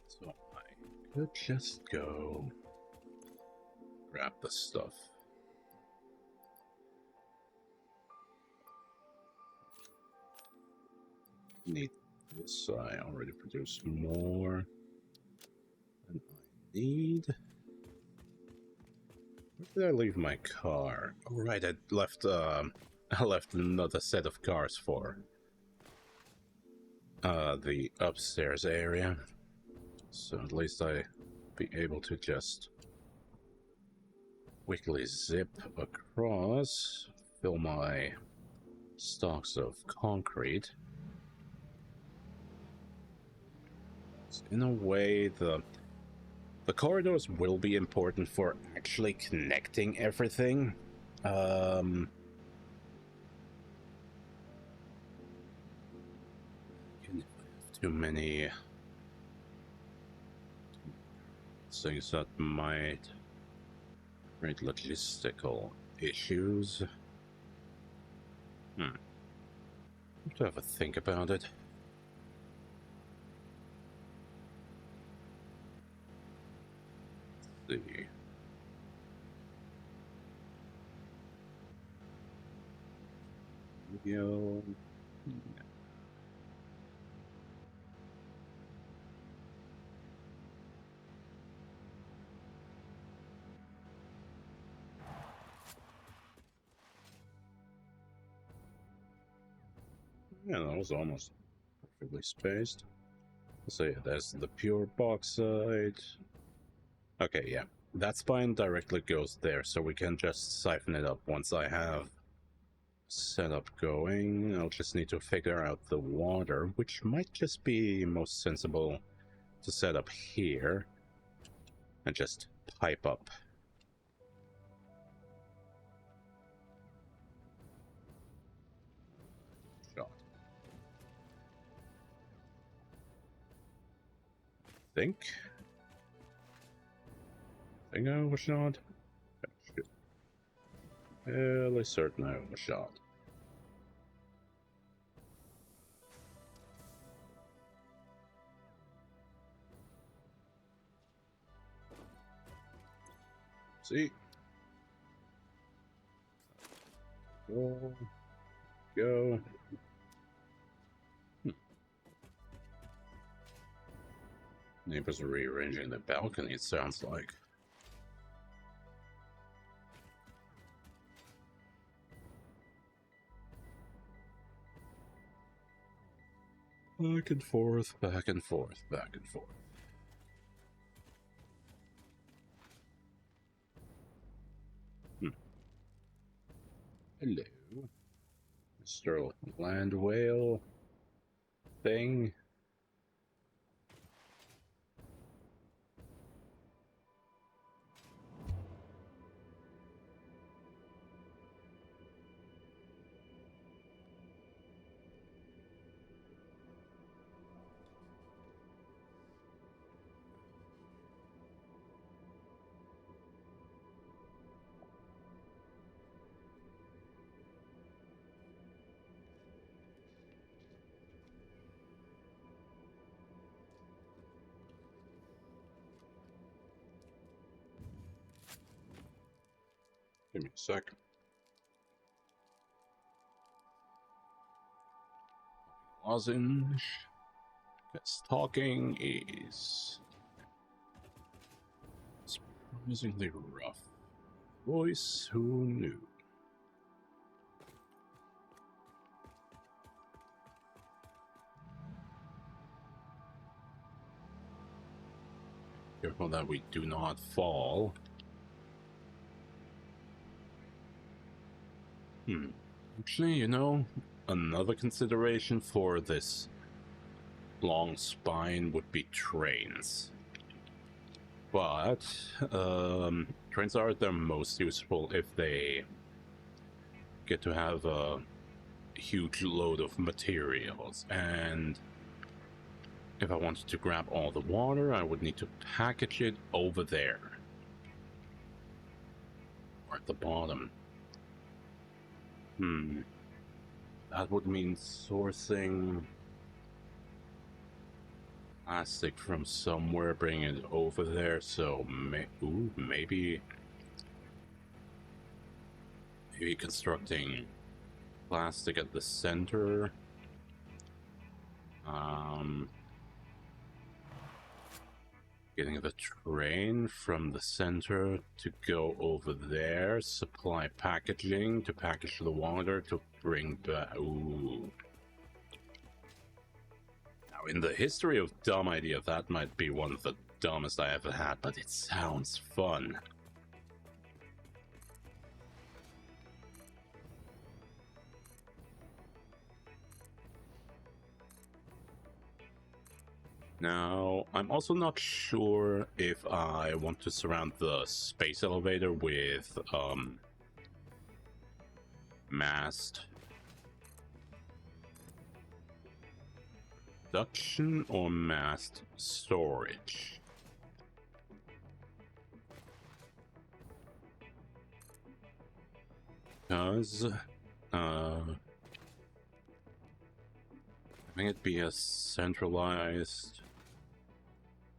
So I could just go grab the stuff. Need this. I already produced more than I need. Where did I leave my car? Oh right, I left another set of cars for the upstairs area. So at least I be able to just quickly zip across, fill my stocks of concrete. So in a way, the corridors will be important for actually connecting everything, Um, too many things that might create logistical issues. Have to have a think about it. Let's see. Video. Yeah, that was almost perfectly spaced. So yeah, there's the pure bauxite. Okay, yeah. That spine directly goes there, so we can just siphon it up once I have setup going. I'll just need to figure out the water, which might just be most sensible to set up here and just pipe up. Shot. Think I overshot? Fairly certain I overshot. See? Go. Neighbors are rearranging the balcony, it sounds like. Back and forth, back and forth, back and forth. Hello, Mr. Land Whale thing. Give me a sec. Lozenge. Guess talking is surprisingly rough. Voice, who knew? Careful that we do not fall. Actually, you know, another consideration for this long spine would be trains. But trains are the most useful if they get to have a huge load of materials, and if I wanted to grab all the water, I would need to package it over there or at the bottom. That would mean sourcing plastic from somewhere, bringing it over there. So maybe constructing plastic at the center. Getting the train from the center to go over there, supply packaging to package the water to bring back. Ooh. Now, in the history of dumb idea, that might be one of the dumbest I ever had, but it sounds fun. Now, I'm also not sure if I want to surround the space elevator with Mast. Production or mast storage? Because, having it be a centralized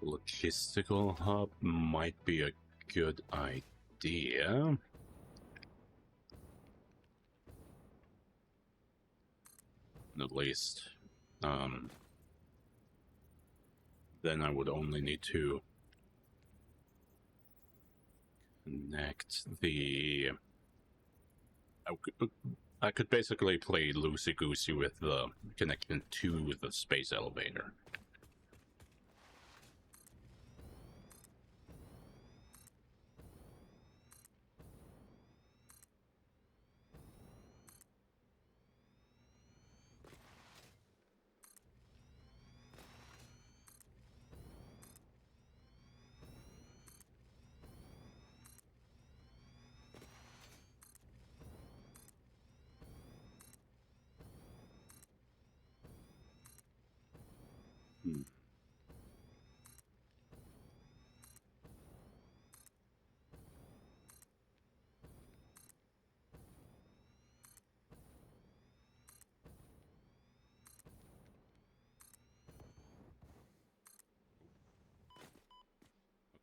logistical hub might be a good idea. At least, then I would only need to connect the... I could basically play loosey-goosey with the connection to the space elevator.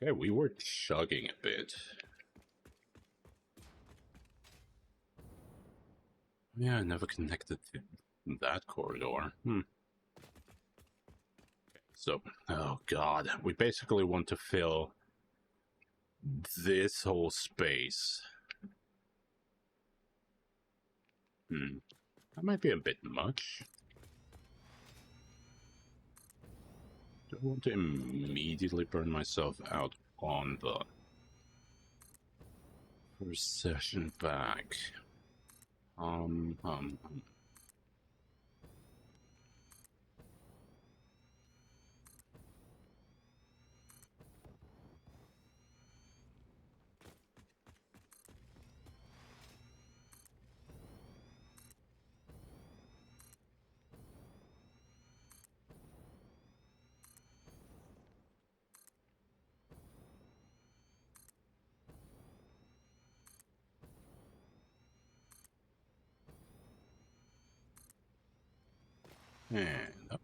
Okay, we were chugging a bit. Yeah, I never connected to that corridor. Okay, so, oh god, we basically want to fill this whole space. That might be a bit much. Do I want to immediately burn myself out on the first session back? And up.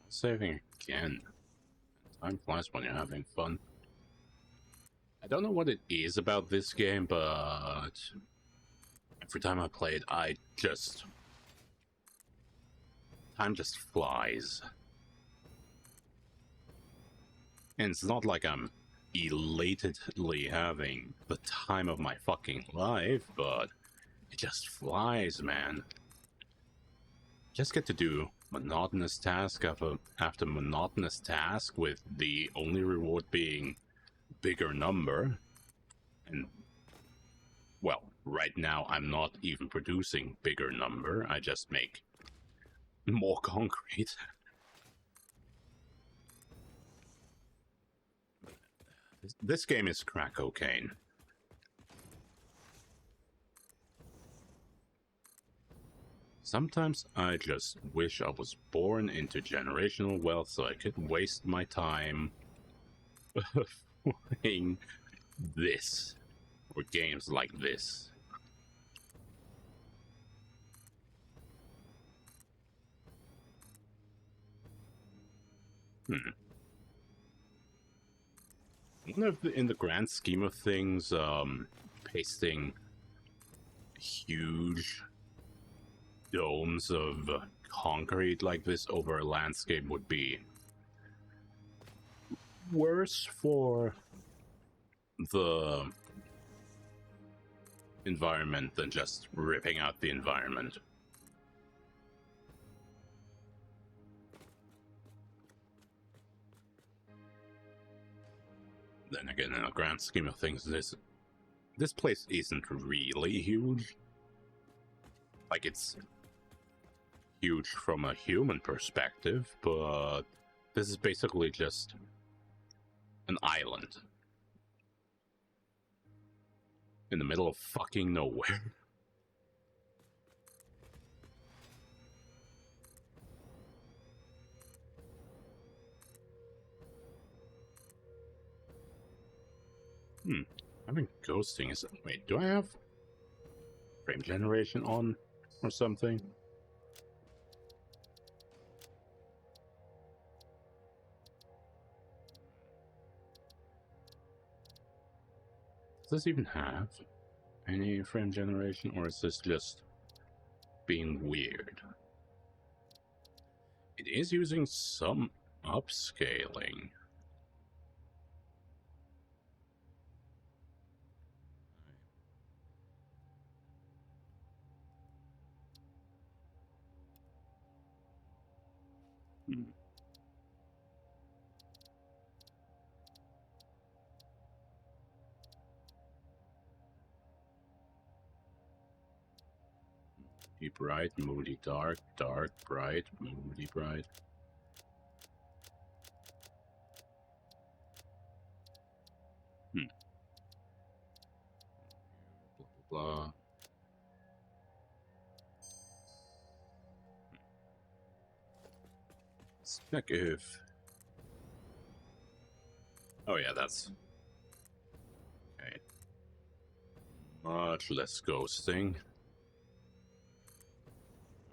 Saving again. Time flies when you're having fun. I don't know what it is about this game, but every time I play it, time just flies. And it's not like I'm elatedly having the time of my fucking life, but it just flies, man. Just get to do monotonous task after monotonous task, with the only reward being bigger number. And, well, right now I'm not even producing bigger number, I just make more concrete. This game is crack cocaine. Sometimes I just wish I was born into generational wealth so I could waste my time playing this, or games like this. In the grand scheme of things, pasting huge domes of concrete like this over a landscape would be worse for the environment than just ripping out the environment. Then again, in the grand scheme of things, this place isn't really huge. Like, it's huge from a human perspective, but this is basically just an island in the middle of fucking nowhere. I think ghosting is... Wait, do I have frame generation on or something? Does this even have any frame generation, or is this just being weird? It is using some upscaling. Moody bright, moody dark, dark bright, moody bright. Blah blah blah. Let's check if... Oh yeah, that's... Okay. Much less ghosting.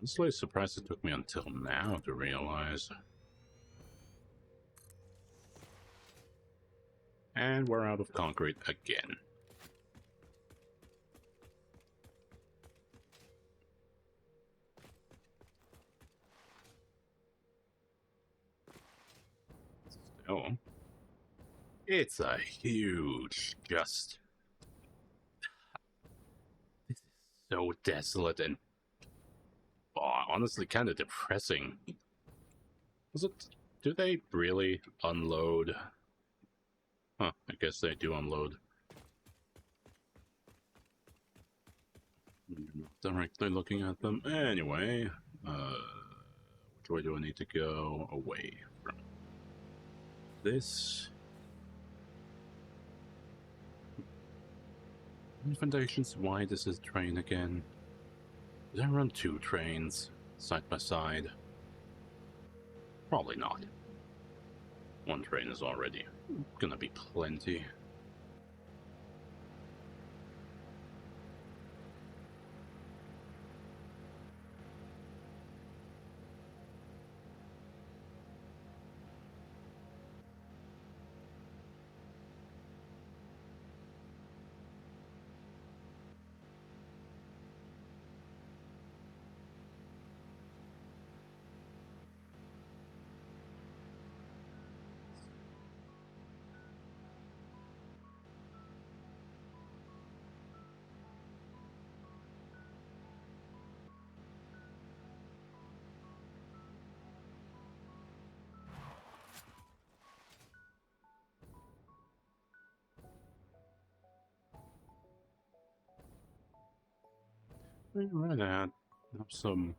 I'm slightly surprised it took me until now to realize. And we're out of concrete again. Still, it's a huge just... This is so desolate and honestly kind of depressing. Was it... Do they really unload? Huh, I guess they do unload. Directly looking at them. Anyway, which way do I need to go away from this? Foundations, why this is train again? Did I run 2 trains side by side? Probably not. 1 train is already gonna be plenty. Right at have some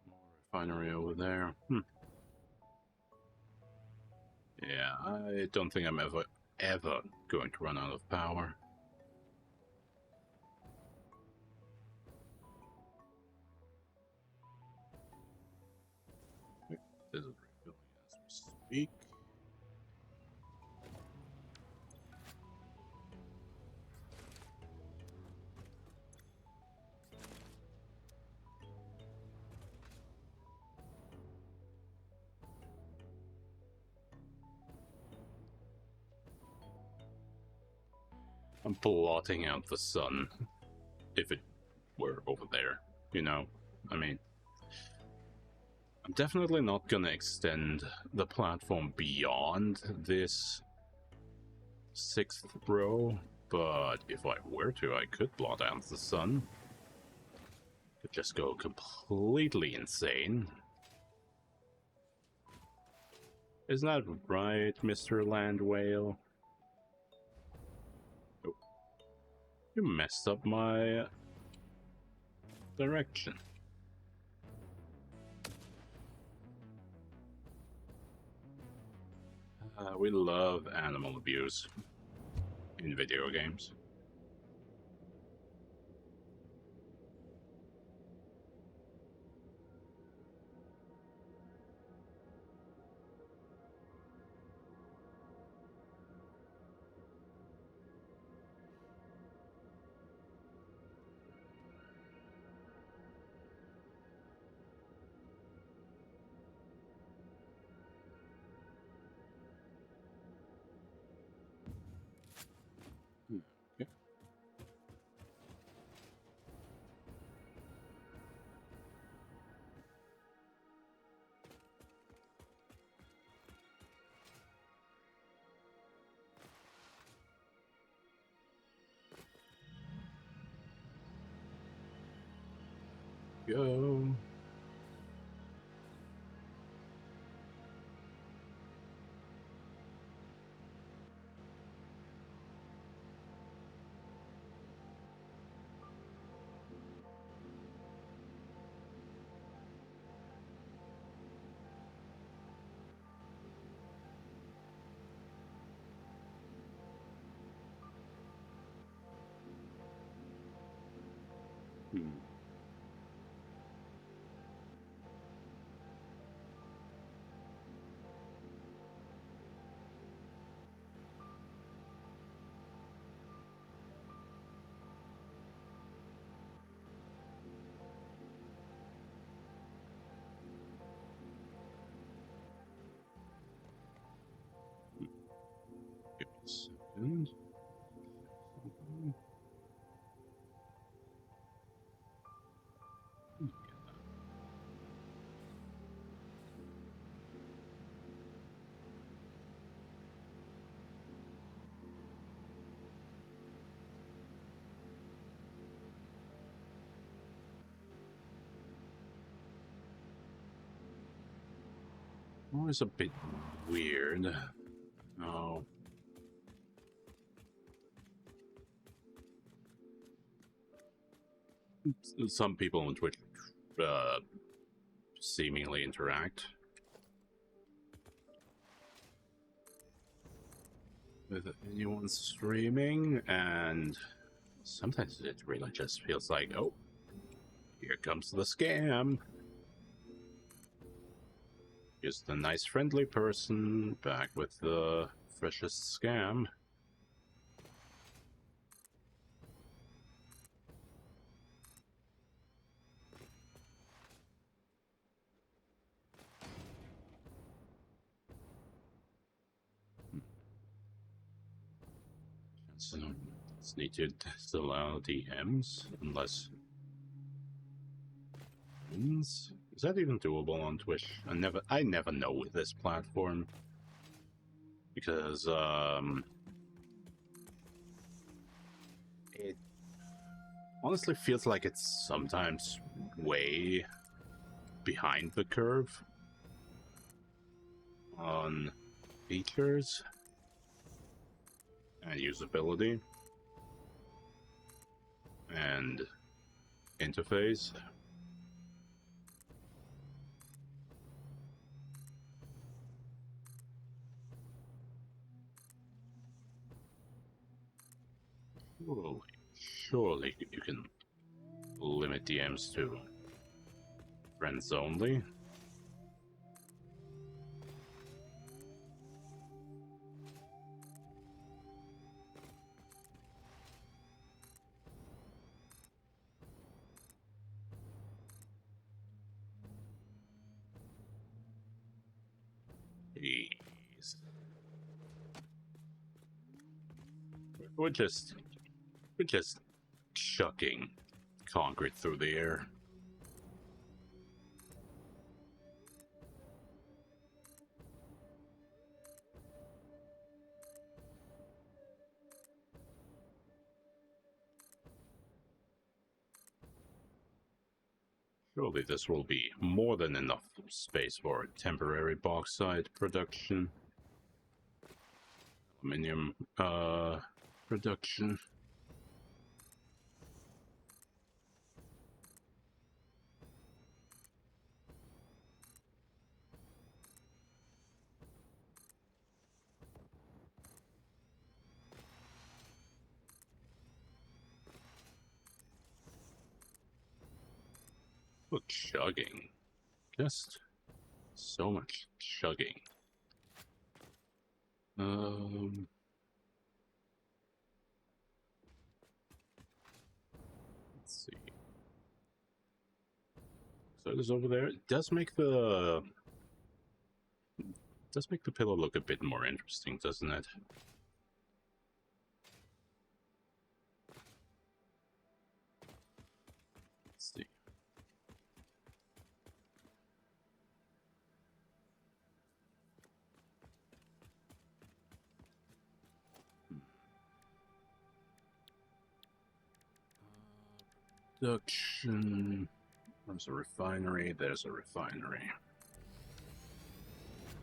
more refinery over there. Yeah, I don't think I'm ever going to run out of power. This is refilling as we speak. I'm blotting out the sun, if it were over there, you know? I mean, I'm definitely not gonna extend the platform beyond this 6th row, But if I were to, I could blot out the sun. Could just go completely insane. Isn't that right, Mr. Land Whale? Oh. You messed up my direction. We love animal abuse in video games. Okay. Go. Give me a second. Always a bit weird. Oh. Some people on Twitch seemingly interact with anyone streaming, and sometimes it really just feels like, oh, here comes the scam. Just a nice friendly person back with the freshest scam. So let's need to disallow DMs unless is that even doable on Twitch? I never know with this platform because it honestly feels like it's sometimes way behind the curve on features and usability and interface. Surely you can limit DMs to friends only. Jeez. We're just chucking concrete through the air. Surely this will be more than enough space for temporary bauxite production. Aluminium production. Look, chugging. Just so much chugging. Let's see. So it is over there. It does make the pillow look a bit more interesting, doesn't it? Let's see. Production. There's a refinery. There's a refinery.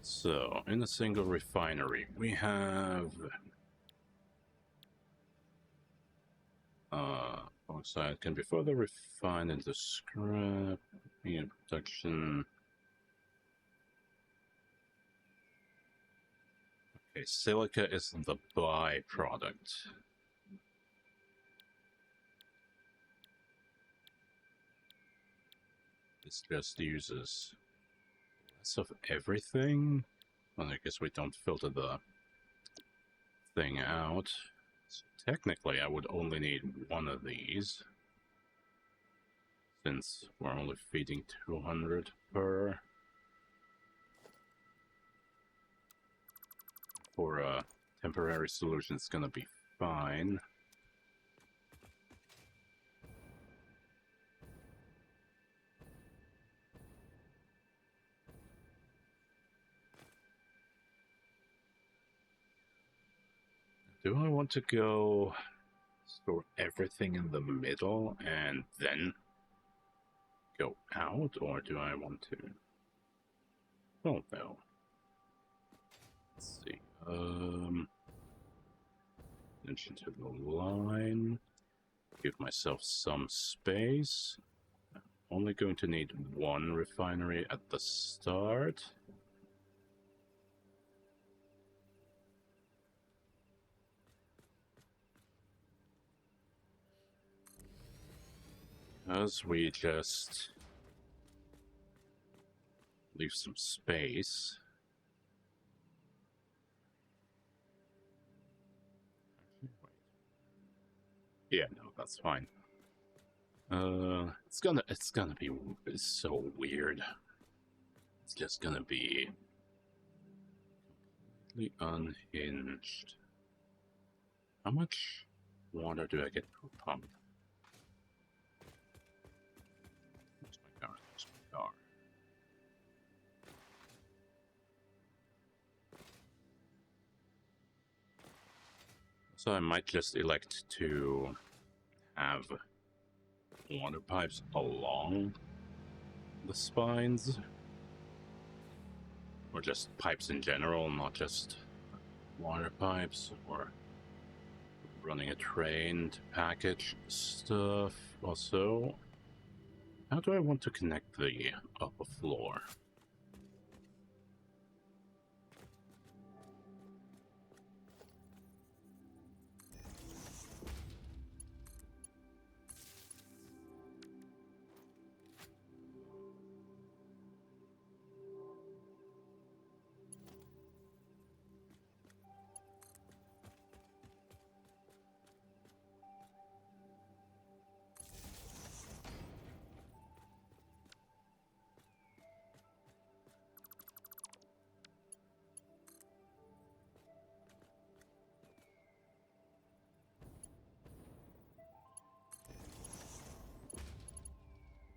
So, in a single refinery, we have bauxite can be further refined into scrap in production. Okay, silica is the byproduct. This just uses less of everything. Well, I guess we don't filter the thing out. So technically, I would only need one of these, since we're only feeding 200 per. For a temporary solution, it's gonna be fine. Do I want to go store everything in the middle and then go out, or do I want to? Don't know. Let's see. Attention to the line. Give myself some space. I'm only going to need one refinery at the start. As we just leave some space. Yeah, no, that's fine. It's gonna be so weird. It's just gonna be completely unhinged. How much water do I get per pump? Where's my car? Where's my car? So I might just elect to have water pipes along the spines, or just pipes in general, not just water pipes, or running a train to package stuff. Also, how do I want to connect the upper floor?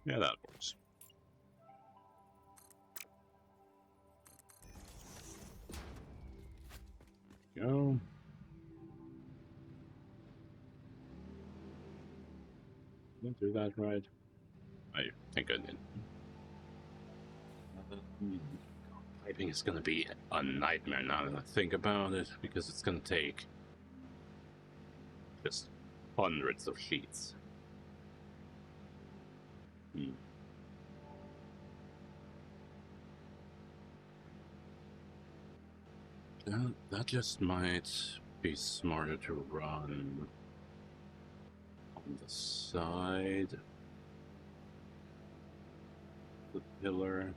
Yeah, that works. Go. Didn't do that right. I think I did. Piping is gonna be a nightmare now that I think about it, because it's gonna take just hundreds of sheets. That just might be smarter to run on the side of the pillar.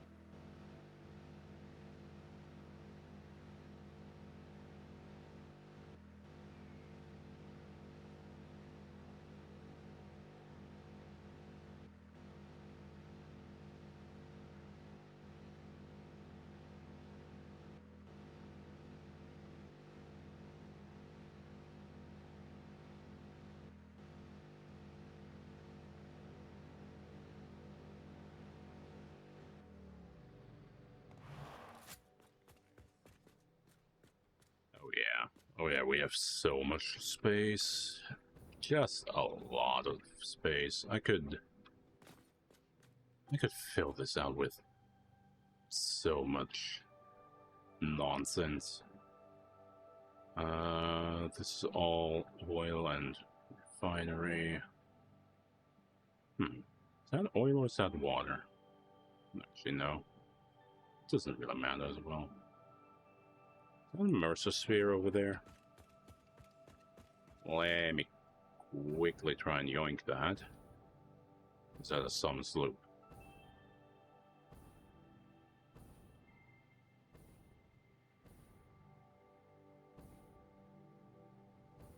Oh yeah, we have so much space. Just a lot of space. I could fill this out with so much nonsense. This is all oil and refinery. Is that oil or is that water? Actually, no. It doesn't really matter as well. Is that a Mercer sphere over there? Let me quickly try and yoink that. Is that a summons loop?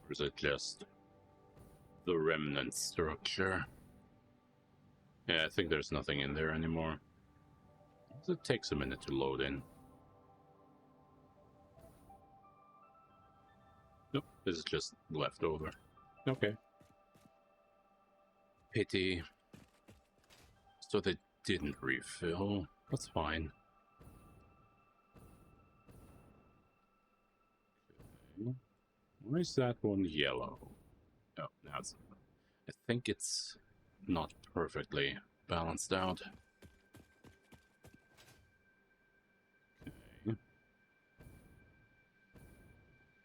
Or is it just the remnant structure? Yeah, I think there's nothing in there anymore. It takes a minute to load in. Nope, this is just leftover. Okay. Pity. So they didn't refill. That's fine. Okay. Why is that one yellow? Oh, now it's... I think it's not perfectly balanced out. Okay.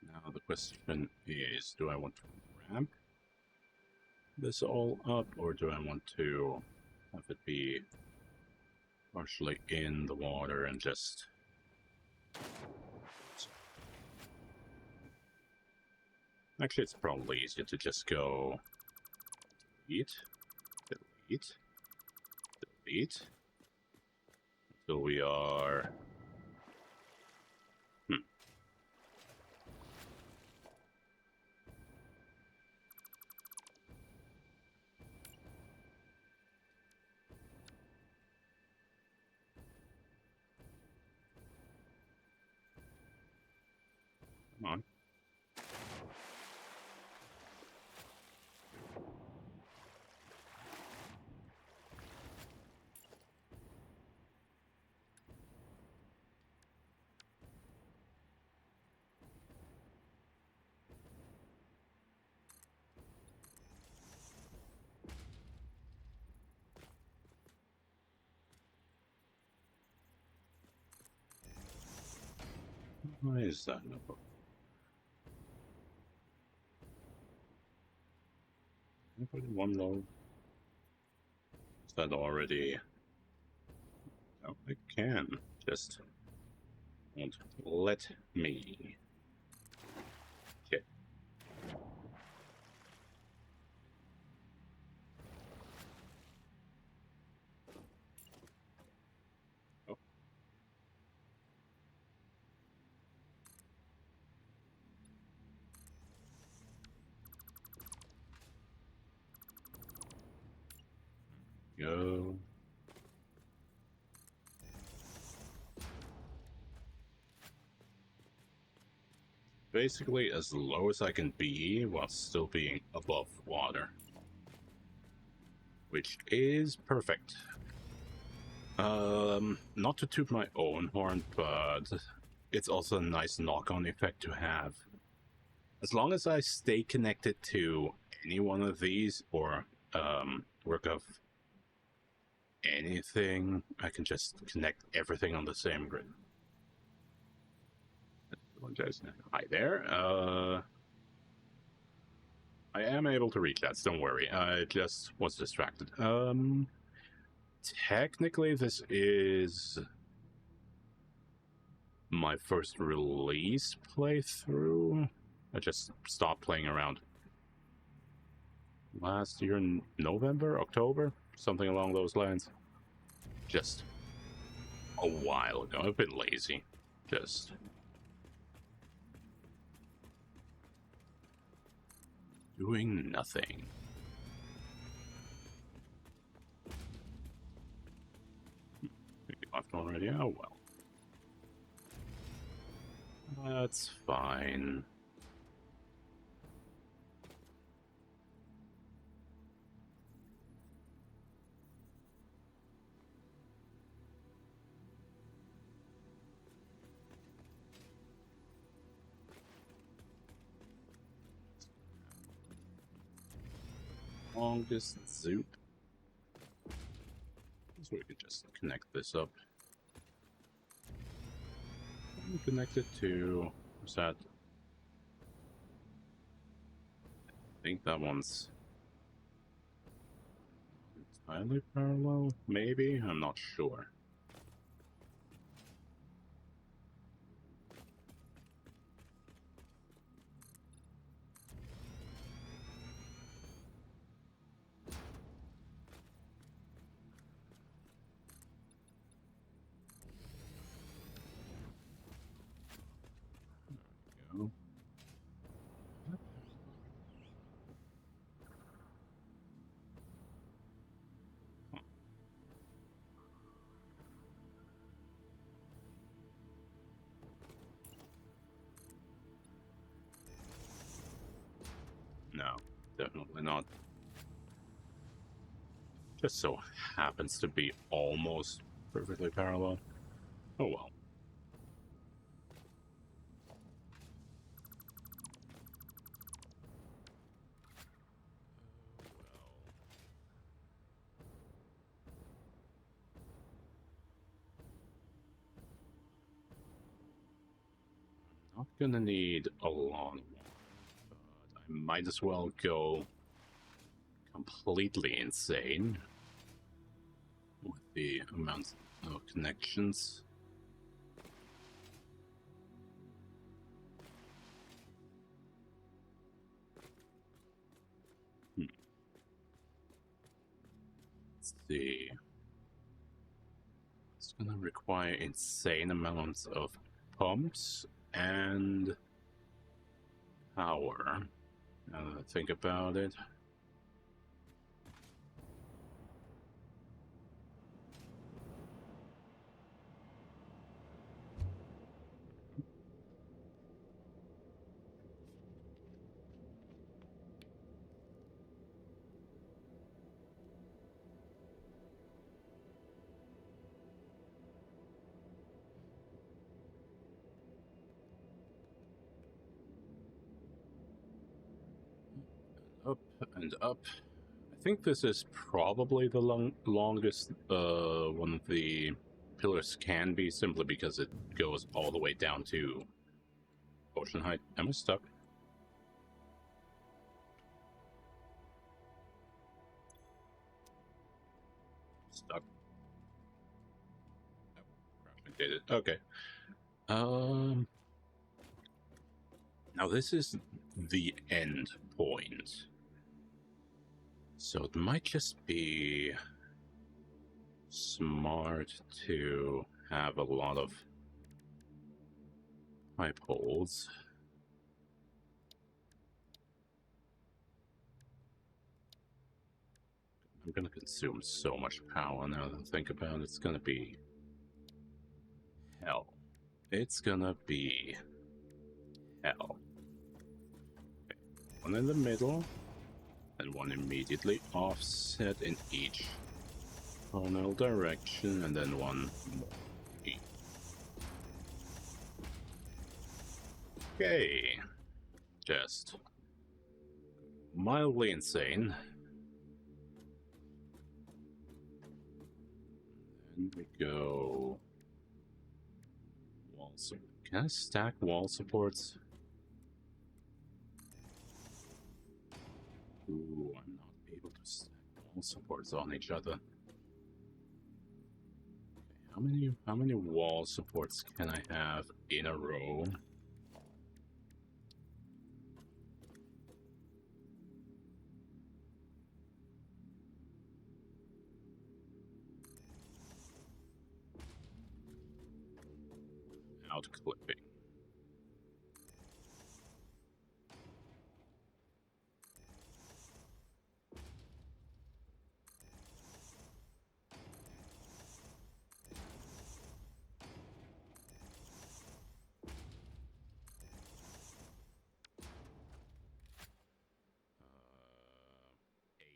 Now the question is, do I want to ramp this all up, or do I want to have it be partially in the water and just... Actually, it's probably easier to just go delete, delete, delete, until we are... Come on. Why is that no? Can I put in one load? Is that already... Oh, I can. Just won't let me. Okay. Oh. Go. Basically as low as I can be while still being above water, which is perfect. Not to toot my own horn, but it's also a nice knock-on effect to have. As long as I stay connected to any one of these, or work of anything, I can just connect everything on the same grid. Hi there. I am able to reach that, don't worry. I just was distracted. Technically, this is my first release playthrough. I just stopped playing around last year in November, October, something along those lines. Just a while ago. I've been lazy. Just doing nothing. Maybe left already? Oh well. That's fine. Longest zoop. So we could just connect this up. Connect it to... what's that? I think that one's entirely parallel, maybe? I'm not sure. Go. No, definitely not. Just so happens to be almost perfectly parallel. Oh well. Not gonna need a long one, but I might as well go completely insane with the amount of connections. Let's see. It's gonna require insane amounts of pumps and power. Now that I think about it. Up and up. I think this is probably the longest one of the pillars can be, simply because it goes all the way down to ocean height. Am I stuck? Stuck. Oh, crap, I did it. Okay. Now this is the end point. So it might just be smart to have a lot of pipe holes. I'm gonna consume so much power now that I think about it. It's gonna be hell. It's gonna be hell. Okay. One in the middle, and one immediately offset in each cardinal direction, and then one more. Okay. Just mildly insane. Then we go wall support. Can I stack wall supports? Ooh, I'm not able to stack wall supports on each other. Okay, how many wall supports can I have in a row? Out clipping. Eight.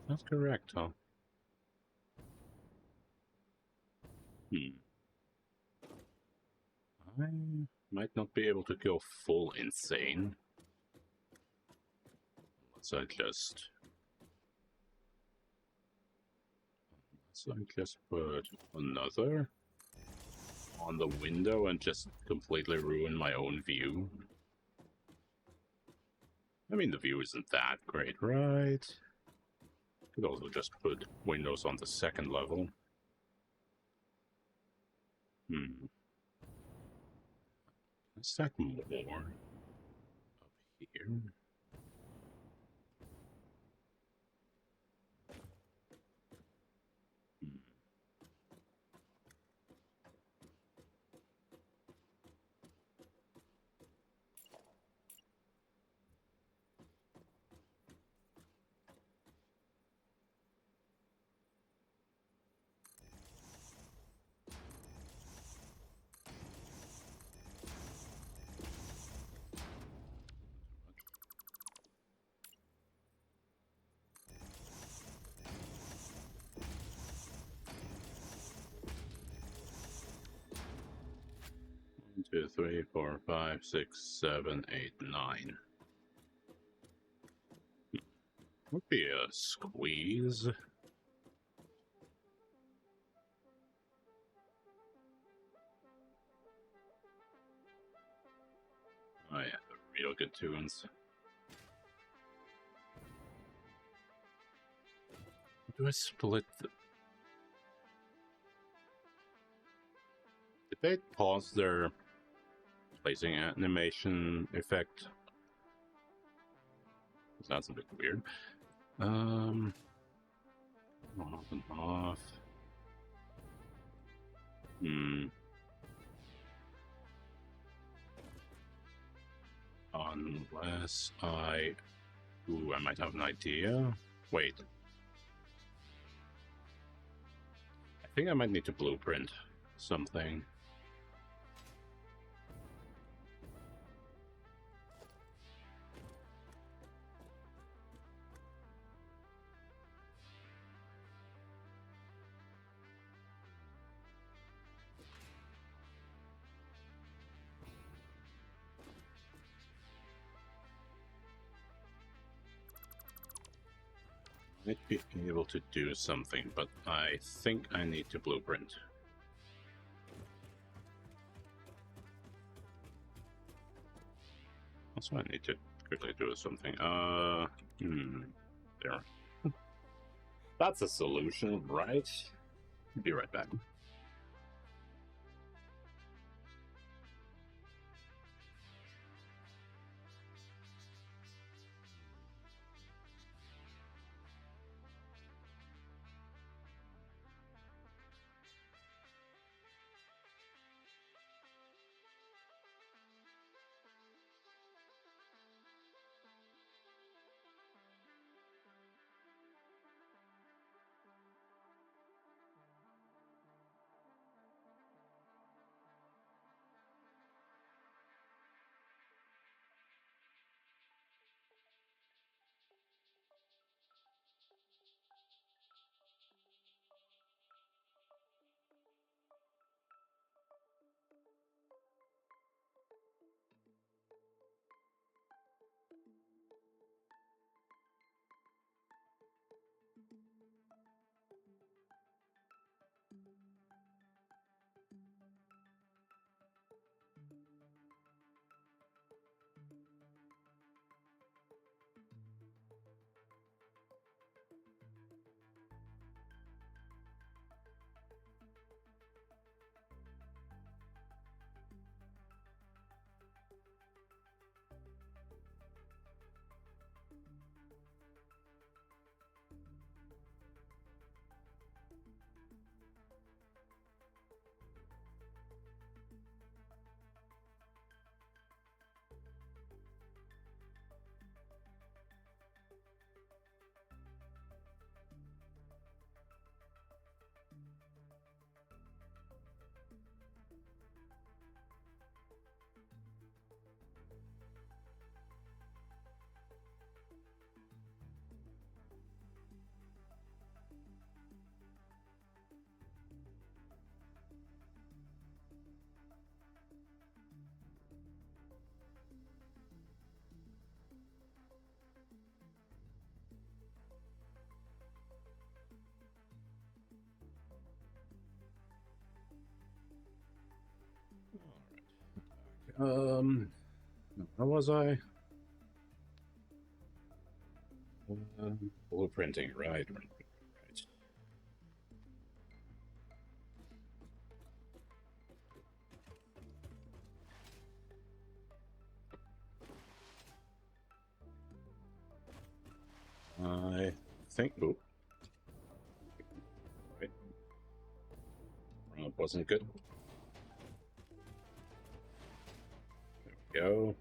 That's correct, huh? I might not be able to go full insane. Unless I just put another on the window and just completely ruin my own view. I mean, the view isn't that great, right? Could also just put windows on the second level. Let's stack more up here. 1, 2, 3, 4, 5, 6, 7, 8, 9. Would be a squeeze. Oh yeah, the real good tunes. Do I split the... Did they pause their placing animation effect? That's a bit weird. On and off. Unless I... Ooh, I might have an idea. Wait. I think I might need to blueprint something. Might be able to do something, but I think I need to blueprint. Also, I need to quickly do something. There. That's a solution, right? Be right back. Where was I? Blueprinting, right. I think. Oh, right. Wasn't good. There we go.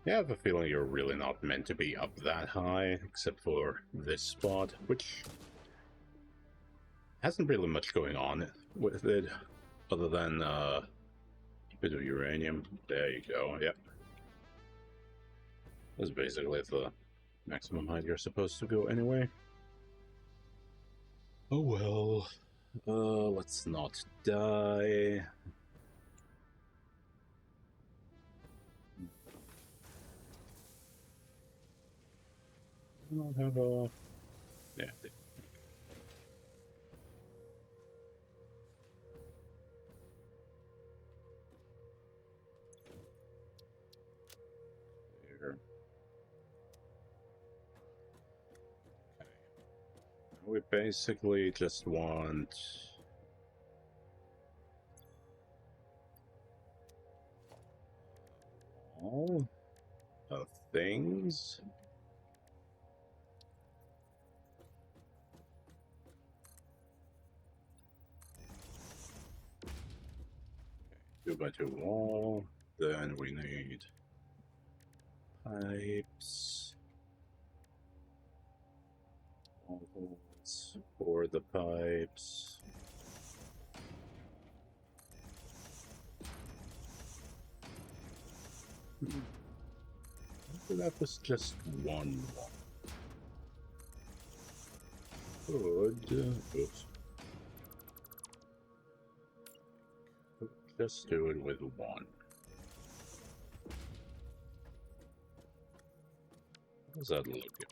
Yeah, I have a feeling you're really not meant to be up that high, except for this spot, which hasn't really much going on with it, other than a bit of uranium. There you go, yep. That's basically the maximum height you're supposed to go anyway. Oh well. Let's not die. I don't have a... Yeah. There. Okay. We basically just want... all of things. Okay, 2x2 wall. Then we need pipes. Holes for the pipes. That was just one wall. Good. Oops. Just do it with one. How does that look?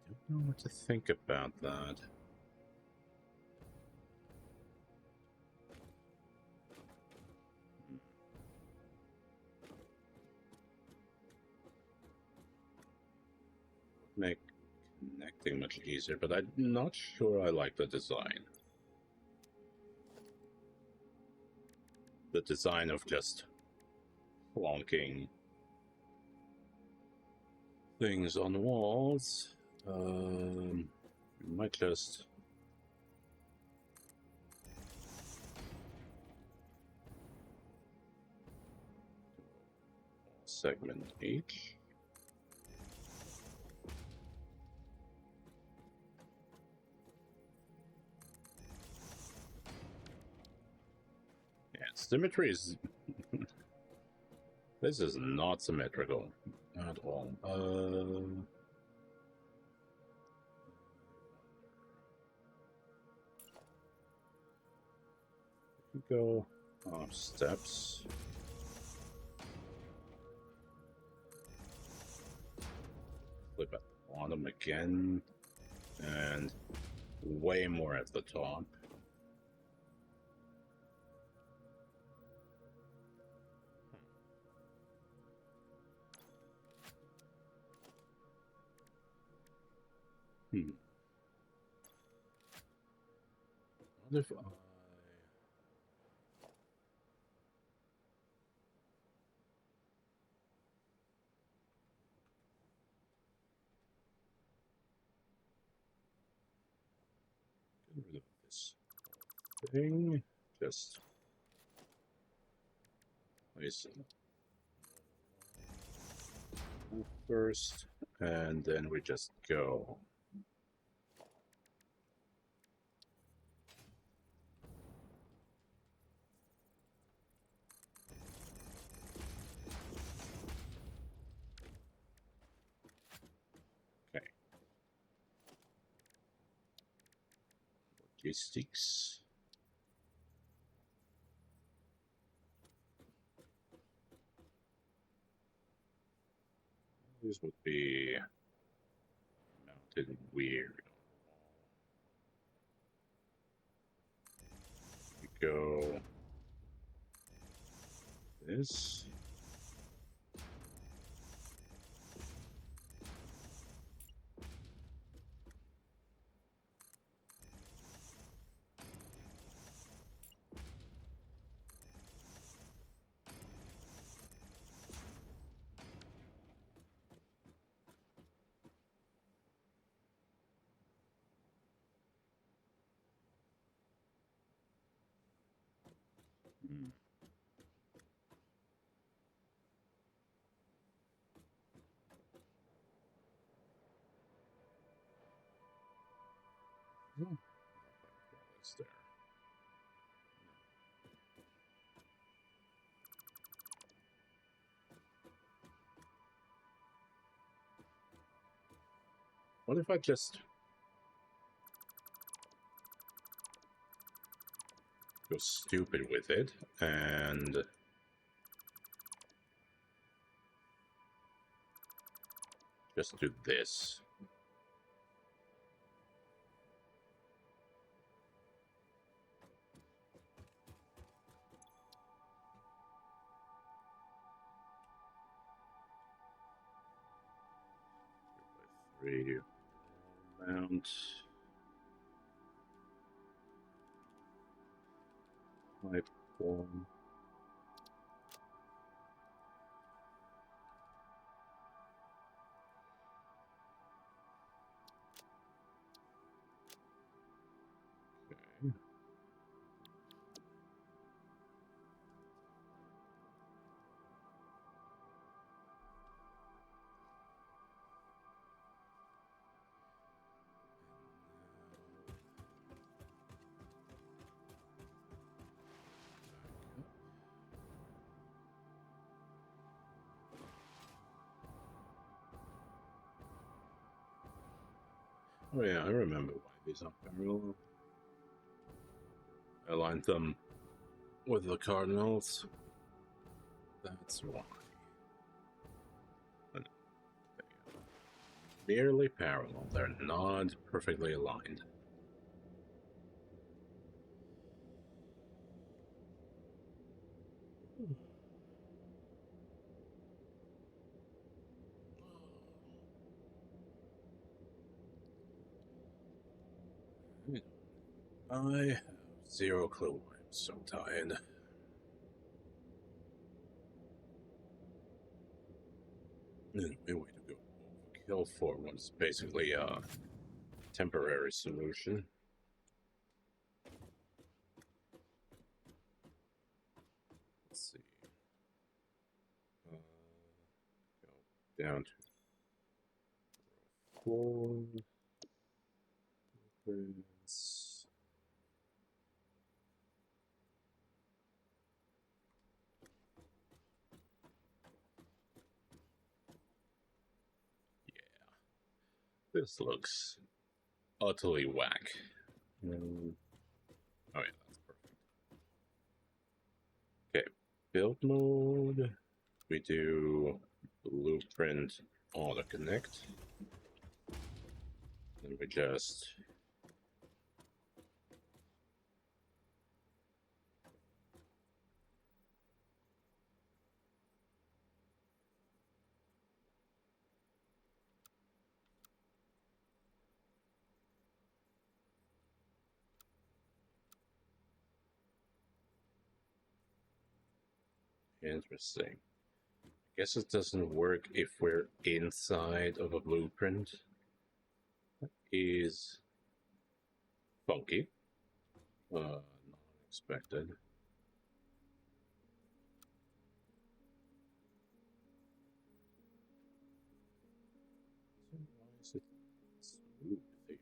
I don't know what to think about that. Make connecting much easier, but I'm not sure I like the design. The design of just plonking things on the walls. We might just segment each. Yeah, symmetry is... This is not symmetrical at all. Go off steps. Flip at the bottom again, and way more at the top. What if I... Get rid of this thing. Just place it first, and then we just go. Okay. Logistics. This would be mounted weird. go this. Hmm. It's there. What if I just go stupid with it and just do this? Three mount. Type 1. Okay. Oh yeah, I remember why these are parallel. I aligned them with the cardinals. That's why. Nearly parallel. They're not perfectly aligned. I have zero clue why I'm so tired. Anyway, way to go. Overkill for was basically a temporary solution. Let's see. Go down to 4. Blueprints. Yeah. This looks utterly whack. Oh yeah, that's perfect. Okay, build mode. We do blueprint auto connect. Then we just interesting. I guess it doesn't work if we're inside of a blueprint. That is funky. Not unexpected. So why is it smooth here?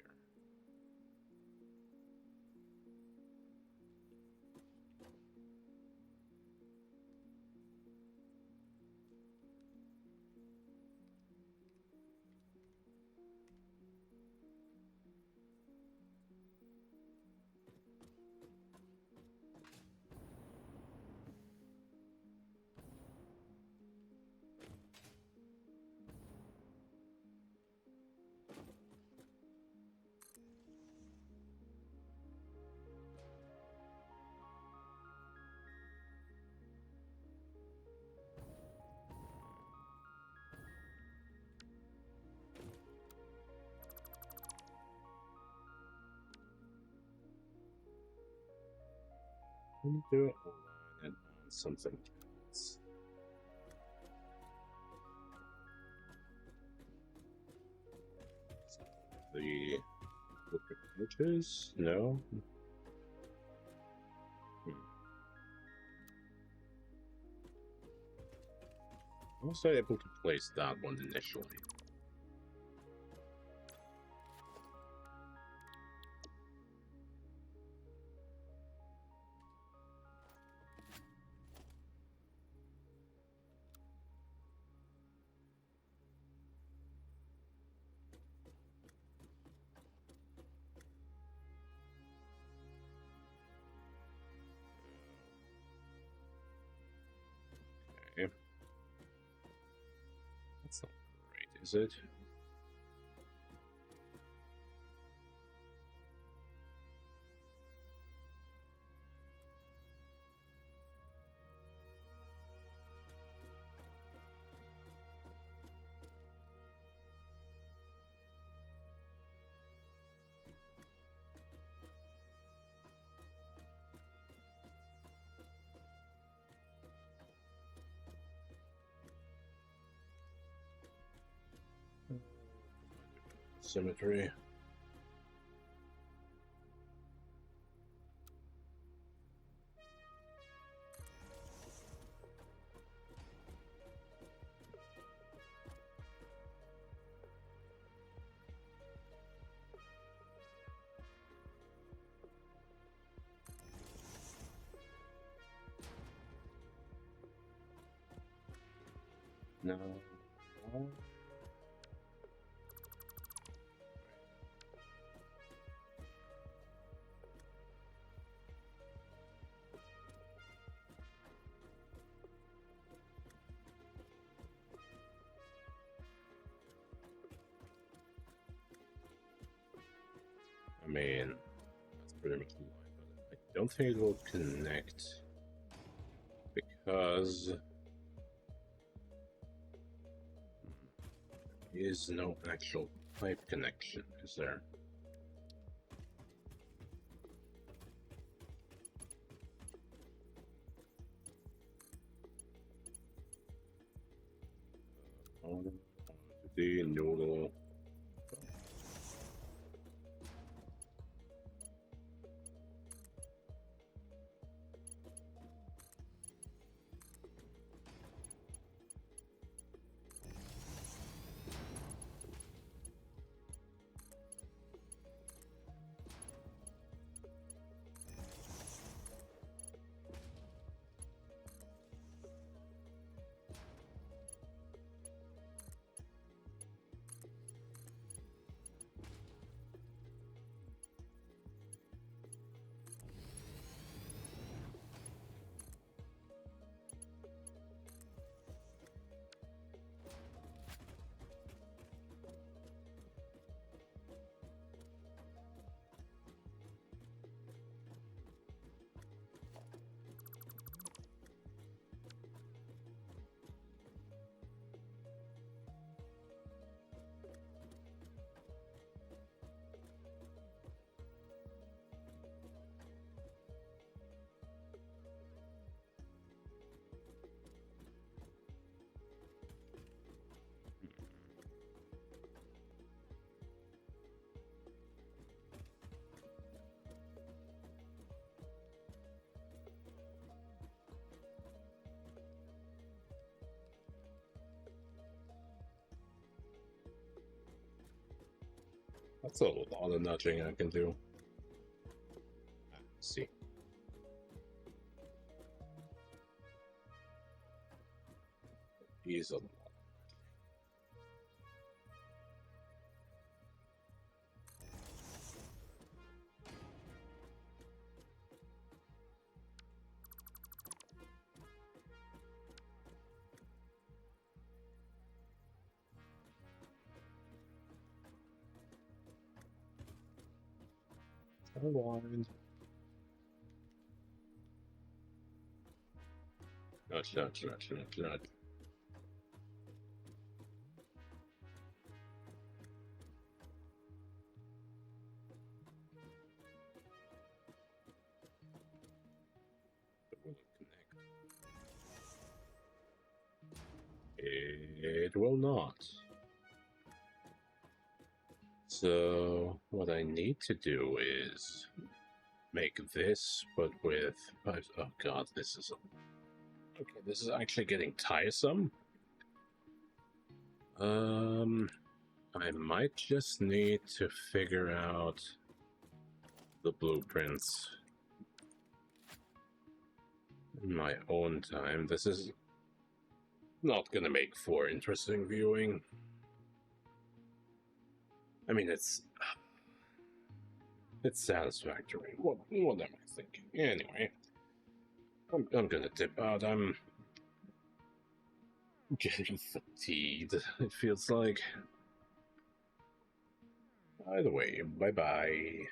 I'm gonna do it online and on something else. The book of images? No. I was able to place that one initially. Okay. That's not great, is it? Symmetry. No. No. I mean, that's pretty much the line, but I don't think it will connect because there is no actual pipe connection, is there? The noodle. That's a lot of nudging I can do. Let's see. He's a lot. Unwind. Nudge, nudge, nudge, nudge, nudge. It will not. So what I need to do is make this, but with pipes. Oh god, this is okay. This is actually getting tiresome. I might just need to figure out the blueprints in my own time. This is not gonna make for interesting viewing. I mean, it's satisfactory. What am I thinking? Anyway, I'm gonna dip out. I'm getting fatigued, it feels like. Either way, bye-bye.